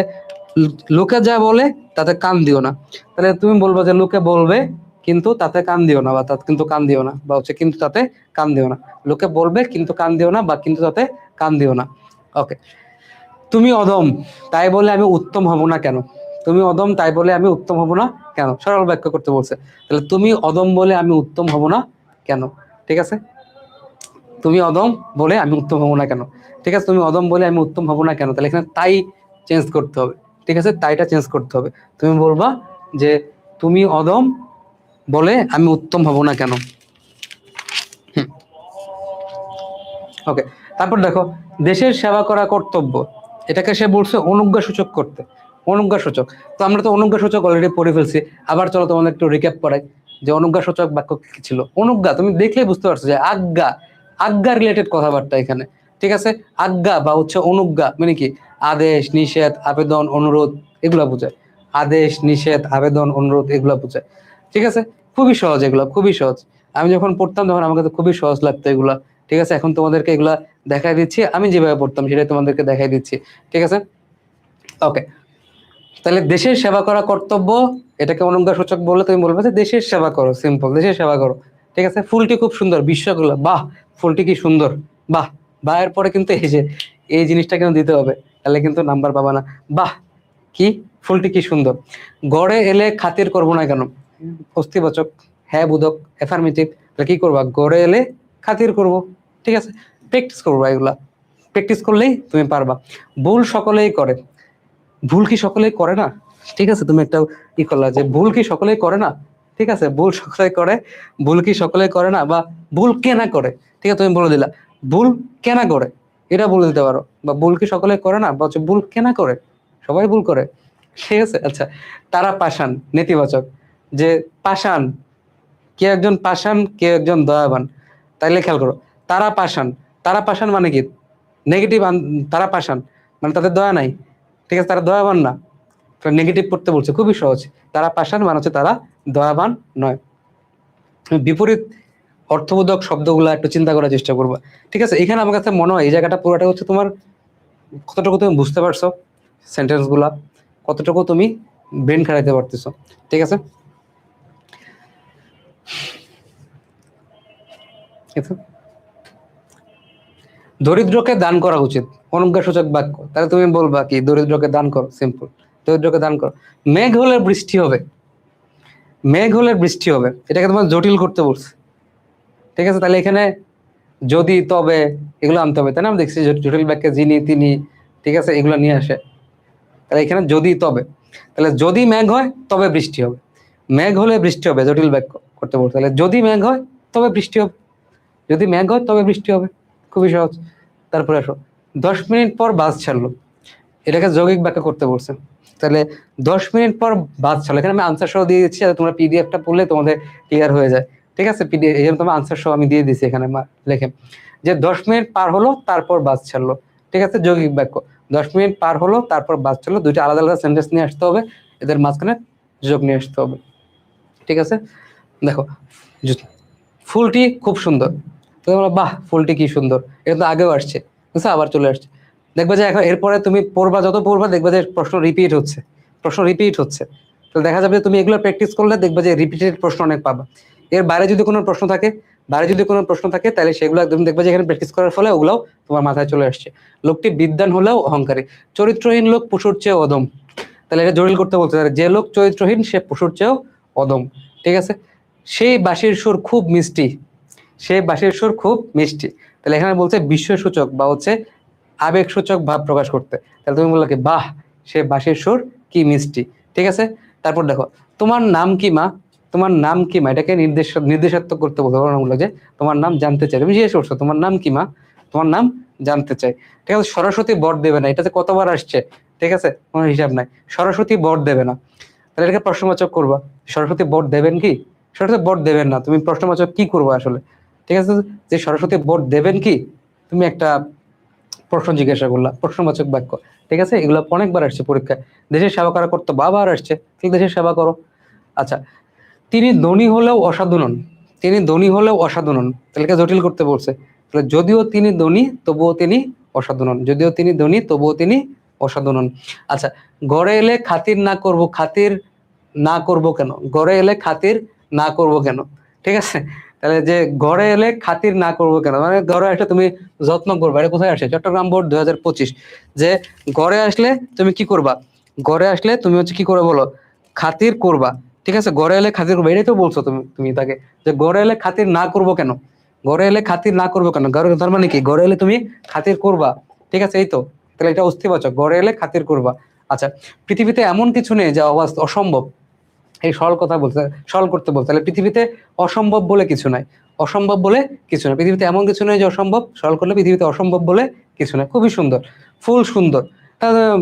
লোকে যা বলে তাতে কান দিও না, তাহলে তুমি বলবো যে লোকে বলবে কিন্তু তাতে কান দিও না, বা তাতে কিন্তু কান দিও না, বা হচ্ছে কিন্তু তাতে কান দিও না। লোকে বলবে কিন্তু কান দিও না, বা কিন্তু তাতে কান দিও না, ওকে। তুমি অদম তাই বলে আমি উত্তম হব না কেন, তুমি অদম তাই বলে আমি উত্তম হব না কেন, সরল বাক্য করতে বলছে। তাহলে তুমি অদম বলে আমি উত্তম হব না কেন, ঠিক আছে। তুমি অদম বলে আমি উত্তম হব না কেন, ঠিক আছে। তুমি অদম বলে আমি উত্তম হব না কেন, তাহলে এখানে তাই চেঞ্জ করতে হবে, ঠিক আছে, তাইটা চেঞ্জ করতে হবে। তুমি বলবা যে তুমি অদম বলে আমি উত্তম হব না কেন, ওকে। তারপর দেখো, দেশের সেবা করা কর্তব্য, এটাকে সে বলছে অনুজ্ঞা সূচক করতে, অনুজ্ঞা সূচক। তো আমরা তো অনুজ্ঞা সূচক অলরেডি পড়ে ফেলছি, আবার চলো তোমাদের একটু রিক্যাপ করাই যে অনুজ্ঞা সূচক বাক্য কি ছিল। অনুজ্ঞা তুমি দেখলেই বুঝতে পারছো যে আজ্ঞা, আজ্ঞা রিলেটেড কথাবার্তা এখানে, ঠিক আছে। আজ্ঞা বা হচ্ছে অনুজ্ঞা মানে কি, আদেশ, নিষেধ, আবেদন, অনুরোধ, এগুলা বোঝায়। আদেশ, নিষেধ, আবেদন, অনুরোধ, এগুলা বোঝায়, ঠিক আছে। খুবই সহজ, এগুলা খুবই সহজ। আমি যখন পড়তাম তখন আমার কাছে খুবই সহজ লাগতো এগুলা, ঠিক আছে। এখন তোমাদেরকে এগুলা দেখাই দিচ্ছি, আমি যেভাবে পড়তাম সেটাই তোমাদেরকে দেখাই দিচ্ছি, ঠিক আছে, ওকে। তাহলে দেশের সেবা করা কর্তব্য, এটাকে অনুজ্ঞা সূচক বললে তুমি বলবে যে দেশের সেবা করো, সিম্পল, দেশের সেবা করো, ঠিক আছে। ফুলটি খুব সুন্দর, বিশ্বগুলো, বাহ ফুলটি কি সুন্দর, বাহ, বাহ এর পরে কিন্তু এই যে এই জিনিসটা কিন্তু দিতে হবে, তাহলে কিন্তু নাম্বার পাবা না। বাহ কি, ফুলটি কি সুন্দর। গড়ে এলে খাতির করবো না কেন, অস্তিবাচক, হ্যাঁ বোধক, অ্যাফার্মেটিভ, তাহলে কি করবা, গড়ে এলে খাতির করব, ঠিক আছে। প্র্যাকটিস করবা, এগুলা প্র্যাকটিস করলেই তুমি পারবা। ভুল সকলেই করে, ভুল কি সকলেই করে না, ঠিক আছে। তুমি একটা ই করলা যে ভুল কি সকলেই করে না, ঠিক আছে, ভুল সকলেই করে, ভুল কি সকলেই করে না, বা ভুল কেনা করে, ঠিক আছে, তুমি বলে দিলা ভুল কেনা করে, এটা বলে দিতে পারো। বা ভুল কি সকলেই করে না, বা হচ্ছে ভুল কেনা করে, সবাই ভুল করে, ঠিক আছে। আচ্ছা, তারা পাষাণ, নেতিবাচক, যে পাষাণ, কে একজন পাষাণ, কে একজন দয়াবান, তাইলে খেয়াল করো, তারা পাষাণ, তারা পাষাণ মানে কি, নেগেটিভ, তারা পাষাণ মানে তাদের দয়া নাই, ঠিক আছে, তারা দয়াবান না, নেগেটিভ পড়তে বলছে, খুবই সহজ। তারা পাষাণ মানে হচ্ছে তারা দয়াবান নয়। বিপরীত অর্থবোধক শব্দগুলো একটু চিন্তা করার চেষ্টা করবা, ঠিক আছে। এখানে আমার কাছে মনে হয় এই জায়গাটা পুরোটা হচ্ছে তোমার, কতটুকু তুমি বুঝতে পারছো সেন্টেন্স গুলা, কতটুকু তুমি ব্রেন খাটাইতে পারতেছো, ঠিক আছে। দরিদ্রকে দান করা উচিত, অনুজ্ঞা সূচক বাক্য, তাহলে তুমি বলবা কি, দরিদ্রকে দান করো, সিম্পল, দরিদ্রকে দান করো। মেঘ হলে বৃষ্টি হবে, মেঘ হলে বৃষ্টি হবে, এটাকে তোমার জটিল করতে বলছে, ঠিক আছে। তাহলে এখানে যদি, তবে, এগুলো আনতে হবে, তাই না। আমি দেখছি জটিল বাক্যে যিনি, তিনি, ঠিক আছে, এগুলো নিয়ে আসে। তাহলে এখানে যদি, তবে, তাহলে যদি মেঘ হয় তবে বৃষ্টি হবে, মেঘ হলে বৃষ্টি হবে, জটিল বাক্য করতে বলছে। তাহলে যদি মেঘ হয় তবে বৃষ্টি হবে, যদি মেঘ হয় তবে বৃষ্টি হবে, খুবই সহজ। তারপরে আসো, 10 মিনিট পর বাস ছাড়লো, এটাকে যৌগিক বাক্য করতে বলছে। তাহলে 10 মিনিট পর বাস ছাড়লো, এখানে আমি আনসার সহ দিয়ে দিচ্ছি, তোমরা পিডিএফটা পড়লে তোমাদের ক্লিয়ার হয়ে যায়, ঠিক আছে। পিডিএফ এই জন্য তোমার আনসার সহ আমি দিয়ে দিচ্ছি এখানে লেখে, যে 10 মিনিট পার হলো তারপর বাস ছাড়লো, ঠিক আছে, যৌগিক বাক্য। 10 মিনিট পার হলো তারপর বাস ছাড়লো, দুইটা আলাদা আলাদা সেন্টেন্স নিয়ে আসতে হবে, এদের মাঝখানে যোগ নিয়ে আসতে হবে, ঠিক আছে। দেখো, ফুলটি খুব সুন্দর, তো তোমরা বাহ ফুলটি কি সুন্দর, এটা তো আগেও আসছে, বুঝছো, আবার চলে আসছে। দেখবে যে এখন এরপরে তুমি পড়বা, যত পড়বা দেখবে যে প্রশ্ন রিপিট হচ্ছে, প্রশ্ন রিপিট হচ্ছে, তো তো দেখা যাবে তুমি এগুলো প্র্যাকটিস করলে দেখবে যে রিপিটেড প্রশ্ন অনেক পাবা। এর বাইরে যদি কোনো প্রশ্ন থাকে তাহলে সেগুলো একদম দেখবে যে এখানে প্র্যাকটিস করার ফলে ওগুলোও তোমার মাথায় চলে আসছে। লোকটি বিদ্বান হলেও অহংকারী, চরিত্রহীন লোক পশুর চেয়ে অদম। তাহলে এটা জটিল করতে বলতে পারে, যে লোক চরিত্রহীন সে পশুর চেয়েও অদম। ঠিক আছে, সেই বাঁশির সুর খুব মিষ্টি, তাহলে এখানে বলছে বিস্ময়সূচক বা হচ্ছে আবেগসূচক ভাব প্রকাশ করতে। তাহলে তুমি বললো কি বাহ, সে বাঁশির সুর কি মিষ্টি। ঠিক আছে, তারপর দেখো তোমার নাম কি মা, এটাকে নির্দেশাত্মক করতে বলতে বললো যে তোমার নাম জানতে চাই, তুমি জিজ্ঞেস করছো তোমার নাম কি মা, তোমার নাম জানতে চাই। ঠিক আছে, সরস্বতী বর দেবে না, এটাতে কতবার আসছে, ঠিক আছে কোনো হিসাব নাই। সরস্বতী বর দেবে না, তাহলে এটাকে প্রশ্নবাচক করবা। সরস্বতী বর দেবেন কি, সরস্বতী বর দেবেন না, তুমি প্রশ্নবাচক কি করবো আসলে। ঠিক আছে, যে সরস্বতী বর দেবেন কি, তুমি একটা প্রশ্ন জিজ্ঞাসা করলা, প্রশ্নবাচক বাক্য। ঠিক আছে, এগুলো অনেকবার আসছে পরীক্ষায়। দেশের সেবা করা কর্তব্য, আবার আসছে, ঠিক দেশের সেবা করো। আচ্ছা, তিনি ধনী হলেও অসাধু নন, তাহলে জটিল করতে বলছে। তাহলে যদিও তিনি ধনী তবুও তিনি অসাধু নন, আচ্ছা, গড়ে এলে খাতির না করব কেন, ঠিক আছে। তাহলে যে ঘরে এলে খাতির না করবো কেন, মানে ঘরে আসলে তুমি যত্ন করবা, এটা কোথায় আসে, চট্টগ্রাম বোর্ড 2025, যে ঘরে আসলে তুমি কি করবা, হচ্ছে কি করে বলো, খাতির করবা। ঠিক আছে, ঘরে এলে খাতির করবা, এটাই তো বলছো তুমি তাকে, যে ঘরে এলে খাতির না করবো কেন, তার মানে কি ঘরে এলে তুমি খাতির করবা। ঠিক আছে, এই তো, তাহলে এটা অস্তিবাচক, ঘরে এলে খাতির করবা। আচ্ছা, পৃথিবীতে এমন কিছু নেই যা অসম্ভব, এই সরল করতে বলতে, তাহলে পৃথিবীতে অসম্ভব বলে কিছু নাই, পৃথিবীতে এমন কিছু নয় যে অসম্ভব, সরল করলে পৃথিবীতে অসম্ভব বলে কিছু নাই। খুবই সুন্দর। ফুল সুন্দর,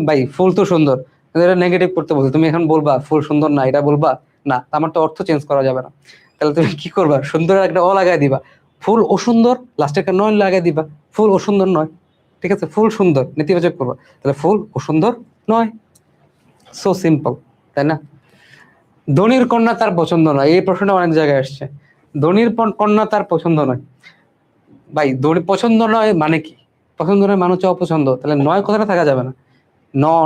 ভাই ফুল তো সুন্দর, এটা নেগেটিভ করতে বলছো, তুমি এখন বলবা ফুল সুন্দর না, এটা বলবা না, আমার তো অর্থ চেঞ্জ করা যাবে না। তাহলে তুমি কি করবা, সুন্দর একটা অ লাগাই দিবা, ফুল অসুন্দর লাস্টে একটা নয় লাগাই দিবা, ফুল অসুন্দর নয়। ঠিক আছে, ফুল সুন্দর নেতিবাচক করবা, তাহলে ফুল অসুন্দর নয়। সো সিম্পল, তাই না। ধনির কন্যা তার পছন্দ নয়, এই প্রশ্নটা অনেক জায়গায় আসছে। ধনির কন্যা তার পছন্দ নয়, ভাই ধনী পছন্দ নয় মানে কি, পছন্দ নয় মানে হচ্ছে অপছন্দ, তাহলে নয় কথাটা থাকা যাবে না,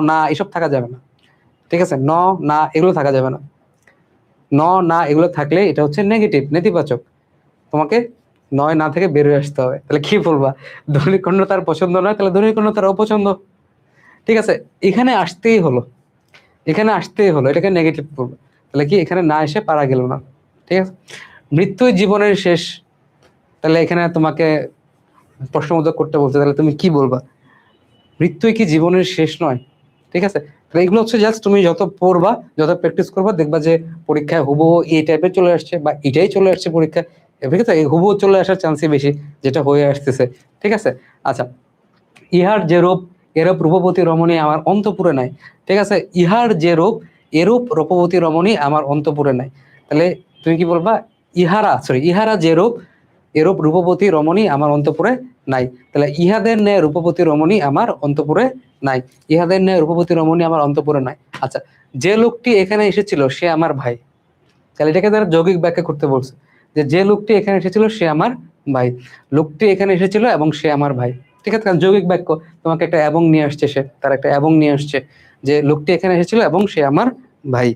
না এসব থাকা যাবে না। ঠিক আছে, না এগুলো থাকা যাবে না, না এগুলো থাকলে এটা হচ্ছে নেতিবাচক, তোমাকে নয় না থেকে বেরোয় আসতে হবে। তাহলে কি বলবা, ধনির কন্যা তার পছন্দ নয়, তাহলে ধনির কন্যা তার অপছন্দ। ঠিক আছে, এখানে আসতেই হলো, এটাকে নেগেটিভ করবো, তাহলে কি এখানে না এসে পারা গেল না। ঠিক আছে, মৃত্যুই জীবনের শেষ, তাহলে এখানে তোমাকে প্রশ্নবোধক করতে বলতে, তাহলে তুমি কি বলবা, মৃত্যুই কি জীবনের শেষ নয়। ঠিক আছে, তাহলে এগুলো হচ্ছে জাস্ট তুমি যত পড়বা, যত প্র্যাকটিস করবা, দেখবা যে পরীক্ষায় হুবহু এই টাইপের চলে আসছে, বা এটাই চলে আসছে পরীক্ষায়। ঠিক আছে, এই হুবহু চলে আসার চান্সই বেশি, যেটা হয়ে আসতেছে। ঠিক আছে, আচ্ছা, ইহার যে রূপ এরূপ রূপবতী রমণী আমার অন্তপুরে নাই। ঠিক আছে, ইহার যে রূপ এরূপ রূপবতী রমণী আমার অন্তপুরে নাই। তাহলে তুমি কি বলবা, ইহারা যে রূপ এরূপ রূপবতী রমণী আমার অন্তপুরে নাই। তাহলে ইহাদের ন্যায় রূপবতী রমণী আমার অন্তপুরে নাই, আচ্ছা, যে লোকটি এখানে এসেছিল সে আমার ভাই, তাহলে এটাকে তারা যৌগিক ব্যাখ্যা করতে বলছে, যে লোকটি এখানে এসেছিল সে আমার ভাই, লোকটি এখানে এসেছিল এবং সে আমার ভাই। ঠিক আছে, যৌগিক বাক্য, তোমাকে একটা এবং নিয়ে আসছে, তার একটা এবং নিয়ে আসছে, যে লোকটি এখানে এসেছিল এবং সে আমার ভাই।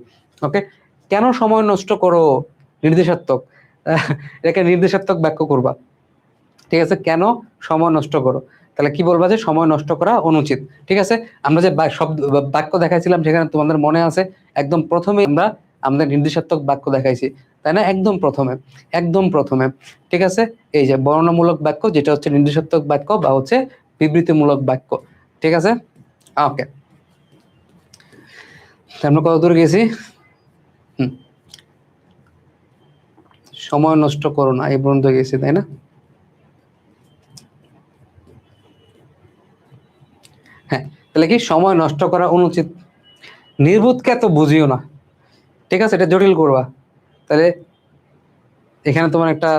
ওকে, কেন সময় নষ্ট করো, নির্দেশাত্মক, এটাকে নির্দেশাত্মক বাক্য করবা। ঠিক আছে, কেন সময় নষ্ট করো, তাহলে কি বলবা, যে সময় নষ্ট করা অনুচিত। ঠিক আছে, আমরা যে শব্দ বাক্য দেখাইছিলাম সেখানে তোমাদের মনে আছে, একদম প্রথমে আমরা আমাদের নির্দেশাত্মক বাক্য দেখাইছি, তাই না, একদম প্রথমে। ঠিক আছে, এই যে বর্ণনামূলক বাক্য, যেটা হচ্ছে নির্দেশাত্মক বাক্য বা হচ্ছে বিবৃতিমূলক বাক্য। ঠিক আছে, ওকে, আমরা কত দূর গেছি, সময় নষ্ট করো না এই পর্যন্ত গেছি, তাই না। হ্যাঁ, তাহলে কি সময় নষ্ট করা অনুচিত, নির্বোধকে এত বুঝিও না। ঠিক আছে, এটা জটিল করবা, তাহলে এখানে তোমার একটা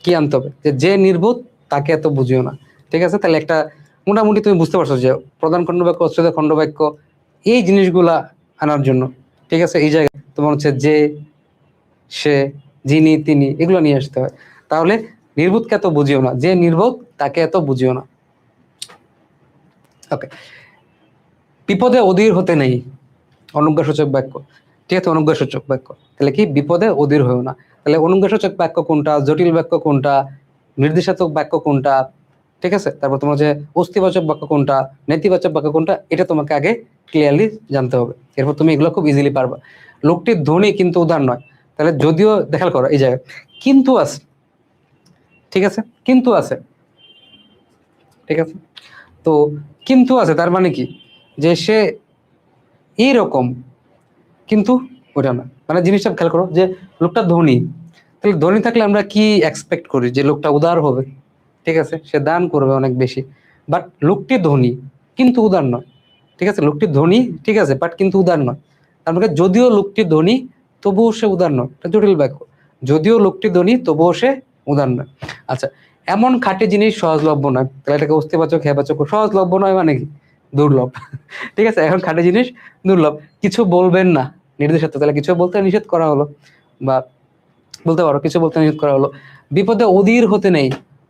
কি আনতে হবে, যে নির্বোধ তাকে এত বুঝিও না। ঠিক আছে, তাহলে একটা মোটামুটি তুমি বুঝতে পারছো যে প্রধান খণ্ডবাক্য, অচ্ছেদ খণ্ডবাক্য, এই জিনিসগুলা আনার জন্য। ঠিক আছে, এই জায়গায় তোমার হচ্ছে যে, সে, যিনি, তিনি, এগুলো নিয়ে আসতে হয়। তাহলে নির্বোধকে এত বুঝিও না, যে নির্বোধ তাকে এত বুঝিও না। ওকে, বিপদে অধীর হতে নেই, অনুজ্ঞাসূচক বাক্য। ঠিক আছে, অনুজ্ঞাসূচক বাক্য। তাহলে কি বিপদে অধীর হয়েও না। তাহলে অনুজ্ঞাসূচক বাক্য কোনটা, জটিল বাক্য কোনটা, নির্দেশাত্মক বাক্য কোনটা, ঠিক আছে, তারপর তোমার যে অস্তিবাচক বাক্য কোনটা, নেতিবাচক বাক্য কোনটা, এটা তোমাকে আগে ক্লিয়ারলি জানতে হবে। এরপর তুমি এগুলো খুব ইজিলি পারবা। লোকটির ধ্বনি কিন্তু উদার নয়। তাহলে যদিও দেখাল করো এই জায়গায় কিন্তু আছে, ঠিক আছে, কিন্তু আছে, ঠিক আছে। তো কিন্তু আছে তার মানে কি, যে সে এইরকম, কিন্তু ওটা না, মানে জিনিসটা খেয়াল করো যে লোকটা ধনী, তাহলে ধনী থাকলে আমরা কি এক্সপেক্ট করি, যে লোকটা উদার হবে, ঠিক আছে, সে দান করবে অনেক বেশি। বাট লোকটি ধনী কিন্তু উদার নয়, ঠিক আছে, লোকটি ধনী ঠিক আছে, বাট কিন্তু উদার নয়। তার মানে যদিও লোকটি ধনী তবুও সে উদার নয়, এটা জটিল বাক্য। যদিও লোকটি ধনী তবুও সে উদার নয়। আচ্ছা, এমন খাঁটি জিনিস সহজলভ্য নয়, তাহলে এটাকে অস্তিবাচক হেবাচক। সহজলভ্য নয় মানে কি, দুর্লভ। ঠিক আছে, এখন খাঁটি জিনিস দুর্লভ। কিছু বলবেন না, নির্দেশাত্মক, তাহলে কিছু বলতে নিষেধ করা হলো, বা বলতে পারো কিছু বলতে নিষেধ করা হলো। বিপদে অধীর হতে নেই,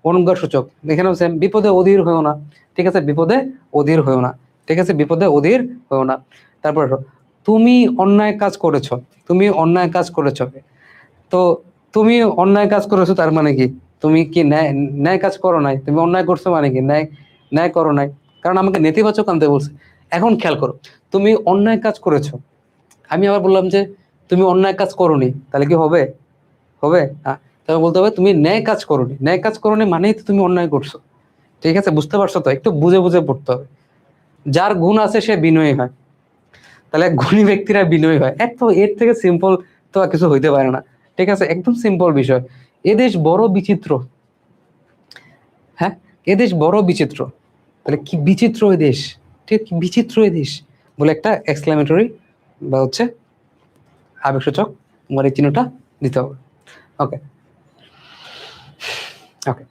অনুজ্ঞা সূচক। এখানেও সেম, বিপদে অধীর হয়েও না, ঠিক আছে, বিপদে অধীর হয়েও না, ঠিক আছে, বিপদে অধীর হয়েও না। তারপর তুমি অন্যায় কাজ করেছো, তুমি অন্যায় কাজ করেছো। তো তুমি অন্যায় কাজ করেছো তার মানে কি, তুমি কি ন্যায় ন্যায় কাজ করো নাই, তুমি অন্যায় করছো মানে কি ন্যায় ন্যায় করো নাই, কারণ আমাকে নেতিবাচক আনতে বলছে। এখন খেয়াল করো, তুমি অন্যায় কাজ করেছো, আমি আবার বললাম যে তুমি অন্যায় কাজ করোনি, তাহলে কি হবে, হবে হ্যাঁ। তবে বলতে হবে তুমি ন্যায় কাজ করোনি, ন্যায় কাজ করোনি মানেই তো তুমি অন্যায় করছো। ঠিক আছে, বুঝতে পারছো তো, একটু বুঝে বুঝে পড়তে হবে। যার গুণ আছে সে বিনয়ী হয়, তাহলে গুণী ব্যক্তিরা বিনয়ী হয়। এত এর থেকে সিম্পল তো আর কিছু হইতে পারে না। ঠিক আছে, একদম সিম্পল বিষয়। এদেশ বড় বিচিত্র, হ্যাঁ, এদেশ বড় বিচিত্র, তাহলে কি বিচিত্র এই দেশ, ঠিক কি বিচিত্র এই দেশ বলে একটা এক্সক্লামেটরি বা হচ্ছে আবেগসূচক তোমার এই চিহ্নটা দিতে হবে। ওকে ওকে,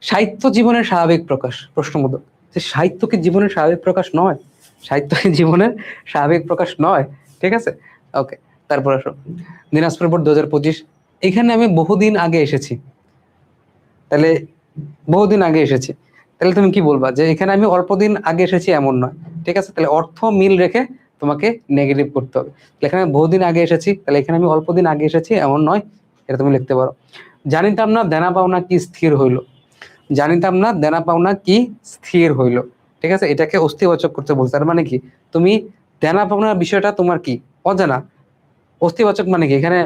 সাহিত্য জীবনের স্বাভাবিক প্রকাশ, প্রশ্নবোধক। যে সাহিত্য কি জীবনের স্বাভাবিক প্রকাশ নয়, সাহিত্য কি জীবনের স্বাভাবিক প্রকাশ নয়, ঠিক আছে। ওকে, তারপর আসো দিনাজপুর বোর্ড 2025। এখানে আমি বহুদিন আগে এসেছি, তাহলে বহুদিন আগে এসেছি, তাহলে তুমি কি বলবা, যে এখানে আমি অল্প দিন আগে এসেছি এমন নয়, ঠিক আছে, তাহলে অর্থ মিল রেখে তোমাকে নেগেটিভ করতে হবে। তাহলে এখানে বহুদিন আগে এসেছি, তাহলে এখানে আমি অল্প দিন আগে এসেছি এমন নয়, এটা তুমি লিখতে পারো। জানিতাম না দেনা পাওনা কি স্থির হইল, জানিতাম না দেনা পাওনা কি স্থির হইল, ঠিক আছে, এটাকে অস্থিবাচক করতে বলছে। তার মানে কি, তুমি দেনা পাওনার বিষয়টা তোমার কি অজানা। অস্থিবাচক মানে কি, এখানে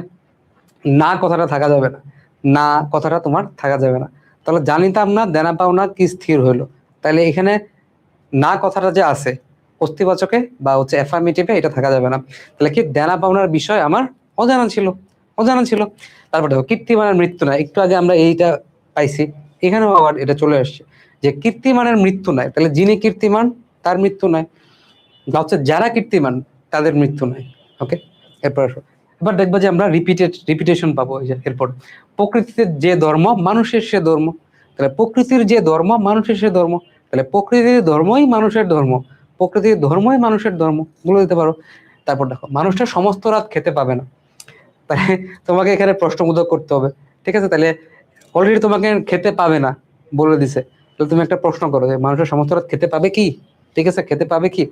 না কথাটা থাকা যাবে না, না কথাটা তোমার থাকা যাবে না। তাহলে জানিতাম না দেনা পাওনা কি স্থির হইলো, তাহলে এখানে না কথাটা যে আছে অস্থিবাচকে বা হচ্ছে অ্যাফার্মেটিভে, এটা থাকা যাবে না। তাহলে কি, দেনা পাওনার বিষয় আমার অজানা ছিল, অজানা ছিল। তারপর দেখো কীর্তিমানের মৃত্যু নাই, একটু আগে আমরা এইটা পাইছি, এখানেও আবার এটা চলে আসছে যে কীর্তিমানের মৃত্যু নাই, তাহলে যিনি কীর্তিমান তার মৃত্যু নাই, বা হচ্ছে যারা কীর্তিমান তাদের মৃত্যু নাই। ওকে, এরপর আসো, এবার দেখবো যে আমরা রিপিটেশন পাবো। এই যে এরপর, প্রকৃতির যে ধর্ম মানুষের সে ধর্ম, তাহলে প্রকৃতির যে ধর্ম মানুষের সে ধর্ম, তাহলে প্রকৃতির ধর্মই মানুষের ধর্ম, প্রকৃতির ধর্মই মানুষের ধর্ম বলে দিতে পারো। তারপর দেখো, মানুষটা সমস্ত রাত খেতে পাবে না, তাহলে তোমাকে এখানে প্রশ্নবোধক করতে হবে। ঠিক আছে, তাহলে অলরেডি তোমাকে খেতে পাবে না বলে দিছে, তাহলে তুমি একটা প্রশ্ন করো যে মানুষের সমস্ত রাত খেতে পাবে কি, ঠিক আছে, খেতে পাবে কি।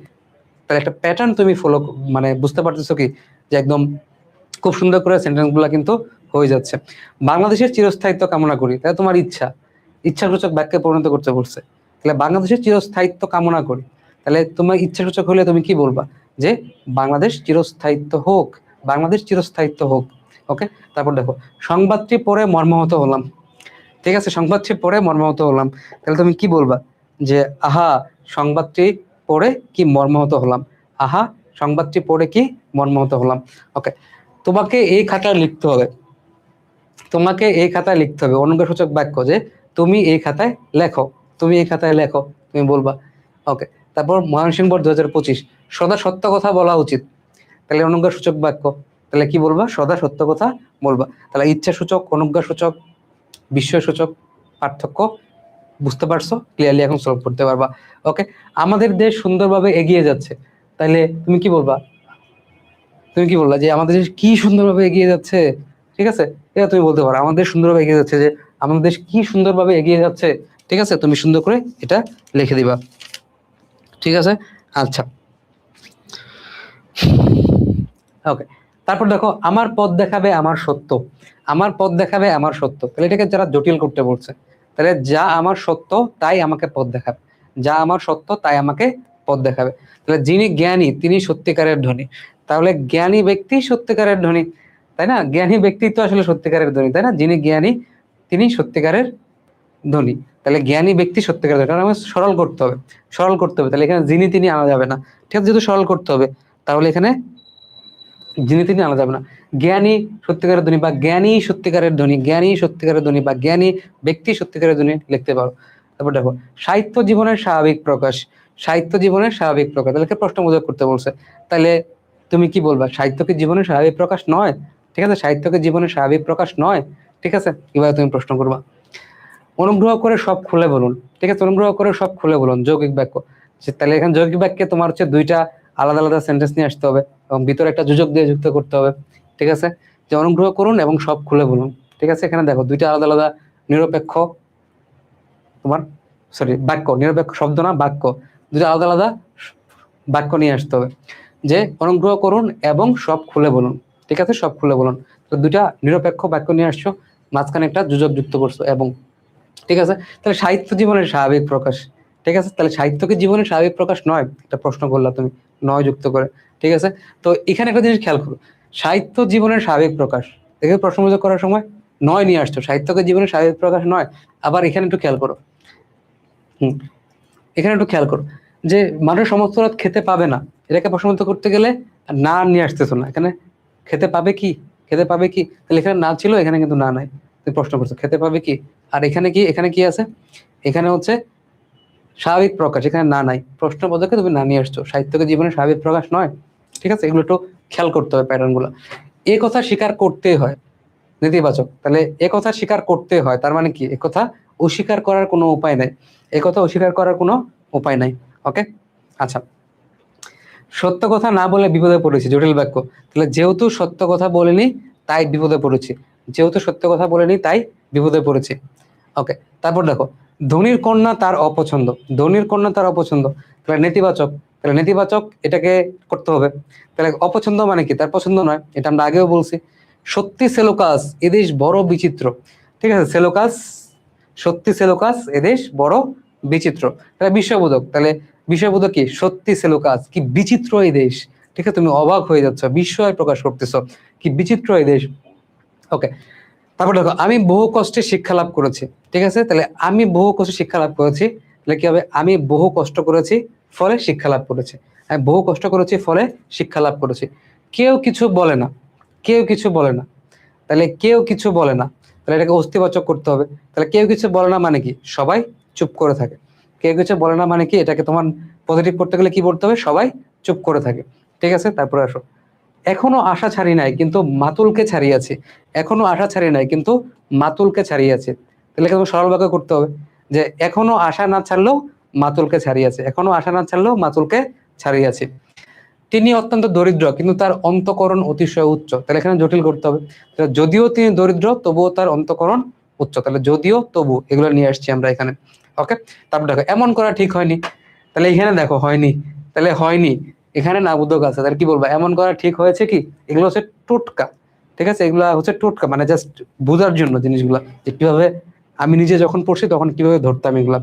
তাহলে একটা প্যাটার্ন তুমি ফলো, মানে বুঝতে পারতেছো কি, যে একদম খুব সুন্দর করে সেন্টেন্স গুলা কিন্তু হয়ে যাচ্ছে। বাংলাদেশের চিরস্থায়িত্ব কামনা করি, তাহলে তোমার ইচ্ছা, ইচ্ছাসূচক বাক্যে পরিণত করতে বলছে। তাহলে বাংলাদেশের চিরস্থায়িত্ব কামনা করি, তাহলে তোমার ইচ্ছাসূচক হলে তুমি কি বলবা, যে বাংলাদেশ চিরস্থায়িত্ব হোক, বাংলাদেশ চিরস্থায়িত্ব হোক। ওকে, তারপর দেখো, সংবাদটি পড়ে মর্মাহত হলাম, ঠিক আছে, সংবাদটি পড়ে মর্মাহত হলাম, তাহলে তুমি কি বলবা, যে আহা সংবাদটি পড়ে কি মর্মাহত হলাম, আহা সংবাদটি পড়ে কি মর্মাহত হলাম। ওকে, তোমাকে এই খাতায় লিখতে হবে, তোমাকে এই খাতায় লিখতে হবে অনুজ্ঞাসূচক বাক্য, যে তুমি এই খাতায় লেখো, তুমি এই খাতায় লেখো, তুমি বলবা। ওকে, তারপর ময়মনসিংহ বোর্ড 2025, সদা সত্য কথা বলা উচিত, তাহলে অনুজ্ঞাসূচক বাক্য, তাহলে কি বলবা, সদা সত্য কথা বলবা। তাহলে ইচ্ছাসূচক, অনুজ্ঞাসূচক, বিস্ময়সূচক পার্থক্য বুঝতে পারছো, ক্লিয়ারলি এখন সলভ করতে পারবা। ওকে, আমাদের দেশ সুন্দরভাবে এগিয়ে যাচ্ছে, তাহলে তুমি কি বলবা, তুমি কি বললা, যে আমাদের দেশ কি সুন্দরভাবে এগিয়ে যাচ্ছে, ঠিক আছে, এটা তুমি বলতে পারো, আমাদের সুন্দরভাবে এগিয়ে যাচ্ছে, যে আমাদের দেশ কি সুন্দরভাবে এগিয়ে যাচ্ছে, ঠিক আছে, তুমি সুন্দর করে এটা লিখে দিবা। ঠিক আছে, আচ্ছা, ওকে, তারপর দেখো আমার পথ দেখাবে আমার সত্য, আমার পথ দেখাবে আমার সত্য, তাহলে এটাকে যারা জটিল করতে বলছে, তাহলে যা আমার সত্য তাই আমাকে পথ দেখাবে, যা আমার সত্য তাই আমাকে পথ দেখাবে। তাহলে যিনি জ্ঞানী তিনি সত্যিকারের ধনী, তাহলে জ্ঞানী ব্যক্তি সত্যিকারের ধনী, তাই না? জ্ঞানী ব্যক্তি তো আসলে সত্যিকারের ধনী, তাই না? যিনি জ্ঞানী তিনি সত্যিকারের ধনী, তাহলে জ্ঞানী ব্যক্তি সত্যিকারের ধনী, কারণ আমাকে সরল করতে হবে, সরল করতে হবে, তাহলে এখানে যিনি তিনি আনা যাবে না, ঠিক আছে? যেহেতু সরল করতে হবে তাহলে এখানে যিনি তিনি আনা যাবে না। জ্ঞানী সত্যিকারের ধনী বা জ্ঞানী সত্যিকারের ধনী, জ্ঞানী সত্যিকারের ধনী বা জ্ঞানী ব্যক্তি সত্যিকারের ধনী লিখতে পারো। তারপর দেখো সাহিত্য জীবনের স্বাভাবিক প্রকাশ, সাহিত্য জীবনের স্বাভাবিক প্রকাশ, তাহলে প্রশ্নবোধক করতে বলছে, তাহলে তুমি কি বলবা? সাহিত্য কি জীবনের স্বাভাবিক প্রকাশ নয়? ঠিক আছে, সাহিত্যকে জীবনের স্বাভাবিক প্রকাশ নয়, ঠিক আছে? কিভাবে তুমি প্রশ্ন করবা? অনুগ্রহ করে সব খুলে বলুন, ঠিক আছে, অনুগ্রহ করে সব খুলে বলুন, যৌগিক বাক্য। তাহলে এখানে যৌগিক বাক্যে তোমার হচ্ছে দুইটা আলাদা আলাদা সেন্টেন্স নিয়ে আসতে হবে এবং ভিতরে একটা যোজক দিয়ে যুক্ত করতে হবে, ঠিক আছে? যে অনুগ্রহ করুন এবং সব খুলে বলুন, ঠিক আছে? এখানে দেখো দুইটা আলাদা আলাদা নিরপেক্ষ তোমার বাক্য, নিরপেক্ষ শব্দ না বাক্য, দুটো আলাদা আলাদা বাক্য নিয়ে আসতে হবে, যে অনুগ্রহ করুন এবং সব খুলে বলুন, ঠিক আছে? সব খুলে বলুন, তো দুইটা নিরপেক্ষ বাক্য নিয়ে আসছো, মাঝখানে একটা যোজক যুক্ত করছো এবং, ঠিক আছে? তাহলে সাহিত্য জীবনের স্বাভাবিক প্রকাশ, ঠিক আছে? তাহলে সাহিত্যকে জীবনের স্বাভাবিক প্রকাশ নয়, একটা প্রশ্ন করলা তুমি নয় যুক্ত করে, ঠিক আছে? তো এখানে একটা জিনিস খেয়াল করো, সাহিত্য জীবনের স্বাভাবিক প্রকাশ, এখানে প্রশ্নবোধক করার সময় নয় নিয়ে আসছো, সাহিত্যকে জীবনের স্বাভাবিক প্রকাশ নয়। আবার এখানে একটু খেয়াল করো, এখানে একটু খেয়াল করো যে মানুষ সমস্ত রাত খেতে পাবে না, এটাকে প্রশ্নবোধক করতে গেলে না নিয়ে আসতেছো না, এখানে খেতে পাবে কি, খেতে পাবে কি, তাহলে এখানে না ছিল, এখানে কিন্তু না নাই, তুমি প্রশ্ন করছো খেতে পাবে কি, আর এখানে কি, এখানে কি আছে, এখানে হচ্ছে স্বাভাবিক প্রকাশ, এখানে না নাই, প্রশ্নবোধকে তুমি না নিয়ে আসছো, সাহিত্যকে জীবনের স্বাভাবিক প্রকাশ নয়, ঠিক আছে? এগুলো একটু খেয়াল করতে হবে, প্যাটার্ন গুলো। এ কথা স্বীকার করতে হয়, নেতিবাচক, তাহলে এ কথা স্বীকার করতে হয়, তার মানে কি, এ কথা অস্বীকার করার কোনো উপায় নাই, এ কথা অস্বীকার করার কোনো উপায় নাই। ওকে, আচ্ছা, সত্য কথা না বলে বিপদে পড়েছি, জটিল বাক্য, তাহলে যেহেতু সত্য কথা বলেনি তাই বিপদে পড়েছি, যেহেতু সত্য কথা বলেনি তাই বিপদে পড়েছি। ওকে, তারপর দেখো ধনির কন্যা তার অপছন্দ, ধনির কন্যা তার অপছন্দ, তাহলে নেতিবাচক, তাহলে নেতিবাচক এটাকে করতে হবে, তাহলে অপছন্দ মানে কি, তার পছন্দ নয়, এটা আমরা আগেও বলছি। সত্যি সেলুকাস এদেশ বড় বিচিত্র, ঠিক আছে? সেলুকাস, সত্যি সেলুকাস এদেশ বড় বিচিত্র, তাহলে বিস্ময়বোধক, তাহলে বিস্ময়বোধক কি, সত্যি সেলুকাস কি বিচিত্র এই দেশ, ঠিক আছে? তুমি অবাক হয়ে যাচ্ছ, বিস্ময় প্রকাশ করতেছ, কি বিচিত্র এই দেশ। ওকে, তারপর দেখো আমি বহু কষ্টে শিক্ষা লাভ করেছি, ঠিক আছে? তাহলে আমি বহু কষ্টে শিক্ষা লাভ করেছি, তাহলে কি হবে, আমি বহু কষ্ট করেছি ফলে শিক্ষা লাভ করেছি, আমি বহু কষ্ট করেছি ফলে শিক্ষা লাভ করেছি। কেউ কিছু বলে না, কেউ কিছু বলে না, তাহলে কেউ কিছু বলে না, তাহলে এটাকে অস্তিবাচক করতে হবে, তাহলে কেউ কিছু বলে না মানে কি, সবাই চুপ করে থাকে, কেউ কিছু বলে না মানে কি, এটাকে তোমার পজিটিভ করতে গেলে কি করতে হবে, সবাই চুপ করে থাকে, ঠিক আছে? তারপরে আসো এখনো আশা ছাড়ি নাই কিন্তু মাতুলকে ছাড়িয়াছি, এখনো আশা ছাড়ি নাই কিন্তু মাতুলকে ছাড়িয়াছি, তাহলে কিন্তু সরল বাক্য করতে হবে, যে এখনো আশা না ছাড়লেও মাতুলকে ছাড়িয়াছে, এখনো আশা না ছাড়লেও মাতুলকে ছাড়িয়াছে। তিনি অত্যন্ত দরিদ্র কিন্তু তার অন্তঃকরণ অতিশয় উচ্চ, তাহলে এখানে জটিল করতে হবে, তাহলে যদিও তিনি দরিদ্র তবুও তার অন্তঃকরণ উচ্চ, তাহলে যদিও তবু এগুলো নিয়ে আসছি আমরা এখানে। ওকে, তারপর দেখো এমন করা ঠিক হয়নি, তাহলে এখানে দেখো হয়নি, তাহলে হয়নি, এখানে না বোধক আছে, তাহলে কি বলবো, এমন করা ঠিক হয়েছে কি, এগুলো হচ্ছে টোটকা, ঠিক আছে? এগুলা হচ্ছে টোটকা, মানে জাস্ট বোঝার জন্য জিনিসগুলা, যে কিভাবে আমি নিজে যখন পড়ছি তখন কিভাবে ধরতাম এগুলা।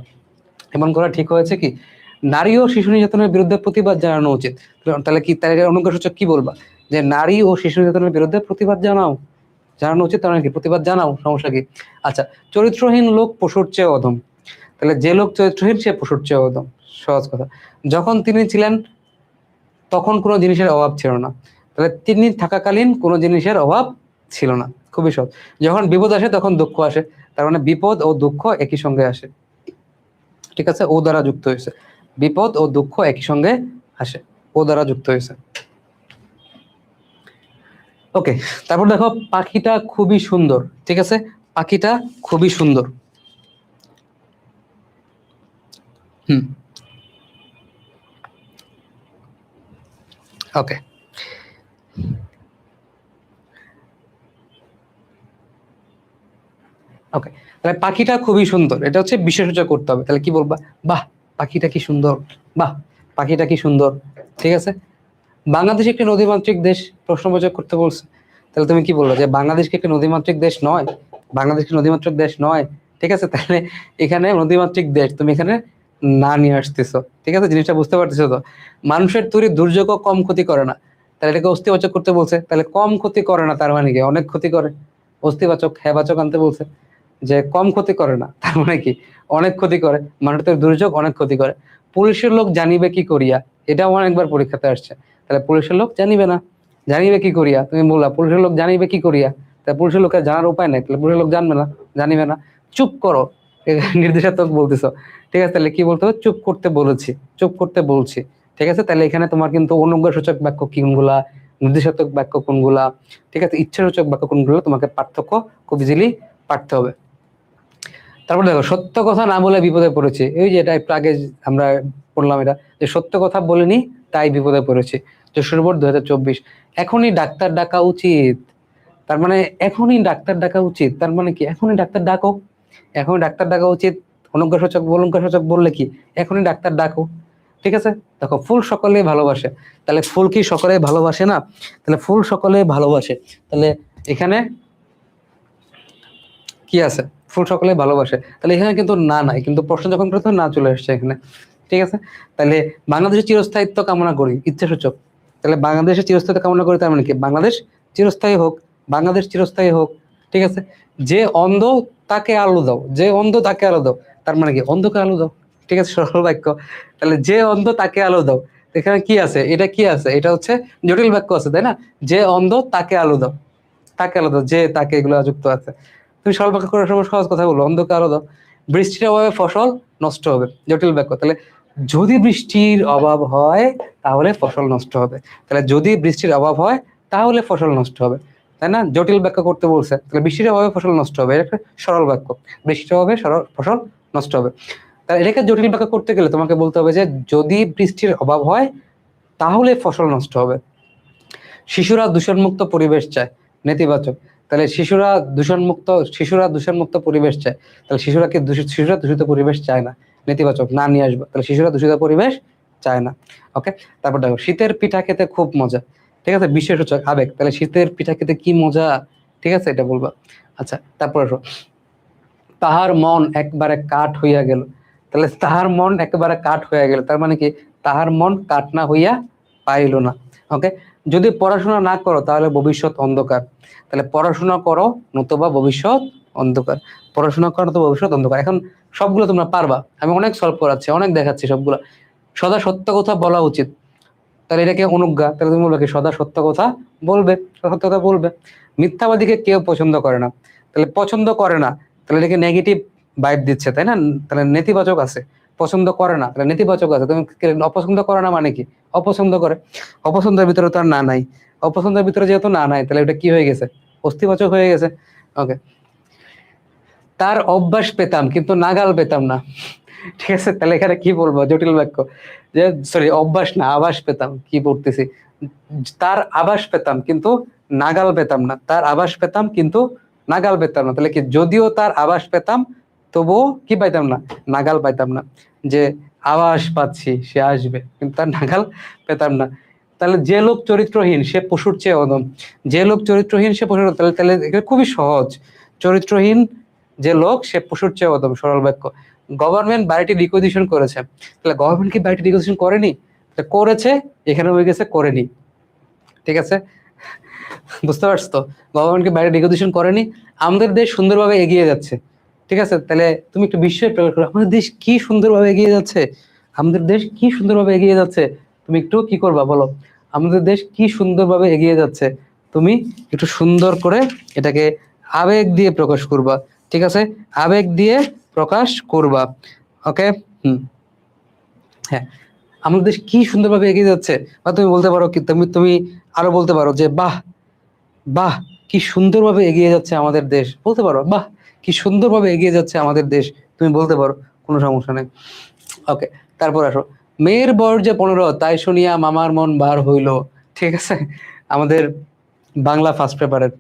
এমন করা ঠিক হয়েছে কি, নারী ও শিশু নির্যাতনের বিরুদ্ধে প্রতিবাদ জানানো উচিত, তাহলে কি, তাহলে অনুজ্ঞাসূচক কি বলবা, যে নারী ও শিশু নির্যাতনের বিরুদ্ধে প্রতিবাদ জানাও, জানানো উচিত, তার মানে কি প্রতিবাদ জানাও, সমস্যা কি? আচ্ছা, চরিত্রহীন লোক পশুর চেয়ে অধম, তাহলে যে লোক চরিত্রহীন সে পশুর চেয়ে অধম, সহজ কথা। যখন তিনি ছিলেন তখন কোনো জিনিসের অভাব ছিল না, তাহলে তিনি থাকাকালীন কোনো জিনিসের অভাব ছিল না, খুবই সহজ। যখন বিপদ আসে তখন দুঃখ আসে, তার মানে বিপদ ও দুঃখ একই সঙ্গে আসে, ঠিক আছে? ও দ্বারা যুক্ত হয়েছে, বিপদ ও দুঃখ একই সঙ্গে আসে, ও দ্বারা যুক্ত হয়েছে। ওকে, তারপর দেখো পাখিটা খুবই সুন্দর, ঠিক আছে? পাখিটা খুবই সুন্দর। হুম, ওকে, ওকে, তাহলে পাখিটা খুবই সুন্দর, এটা হচ্ছে বিশেষসূচক করতে হবে, তাহলে কি বলবা, বাহ পাখিটা কি সুন্দর, বাহ পাখিটা কি সুন্দর, ঠিক আছে? বাংলাদেশ একটি নদীমাতৃক দেশ, প্রশ্নবোধক করতে বলছে, তাহলে তুমি কি বললো যে বাংলাদেশ কি একটি নদীমাতৃক দেশ নয়? বাংলাদেশ কি নদীমাতৃক দেশ নয়? ঠিক আছে, তাহলে এখানে নদীমাতৃক দেশ তুমি এখানে না নিয়ে আসতেছো। ঠিক আছে, জিনিসটা বুঝতে পারতেছো তো? মানুষের তৈরি দুর্যোগও কম ক্ষতি করে না, তাহলে এটাকে অস্তিবাচক করতে বলছে। তাহলে কম ক্ষতি করে না তার মানে কি অনেক ক্ষতি করে? অস্তিবাচক হ্যাবাচক আনতে বলছে, যে কম ক্ষতি করে না তার মানে কি অনেক ক্ষতি করে। মানুষের তৈরি দুর্যোগ অনেক ক্ষতি করে। পুলিশের লোক জানিবে কি করিয়া, এটাও অনেকবার পরীক্ষাতে আসছে। তাহলে পুলিশের লোক জানিবে না, জানিবে কি করিয়া, তুমি বললা পুলিশের লোক জানিবে কি করিয়া, তাহলে পুলিশের লোকের জানার উপায় নাই, তাহলে পুলিশের লোক জানবে না, জানিবে না। চুপ করো, নির্দেশাত্মক বলতেছো। ঠিক আছে, তাহলে কি বলতে হবে? চুপ করতে বলেছি, চুপ করতে বলছি। ঠিক আছে, তাহলে এখানে তোমার কিন্তু অনুজ্ঞাসূচক বাক্য কোনগুলা, নির্দেশাত্মক বাক্য কোনগুলা, ঠিক আছে, ইচ্ছাসূচক বাক্য কোনগুলো, তোমাকে পার্থক্য খুব ইজিলি পারতে হবে। তারপর দেখো, সত্য কথা না বলে বিপদে পড়েছে, এই যে এটা একটু আগে আমরা পড়লাম, এটা যে সত্য কথা বলিনি তাই বিপদে পড়েছে। 4 বোর্ড 2024। এখনই ডাক্তার ডাকা উচিত, তার মানে এখনই ডাক্তার ডাকা উচিত, তার মানে কি এখনই ডাক্তার ডাকো, এখনই ডাক্তার ডাকা উচিত। অনুজ্ঞাসূচক অলঙ্কারসূচক বললে কি এখনই ডাক্তার ডাকো। ঠিক আছে, দেখো ফুল সকলেই ভালোবাসে, তাহলে ফুল কি সকলে ভালোবাসে না? তাহলে ফুল সকলে ভালোবাসে, তাহলে এখানে কি আছে? ফুল সকলে ভালোবাসে, তাহলে এখানে কিন্তু না নাই, কিন্তু প্রশ্ন যখন প্রথম না চলে আসছে এখানে। ঠিক আছে, তাহলে বাংলাদেশের চিরস্থায়িত্ব কামনা করি, ইচ্ছাসূচক। তাহলে বাংলাদেশের চিরস্থায়িত্ব কামনা করি তার মানে কি বাংলাদেশ চিরস্থায়ী হোক, বাংলাদেশ চিরস্থায়ী হোক। ঠিক আছে, যে অন্ধ তাকে আলো দাও, যে অন্ধ তাকে আলো দাও, তার মানে কি অন্ধকে আলো দাও। ঠিক আছে, সরল বাক্য। তাহলে যে অন্ধ তাকে আলো দাও, এখানে কি আছে? এটা কি আছে? এটা হচ্ছে জটিল বাক্য আছে, তাই না? যে অন্ধ তাকে আলো দাও, তাকে আলো দাও, যে তাকে, এগুলো যুক্ত আছে। তুমি সরল বাক্য করার সময় সহজ কথা বলো, অন্ধকে আলো দাও। বৃষ্টির অভাবে ফসল নষ্ট হবে, জটিল বাক্য। তাহলে যদি বৃষ্টির অভাব হয় তাহলে ফসল নষ্ট হবে, তাহলে যদি বৃষ্টির অভাব হয় তাহলে ফসল নষ্ট হবে, তাই না? জটিল বাক্য করতে বলছে, তাহলে বৃষ্টির অভাবে ফসল নষ্ট হবে, এটা একটা সরল বাক্য। বৃষ্টির অভাবে ফসল নষ্ট হবে, তাহলে এটাকে জটিল বাক্য করতে গেলে তোমাকে বলতে হবে যে যদি বৃষ্টির অভাব হয় তাহলে ফসল নষ্ট হবে। শিশুরা দূষণমুক্ত পরিবেশ চায়, নেতিবাচক। তাহলে শিশুরা দূষণমুক্ত পরিবেশ চায়, তাহলে শিশুরা দূষিত পরিবেশ চায় না, নেতিবাচক, না নিয়ে আসবো। তাহলে শিশুরা দূষিত পরিবেশ চায় না। ওকে, তারপর দেখো শীতের পিঠা খেতে খুব মজা। ঠিক আছে, বিশেষসূচক আবেগ, তাহলে শীতের পিঠা খেতে কি মজা। ঠিক আছে, এটা বলবা। আচ্ছা, তারপর আসো, তাহার মন একবারে কাঠ হইয়া গেল, তাহলে তাহার মন একেবারে কাঠ হইয়া গেল, তার মানে কি তাহার মন কাঠ না হইয়া পাইল না। ওকে, যদি পড়াশোনা না করো তাহলে ভবিষ্যৎ অন্ধকার, তাহলে পড়াশোনা করো নতুবা ভবিষ্যৎ অন্ধকার, পড়াশোনা করো নতুবা ভবিষ্যৎ অন্ধকার। এখন সবগুলো তোমরা পারবা, আমি অনেক সলভ করাচ্ছি, অনেক দেখাচ্ছি সবগুলো। সদা সত্য কথা বলা উচিত, তাহলে এটাকে অনুজ্ঞা, তাহলে তুমি বলবে কি সদা সত্য কথা বলবে, সত্য কথা বলবে। মিথ্যাবাদীকে কেউ পছন্দ করে না, তাহলে পছন্দ করে না, তাহলে এটাকে নেগেটিভ ভাইব দিচ্ছে, তাই না? তাহলে নেতিবাচক আছে, পছন্দ করে না, তাহলে নেতিবাচক আছে। তুমি অপছন্দ করে না মানে কি অপছন্দ করে, অপছন্দের ভিতরে তো আর না নাই, অপছন্দের ভিতরে যেহেতু না নাই তাহলে এটা কি হয়ে গেছে? অস্তিবাচক হয়ে গেছে। ওকে, তার অভ্যাস পেতাম কিন্তু নাগাল পেতাম না। ঠিক আছে, তাহলে এখানে কি বলবো? জটিল বাক্য, যে সরি অভ্যাস না, আভাস পেতাম, কি পড়তেছি, তার আভাস পেতাম কিন্তু নাগাল পেতাম না, তার আভাস পেতাম কিন্তু নাগাল পেতাম না, তাহলে কি যদিও তার আভাস পেতাম তবুও কি পাইতাম না? নাগাল পাইতাম না। যে আভাস পাচ্ছি সে আসবে কিন্তু তার নাগাল পেতাম না। তাহলে যে লোক চরিত্রহীন সে পশুর চেয়ে অদম, যে লোক চরিত্রহীন সে পশুর, তাহলে তাহলে এটা খুবই সহজ। চরিত্রহীন যে লোক সে পশুর চেয়ে অদম, সরল বাক্য। গভর্নমেন্ট বাড়িটি রিকোজিশন করেছে, তাহলে গভর্নমেন্ট কি বাড়িটি রিকোজিশন করেনি? করেছে, এখানে হয়ে গেছে করেনি। ঠিক আছে, বুঝতে পারছো তো? গভর্নমেন্ট কি বাড়ি রিকোজিশন করেনি। আমাদের দেশ সুন্দরভাবে এগিয়ে যাচ্ছে। ঠিক আছে, তাহলে তুমি একটু বিস্ময় প্রকাশ করো, আমাদের দেশ কি সুন্দরভাবে এগিয়ে যাচ্ছে, আমাদের দেশ কি সুন্দরভাবে এগিয়ে যাচ্ছে। তুমি একটু কি করবা বলো? আমাদের দেশ কি সুন্দরভাবে এগিয়ে যাচ্ছে, তুমি একটু সুন্দর করে এটাকে আবেগ দিয়ে প্রকাশ করবা। ঠিক আছে, আবেগ দিয়ে প্রকাশ করবা। ওকে, হুম, হ্যাঁ, আমাদের দেশ কি সুন্দরভাবে এগিয়ে যাচ্ছে। বা তুমি বলতে পারো কি, তুমি তুমি আরো বলতে পারো যে বাহ, বাহ, কি সুন্দরভাবে এগিয়ে যাচ্ছে আমাদের দেশ, বলতে পারো বাহ, কি সুন্দরভাবে এগিয়ে যাচ্ছে আমাদের দেশ, তুমি বলতে পারো, কোনো সমস্যা নেই। ওকে, তারপর আসো, মেয়ের বয়স যে 15 তাই শুনিয়া মামার মন বার হইল। ঠিক আছে, আমাদের বাংলা ফার্স্ট পেপারের।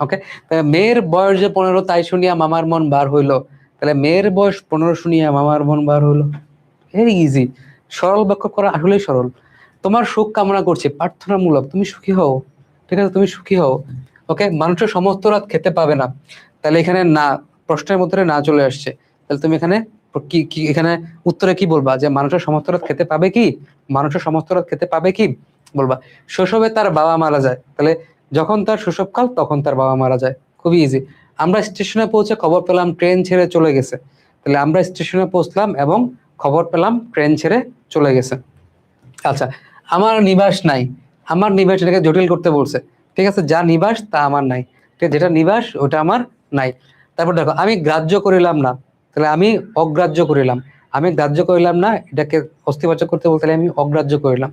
ওকে, তাহলে মেয়ের বয়স যে 15 তাই শুনিয়া মামার মন বার হইলো, তাহলে মেয়ের বয়স 15 শুনিয়া মামার মন বার হইলো, ভেরি ইজি। সরল বাক্য করা আসলেই সরল। তোমার সুখ কামনা করছি, প্রার্থনামূলক, তুমি সুখী হও, ঠিক আছে, তুমি সুখী হও। ওকে, মানুষের সমস্ত রাত খেতে পাবে না, তাহলে এখানে না, প্রশ্নের মধ্যে না চলে আসছে, তাহলে তুমি এখানে কি কি এখানে উত্তরে কি বলবা, যে মানুষের সমস্ত রাত খেতে পাবে কি, মানুষের সমস্ত রাত খেতে পাবে কি বলবা। শৈশবে তার বাবা মারা যায়, তাহলে যখন তার শৈশবকাল তখন তার বাবা মারা যায়, খুবই ইজি। আমরা স্টেশনে পৌঁছে খবর পেলাম ট্রেন ছেড়ে চলে গেছে, তাহলে আমরা স্টেশনে পৌঁছলাম এবং খবর পেলাম ট্রেন ছেড়ে চলে গেছে। আচ্ছা, আমার নিবাস নাই, আমার নিবাস, এটাকে জটিল করতে বলছে, ঠিক আছে, যা নিবাস তা আমার নাই, ঠিক আছে, যেটা নিবাস ওটা আমার নাই। তারপর দেখো, আমি গ্রাহ্য করিলাম না, তাহলে আমি অগ্রাহ্য করিলাম, আমি গ্রাহ্য করিলাম না, এটাকে অস্তিবাচক করতে বলতে আমি অগ্রাহ্য করিলাম।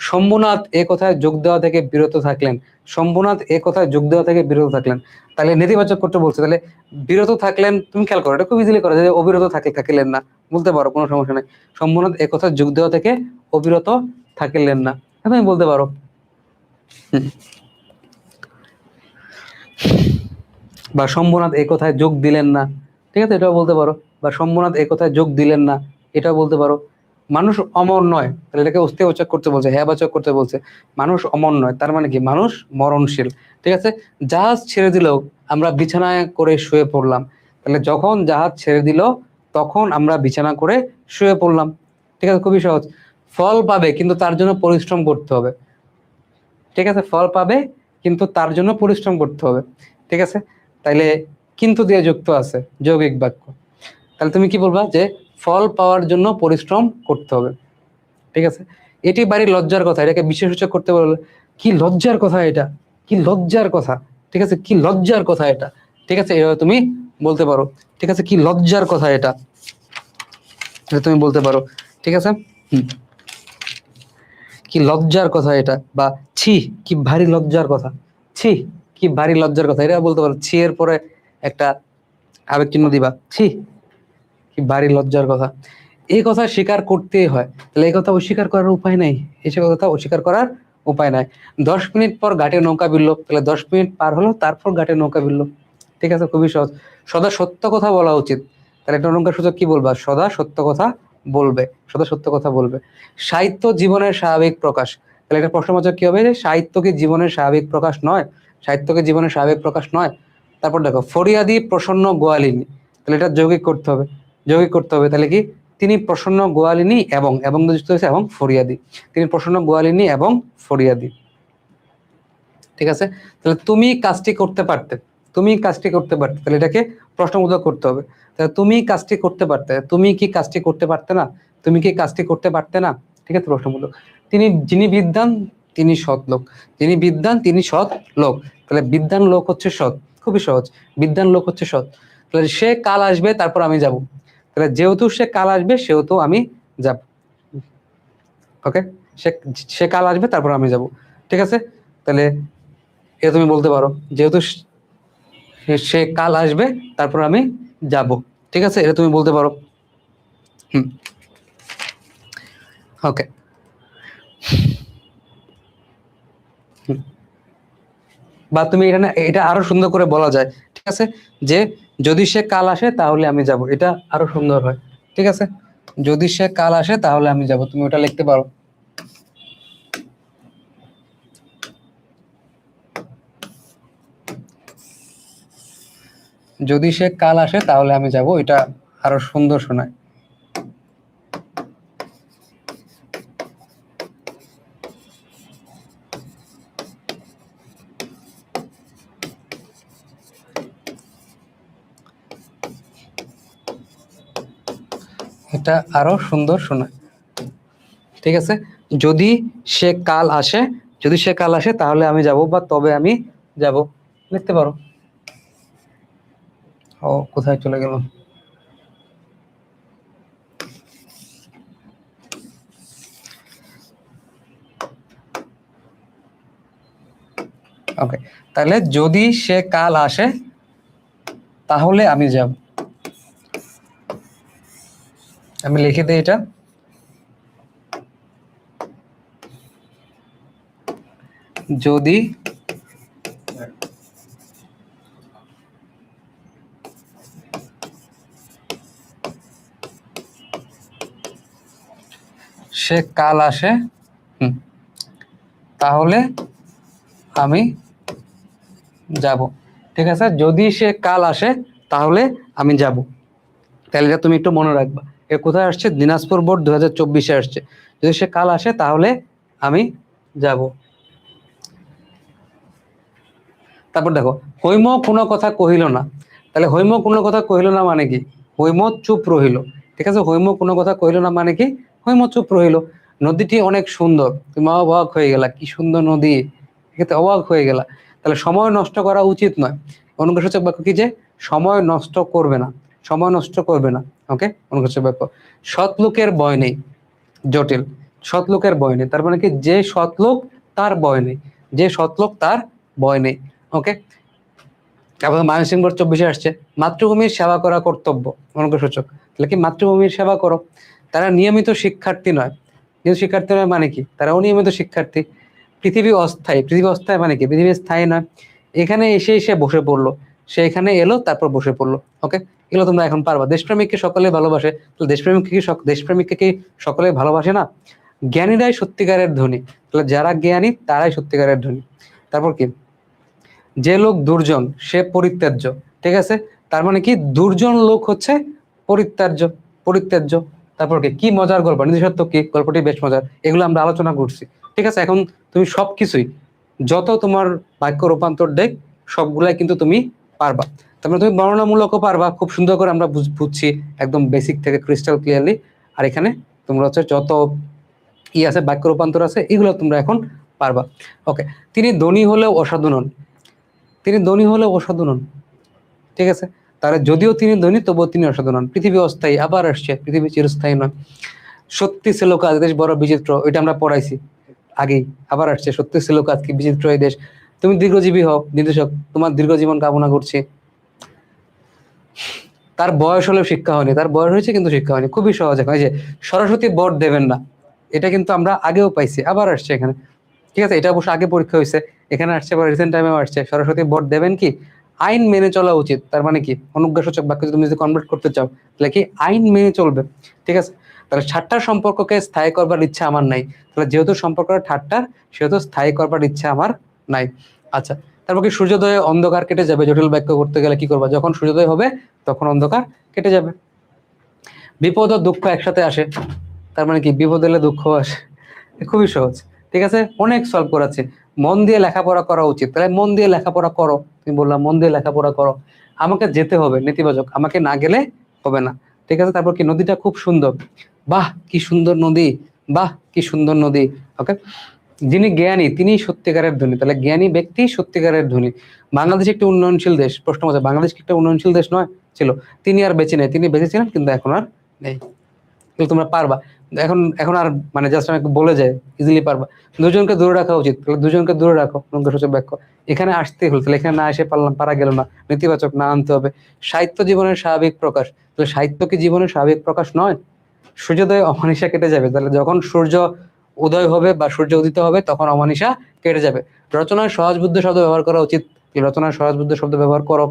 শম্ভুনাথ এ কথায় যোগ দেওয়া থেকে বিরত থাকলেন, শম্ভুনাথ এ কথায় যোগ দেওয়া থেকে বিরত থাকলেন, তাহলে নেতিবাচক করতে বলছে, তাহলে বিরত থাকলেন, তুমি খেয়াল করো, এটা খুব ইজিলি করা যায়, যে অবিরত থাকিলেন না, বলতে পারো, কোনো সমস্যা নেই। শম্ভুনাথ এ কথায় যোগ দেওয়া থেকে অবিরত থাকিলেন না, তুমি বলতে পারো। বা শম্ভুনাথ এই কথায় যোগ দিলেন না, ঠিক আছে, এটাও বলতে পারো। বা শম্ভুনাথ এই কথায় যোগ দিলেন না, এটাও বলতে পারো। মানুষ অমর নয়, তাহলে এটাকে অস্তিবাচক করতে বলছে, হ্যাবাচক করতে বলছে। মানুষ অমর নয়, তার মানে কি, মানুষ মরণশীল, ঠিক আছে। জাহাজ ছেড়ে দিল, আমরা বিছানায় করে শুয়ে পড়লাম, তাহলে যখন জাহাজ ছেড়ে দিল তখন আমরা বিছানা করে শুয়ে পড়লাম, ঠিক আছে, খুবই সহজ। ফল পাবে কিন্তু তার জন্য পরিশ্রম করতে হবে, ঠিক আছে, ফল পাবে কিন্তু তার জন্য পরিশ্রম করতে হবে, ঠিক আছে। তাইলে কিন্তু দিয়ে যুক্ত আছে, যৌগিক বাক্য, তাহলে তুমি কি বলবা, যে ফল পাওয়ার জন্য পরিশ্রম করতে হবে, ঠিক আছে। এটি বাড়ি লজ্জার কথা, এটাকে বিশেষসূচক করতে বললে, কি লজ্জার কথা এটা, কি লজ্জার কথা, ঠিক আছে, কি লজ্জার কথা এটা, ঠিক আছে, এভাবে তুমি বলতে পারো, ঠিক আছে, কি লজ্জার কথা এটা, এটা তুমি বলতে পারো, ঠিক আছে। কি লজ্জার কথা এটা, বা ছি কি ভারী লজ্জার কথা, ছি কি ভারী লজ্জার কথা, এটা বলতে পারো। ছি এর পরে একটা আবেগ চিহ্ন দিবা, ছি কি ভারী লজ্জার কথা, এই কথা স্বীকার করতেই হয়, তাহলে এই কথা অস্বীকার করার উপায় নাই, এসব কথা অস্বীকার করার উপায় নাই। 10 মিনিট পর ঘাটে নৌকা ভিড়ল, তাহলে 10 মিনিট পার হলো তারপর ঘাটে নৌকা ভিড়ল, ঠিক আছে, খুবই সহজ। সদা সত্য কথা বলা উচিত, তাহলে একটা অলংকার সূচক কি বলবা, সদা সত্য কথা বলবে, সদা সত্য কথা বলবে। সাহিত্য জীবনের স্বাভাবিক প্রকাশ, তাহলে একটা প্রশ্নবাচক কি হবে, যে সাহিত্য কি জীবনের স্বাভাবিক প্রকাশ নয়, সাহিত্য কি জীবনের স্বাভাবিক প্রকাশ নয়। তারপর দেখো, ফরিয়াদি প্রসন্ন গোয়ালিনী, তাহলে এটা যৌগিক করতে হবে, যৌগিক করতে হবে, তাহলে কি, তিনি প্রসন্ন গোয়ালিনী এবং যুক্ত হয়েছে এবং ফরিয়াদি, তিনি প্রসন্ন গোয়ালিনী এবং ফরিয়াদি, ঠিক আছে। তাহলে তুমি কাজটি করতে পারতে, তুমি কাজটি করতে পারতে, তাহলে এটাকে প্রশ্নবোধক করতে হবে, তাহলে তুমি কাজটি করতে পারতে, তুমি কি কাজটি করতে পারতে না, তুমি কি কাজটি করতে পারতে না, ঠিক আছে, প্রশ্নবোধক। যিনি বিদ্বান তিনি সৎ লোক, যিনি বিদ্বান তিনি সৎ লোক, তাহলে বিদ্বান লোক হচ্ছে সৎ, খুবই সহজ, বিদ্বান লোক হচ্ছে সৎ, তাহলে সে কাল আসবে তারপর আমি যাব, তাহলে যেহেতু সে কাল আসবে সেহেতু আমি যাব, ওকে, সে সে কাল আসবে তারপর আমি যাব, ঠিক আছে। তাহলে এটা তুমি বলতে পারো, যেহেতু সে কাল আসবে তারপর আমি যাব, ঠিক আছে, এটা তুমি বলতে পারো। ওকে, বা তুমি এখানে এটা আরো সুন্দর করে বলা যায়, ঠিক আছে, যে যদি সে কাল আসে তাহলে আমি যাব, এটা আরো সুন্দর হয়, ঠিক আছে, যদি সে কাল আসে তাহলে আমি যাব, তুমি ওটা লিখতে পারো। যদি সে কাল আসে তাহলে আমি যাব, এটা আরো সুন্দর শোনায়। এটা আরো সুন্দর শোনায়, ঠিক আছে। যদি সে কাল আসে, যদি সে কাল আসে তাহলে আমি যাব, বা তবে আমি যাব, লিখতে পারো। ও কোথায় চলে গেল, ওকে, তাহলে যদি সে কাল আসে তাহলে আমি যাব, আমি লিখে দিই এটা, যদি সে কাল আসে, তাহলে আমি যাব। ঠিক আছে, যদি সে কাল আসে তাহলে আমি যাব। তাহলে এটা তুমি একটু মনে রাখবা। এ কোথায় আসছে? দিনাজপুর বোর্ড 2024-এ আসছে। যদি সে কাল আসে তাহলে আমি যাব। তারপর দেখো, হৈম কোনো কথা কহিল না। তাহলে হৈম কোনো কথা কহিল না মানে কি? হৈম চুপ রহিল। ঠিক আছে, হৈম কোনো কথা কহিল না মানে কি? হৈম চুপ রহিল। নদীটি অনেক সুন্দর, তুমি অবাক হয়ে গেলা, কি সুন্দর নদী, এক্ষেত্রে অবাক হয়ে গেলা। তাহলে সময় নষ্ট করা উচিত নয়। অনুপ্রবেশক বাক্য কি? যে সময় নষ্ট করবে না, সময় নষ্ট করবে না। ওকে, অনুপ্রবেশক বাক্য। সৎ লোকের ভয় নেই, জটিল। সৎ লোকের ভয় নেই তার মানে কি? যে সৎ লোক তার ভয় নেই, যে সৎ লোক তার ভয় নেই। ওকে, তারপর ময়মনসিংহ বোর্ড 24-এ আসছে, মাতৃভূমির সেবা করা কর্তব্য, অনুজ্ঞাসূচক। তাহলে কি? মাতৃভূমির সেবা করো। তারা নিয়মিত শিক্ষার্থী নয়। নিয়মিত শিক্ষার্থী নয় মানে কি? তারা অনিয়মিত শিক্ষার্থী। পৃথিবী অস্থায়ী, পৃথিবী অস্থায়ী মানে কি? পৃথিবী স্থায়ী নয়। এখানে এসে এসে বসে পড়লো, সে এখানে এলো তারপর বসে পড়লো। ওকে, এগুলো তোমরা এখন পারবা। দেশপ্রেমিককে সকলে ভালোবাসে, তো দেশপ্রেমিককে কি সকলে ভালোবাসে না? জ্ঞানীরাই সত্যিকারের ধনী। তাহলে যারা জ্ঞানী তারাই সত্যিকারের ধনী। তারপর কি? যে লোক দুর্জন সে পরিত্যাজ্য। ঠিক আছে, তার মানে কি? দুর্জন লোক হচ্ছে পরিত্যাজ্য, পরিত্যাজ্য। তারপর কি? কি মজার গল্প, নিঃসত্ব কি? গল্পটি বেশ মজার, এগুলো আমরা আলোচনা করছি। ঠিক আছে, এখন তুমি সবকিছুই, যত তোমার বাক্য রূপান্তর দেখ, সবগুলাই কিন্তু তুমি পারবা। তারপরে তুমি বর্ণনামূলকও পারবা, খুব সুন্দর করে আমরা বুঝছি একদম বেসিক থেকে ক্রিস্টাল ক্লিয়ারলি। আর এখানে তোমরা হচ্ছে যত আছে বাক্য রূপান্তর আছে, এগুলো তোমরা এখন পারবা। ওকে, তিনি ধনী হলেও অসাধু নন। তিনি ধনী হলেও অসাধু নন। ঠিক আছে, তাহলে যদিও তিনি ধনী তবুও তিনি অসাধু নন। পৃথিবী অস্থায়ী, আবার আসছে, পৃথিবী চিরস্থায়ী নয়। সত্যি ছিল কাজ, দেশ বড় বিচিত্র, ওইটা আমরা পড়াইছি আগেই, আবার আসছে। সত্যি ছিল কাজ কি বিচিত্র এই দেশ। তুমি দীর্ঘজীবী হও, নির্দেশক তোমার দীর্ঘজীবন কামনা করছি। তার বয়স হলেও শিক্ষা হয়নি, তার বয়স হয়েছে কিন্তু শিক্ষা হয়নি। খুবই সহজ। এখন এই যে সরস্বতী বর দেবেন না, এটা কিন্তু আমরা আগেও পাইছি, আবার আসছে এখানে। ঠিক আছে, এটা অবশ্য আগে পরীক্ষা হয়েছে, এখানে আসছে, আবার রিসেন্ট টাইমেও আসছে। সরস্বতী বর দেবেন কি? আইন মেনে চলা উচিত। তার মানে কি? অনুজ্ঞাসূচক বাক্য তুমি যদি কনভার্ট করতে চাও তাহলে কি? আইন মেনে চলবে। ঠিক আছে, তাহলে ঠাট্টার সম্পর্ককে স্থায়ী করবার ইচ্ছা আমার নাই। তাহলে যেহেতু সম্পর্কটা ঠাট্টার, সেহেতু স্থায়ী করবার ইচ্ছা আমার নাই। আচ্ছা, তারপর কি? সূর্যোদয়ে অন্ধকার কেটে যাবে। জটিল বাক্য করতে গেলে কি করবা? যখন সূর্যোদয় হবে তখন অন্ধকার কেটে যাবে। বিপদ ও দুঃখ একসাথে আসে, তার মানে কি? বিপদ এলে দুঃখ আসে। খুবই সহজ। ঠিক আছে, অনেক সলভ করাচ্ছে। মন দিয়ে লেখাপড়া করা উচিত। তাহলে মন দিয়ে লেখাপড়া করো, তুমি বললাম মন দিয়ে লেখাপড়া করো। আমাকে যেতে হবে, নেতিবাচক, আমাকে না গেলে হবে না। ঠিক আছে, তারপর কি? নদীটা খুব সুন্দর, বাহ কি সুন্দর নদী, বাহ কি সুন্দর নদী। ওকে, যিনি জ্ঞানী তিনি সত্যিকারের ধনী। তাহলে জ্ঞানী ব্যক্তি সত্যিকারের ধনী। বাংলাদেশ একটি উন্নয়নশীল দেশ, প্রশ্ন হচ্ছে বাংলাদেশ কি একটা উন্নয়নশীল দেশ নয়? ছিল। তিনি আর বেঁচে নেই, তিনি বেঁচে ছিলেন কিন্তু এখন আর নেই। কিন্তু তোমরা পারবা। এখন এখন আর মানে জাস্ট আমি বলে যাই, ইজিলি পারবা। দুজনকে দূরে রাখা উচিত, তাহলে দুজনকে দূরে রাখো, অনুজ্ঞাসূচক বাক্য। এখানে আসতে হলো, তাহলে এখানে না এসে পারলাম, পারা গেল না, নেতিবাচক, না আনতে হবে। সাহিত্য জীবনের স্বাভাবিক প্রকাশ, তাহলে সাহিত্য কি জীবনের স্বাভাবিক প্রকাশ নয়? সূর্যোদয় অমানিসা কেটে যাবে, তাহলে যখন সূর্য উদয় হবে বা সূর্য উদিত হবে তখন অমানিসা কেটে যাবে। রচনায় সহজবুদ্ধ শব্দ ব্যবহার করা উচিত, রচনায় সহজবুদ্ধ শব্দ ব্যবহার করো।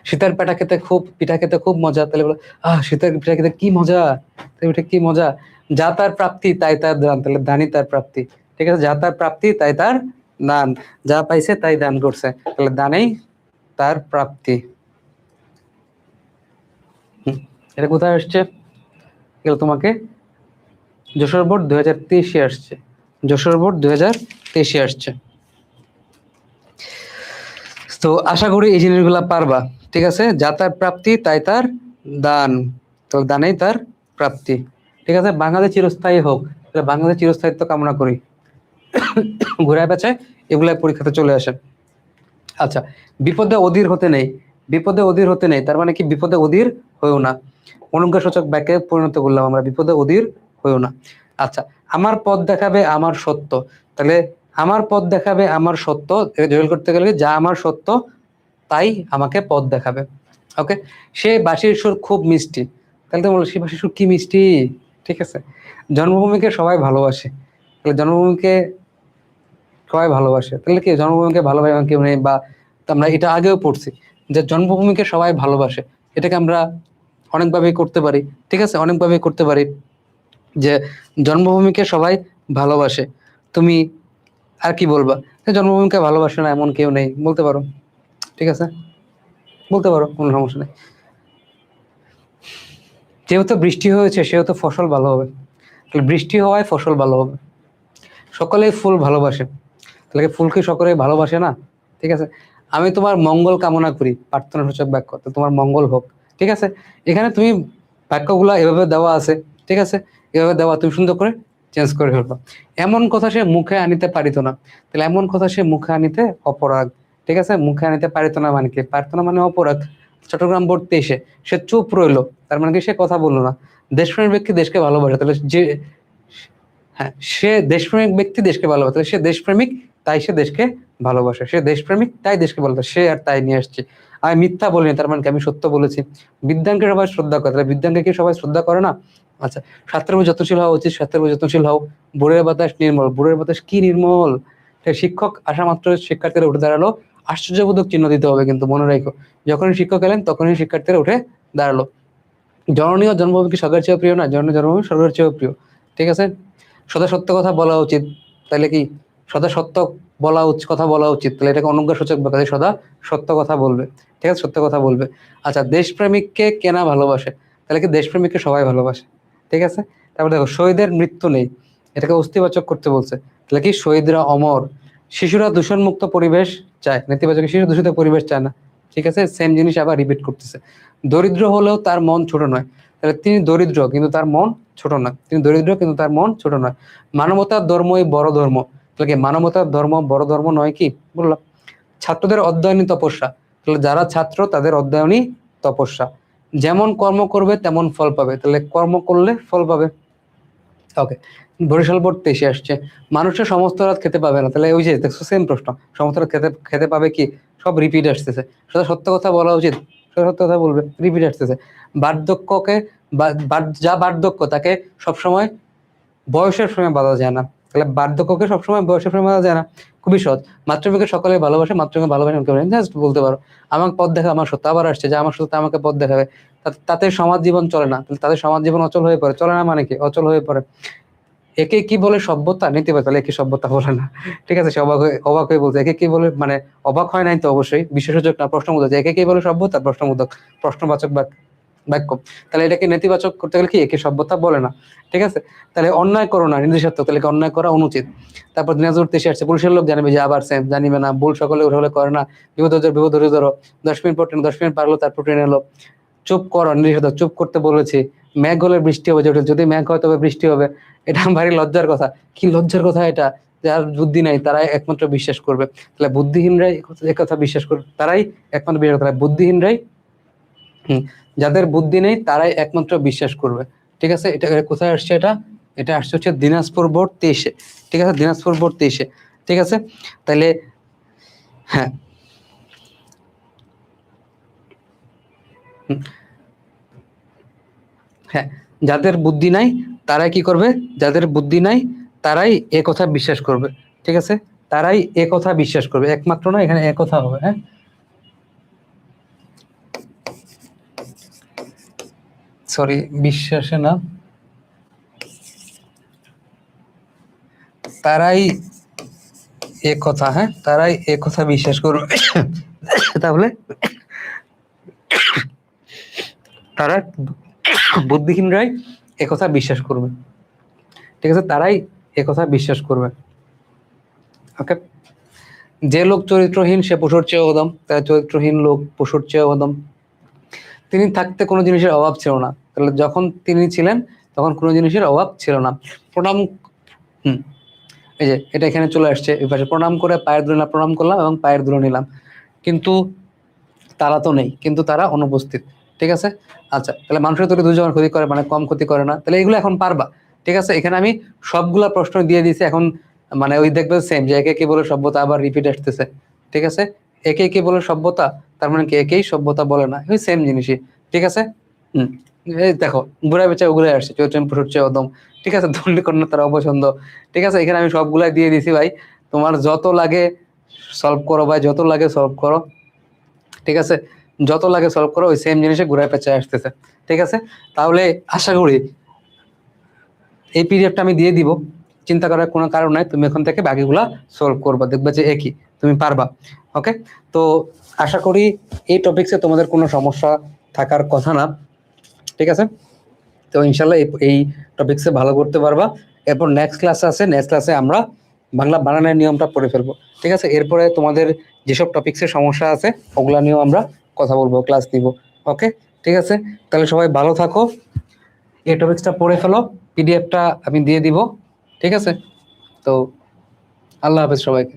শীতের পিঠা খেতে খুব মজা, তাহলে বলো শীতের পিঠা খেতে কি মজা, পিঠা কি মজা। যা তার প্রাপ্তি তাই তার দান, তাহলে দানই তার প্রাপ্তি। ঠিক আছে, যা তার প্রাপ্তি তাই তার দান, যা পাইছে তাই দান করছে, তাহলে দানেই তার প্রাপ্তি। এটা কোথায় আসছে? এগুলো তোমাকে যশোর বোর্ড 2023-এ আসছে, যশোর বোর্ড 2023-এ আসছে। তো আশা করি এই জিনিসগুলা পারবা। ঠিক আছে, যা তার প্রাপ্তি তাই তার দান, তো দানেই তার প্রাপ্তি। ঠিক আছে, বাংলাদেশ চিরস্থায়ী হোক, তাহলে বাংলাদেশ চিরস্থায়িত্ব কামনা করি। ঘুরায় পেঁচায় এগুলাই পরীক্ষাতে চলে আসে। আচ্ছা, বিপদে অধীর হতে নেই, বিপদে অধীর হতে নেই, তার মানে কি? বিপদে অধীর হয়েও না। অনুজ্ঞাসূচক বাক্যে পরিণত করলাম আমরা, বিপদে অধীর হয়েও না। আচ্ছা, আমার পথ দেখাবে আমার সত্য, তাহলে আমার পথ দেখাবে আমার সত্য, জয়েল করতে গেলে যা আমার সত্য তাই আমাকে পথ দেখাবে। ওকে, সে বাঁশির সুর খুব মিষ্টি, তাহলে তো বলো সে বাঁশির সুর কি মিষ্টি। ঠিক আছে, জন্মভূমিকে সবাই ভালোবাসে, তাহলে জন্মভূমিকে সবাই ভালোবাসে, তাহলে কি? জন্মভূমিকে ভালোবাসে কেউ নেই, বা আমরা এটা আগেও পড়ছি যে জন্মভূমিকে সবাই ভালোবাসে, এটাকে আমরা অনেকভাবেই করতে পারি। ঠিক আছে, অনেকভাবেই করতে পারি যে জন্মভূমিকে সবাই ভালোবাসে। তুমি আর কি বলবা, জন্মভূমিকে ভালোবাসে না এমন কেউ নেই, বলতে পারো, ঠিক আছে, বলতে পারো, কোনো সমস্যা নেই। যেহেতু বৃষ্টি হয়েছে সেহেতু ফসল ভালো হবে, তাহলে বৃষ্টি হওয়ায় ফসল ভালো হবে। সকলেই ফুল ভালোবাসে, তাহলে কি ফুলকে সকলেই ভালোবাসে না? ঠিক আছে, আমি তোমার মঙ্গল কামনা করি, প্রার্থনাসূচক বাক্য, তো তোমার মঙ্গল হোক। ঠিক আছে, এখানে তুমি বাক্যগুলা এভাবে দেওয়া আছে, ঠিক আছে, এভাবে দেওয়া, তুমি সুন্দর করে চেঞ্জ করে ফেলবা। এমন কথা সে মুখে আনিতে পারিত না, তাহলে এমন কথা সে মুখে আনিতে অপরাগ। ঠিক আছে, মুখে আনিতে পারিত না মানে কি? পারিত না মানে অপরাগ। চট্টগ্রাম বোর্ড 23-এ সে চুপ রইলো, তার মানে কি? সে কথা বললো না। দেশপ্রেমিক ব্যক্তি দেশকে ভালোবাসে, তাহলে যে, হ্যাঁ, সে দেশপ্রেমিক ব্যক্তি দেশকে ভালোবাসে, তাহলে সে দেশপ্রেমিক, তাই সে দেশকে ভালোবাসে। সে দেশপ্রেমিক তাই দেশকে ভালোবাসে, সে আর তাই নিয়ে আসছে। আমি মিথ্যা বলিনি, তার মানে কি? আমি সত্য বলেছি। বিদ্যাঙ্গকে সবাই শ্রদ্ধা করে, তাহলে বিদ্যাঙ্গকে কি সবাই শ্রদ্ধা করে না? আচ্ছা, ছাত্রের উপর যত্নশীল হওয়া উচিত, ছাত্রের উপর যত্নশীল হও। ভোরের বাতাস নির্মল, ভোরের বাতাস কি নির্মল! শিক্ষক আসা মাত্র শিক্ষার্থীরা উঠে দাঁড়ালো, আশ্চর্যবোধক চিহ্ন দিতে হবে কিন্তু, মনে রাখো। যখনই শিক্ষক এলেন তখনই শিক্ষার্থীরা উঠে দাঁড়ালো। জননী ও জন্মভূমি কি স্বর্গের চেয়েও প্রিয় না? জননী জন্মভূমি স্বর্গের চেয়েও প্রিয়। ঠিক আছে, সদা সত্য কথা বলা উচিত, তাহলে কি? সদা সত্য বলা উচিত, কথা বলা উচিত, তাহলে এটাকে অনুজ্ঞা সূচক বাক্য, সদা সত্য কথা বলবে। ঠিক আছে, সত্য কথা বলবে। আচ্ছা, দেশপ্রেমিককে কেনা ভালোবাসে, তাহলে কি? দেশপ্রেমিককে সবাই ভালোবাসে। ঠিক আছে, তারপর দেখো, শহীদের মৃত্যু নেই, এটাকে অস্তিবাচক করতে বলছে, তাহলে কি? শহীদরা অমর। শিশুরা দূষণমুক্ত পরিবেশ চায়, নেতিবাচক, শিশু দূষিত পরিবেশ চায় না। ঠিক আছে, সেম জিনিস আবার রিপিট করতেছে। দরিদ্র হলেও তার মন ছোট নয়, তাহলে তিনি দরিদ্র কিন্তু তার মন ছোট নয়, তিনি দরিদ্র কিন্তু তার মন ছোট নয়। মানবতার ধর্মই বড় ধর্ম, তাহলে কি? মানবতার ধর্ম বড় ধর্ম নয় কি? বললাম। ছাত্রদের অধ্যয়নই তপস্যা, তাহলে যারা ছাত্র তাদের অধ্যয়নই তপস্যা। যেমন কর্ম করবে তেমন ফল পাবে, তাহলে কর্ম করলে ফল পাবে। ওকে, বরিশাল বোর্ড 23-এ আসছে, মানুষের সমস্ত রাত খেতে পাবে না, তাহলে ওই যে দেখছো, সেম প্রশ্ন, সমস্ত রাত খেতে খেতে পাবে কি? সব রিপিট আসতেছে। সদা সত্য কথা বলা উচিত, সদা সত্য কথা বলবে, রিপিট আসতেছে। বার্ধক্যকে যা বার্ধক্য তাকে সবসময় বয়সের ফ্রেমে বাঁধা যায় না, তাহলে বার্ধক্যকে সবসময় বয়সের ফ্রেমে বাঁধা যায় না। খুবই সহজ, মাতৃভূমিকে সকলে ভালোবাসে, মাতৃভূমি ভালোবাসে জাস্ট বলতে পারো। আমাকে পথ দেখা আমার সত্য, আবার আসছে যে আমার সত্য আমাকে পথ দেখাবে, তাতে সমাজ জীবন চলে না, তাহলে তাদের সমাজ জীবন অচল হয়ে পড়ে, চলে না মানে কি? অচল হয়ে পড়ে। একে কি বলে? সভ্যতা। নেতিবাচক, তাহলে একে সভ্যতা বলে না। ঠিক আছে, সে অবাক হয়ে বলছে, একে কি বলে? মানে অবাক হয় নাই তো, অবশ্যই বিশেষযোগ না, প্রশ্নবোধক। একে কি বলে? সভ্যতা, প্রশ্নবোধক, প্রশ্নবাচক বাক্য, তাহলে এটাকে নেতিবাচক করতে গেলে কি? একে সভ্যতা বলে না। ঠিক আছে, তাহলে অন্যায় করো না নির্দেশাত্মক, তাহলে কি? অন্যায় করা অনুচিত। তারপর দিনাজপুর 23-এ আসছে, পুরুষের লোক জানবে যে, আবার সেম, জানিবে না, ভুল সকলে উঠে হলে করে না, বিপদ ধরে ধরো, 10 মিনিট পর ট্রেন, 10 মিনিট পারলো তারপর ট্রেন এলো। চুপ করো নির্দেশাত্মক, চুপ করতে বলেছি। মেঘ হলে বৃষ্টি হবে, যদি মেঘ হয় তবে বৃষ্টি হবে। এটা ভারী লজ্জার কথা। কি লজ্জার কথা এটা? যার বুদ্ধি নাই তারাই একমাত্র বিশ্বাস করবে, তাহলে বুদ্ধিহীনরাই কথা বিশ্বাস করবে, তারাই একমাত্র বিশ্বাস করবে, বুদ্ধিহীনরাই, যাদের বুদ্ধি নেই তারাই একমাত্র বিশ্বাস করবে। ঠিক আছে, এটা কোথায় আসছে? এটা এটা আসছে হচ্ছে দিনাজপুর বোর্ড 23-এ। ঠিক আছে, দিনাজপুর বোর্ড 23-এ। ঠিক আছে, তাহলে হ্যাঁ, হ্যাঁ, যাদের বুদ্ধি নাই তারাই কি করবে? যাদের বুদ্ধি নাই তারাই এ কথা বিশ্বাস করবে। ঠিক আছে, তারাই এ কথা বিশ্বাস করবে, একমাত্র না, এখানে এ কথা হবে। হ্যাঁ, সরি, বিশ্বাসে না, তারাই এ কথা, হ্যাঁ, তারাই এ কথা বিশ্বাস করবে। তাহলে তারা, বুদ্ধিহীনরাই এ কথা বিশ্বাস করবে। ঠিক আছে, তারাই এ কথা বিশ্বাস করবে। ওকে, যে লোক চরিত্রহীন সে পশুর চেয়ে অদম, তাই চরিত্রহীন লোক পশুর চেয়ে অদম। তিনি থাকতে কোনো জিনিসের অভাব ছিল না, তাহলে যখন তিনি ছিলেন তখন কোনো জিনিসের অভাব ছিল না। প্রণাম, হুম, এই যে এটা এখানে চলে আসছে, এই পাশে প্রণাম করে পায়ের ধুলো নিলাম, প্রণাম করলাম এবং পায়ের ধুলো নিলাম, কিন্তু তারা তো নেই, কিন্তু তারা অনুপস্থিত। ঠিক আছে, আচ্ছা, তাহলে মানুষের তৈরি দুজনের ক্ষতি করে, মানে কম ক্ষতি করে না, তাহলে এগুলো এখন পারবা। ঠিক আছে, এখানে আমি সবগুলা প্রশ্ন দিয়ে দিয়েছি এখন, মানে ওই দেখবে সেম, যে একে কি বলে সভ্যতা, আবার রিপিট আসতেছে। ঠিক আছে, একে কি বলে সভ্যতা, তার মানে কি? একেই সভ্যতা বলে না, ওই সেম জিনিসই। ঠিক আছে, হম, এই দেখো, ঘুরে বেচা ঘুরে আসছে, চৈত্র পশুর চেয়ে অদম। ঠিক আছে, ধর্মীকরণ তার অপছন্দ। ঠিক আছে, এখানে আমি সবগুলাই দিয়ে দিছি ভাই, তোমার যত লাগে সলভ করো ভাই, যত লাগে সলভ করো। ঠিক আছে, যত লাগে সলভ করো, ওই সেম জিনিসে ঘুরায় পেঁচায় আসতেছে। ঠিক আছে, তাহলে আশা করি এই পিডিএফটা আমি দিয়ে দিব, চিন্তা করার কোনো কারণ নাই, তুমি এখন থেকে বাকিগুলা সলভ করবা, দেখবে যে একই, তুমি পারবা। ওকে, তো আশা করি এই টপিকসে তোমাদের কোনো সমস্যা থাকার কথা না, ঠিক আছে? তো ইনশাল্লাহ এই টপিকসে ভালো করতে পারবা। এরপর নেক্সট ক্লাস আছে, নেক্সট ক্লাসে আমরা বাংলা বানানের নিয়মটা পড়ে ফেলবো, ঠিক আছে? এরপরে তোমাদের যেসব টপিক্সের সমস্যা আছে ওগুলা নিয়েও আমরা কথা বলবো, ক্লাস নিব। ওকে, ঠিক আছে, তাহলে সবাই ভালো থাকো। এই টপিক্সটা পড়ে ফেলো, পিডিএফটা আমি দিয়ে দিব, ঠিক আছে? তো আল্লাহ হাফেজ সবাইকে।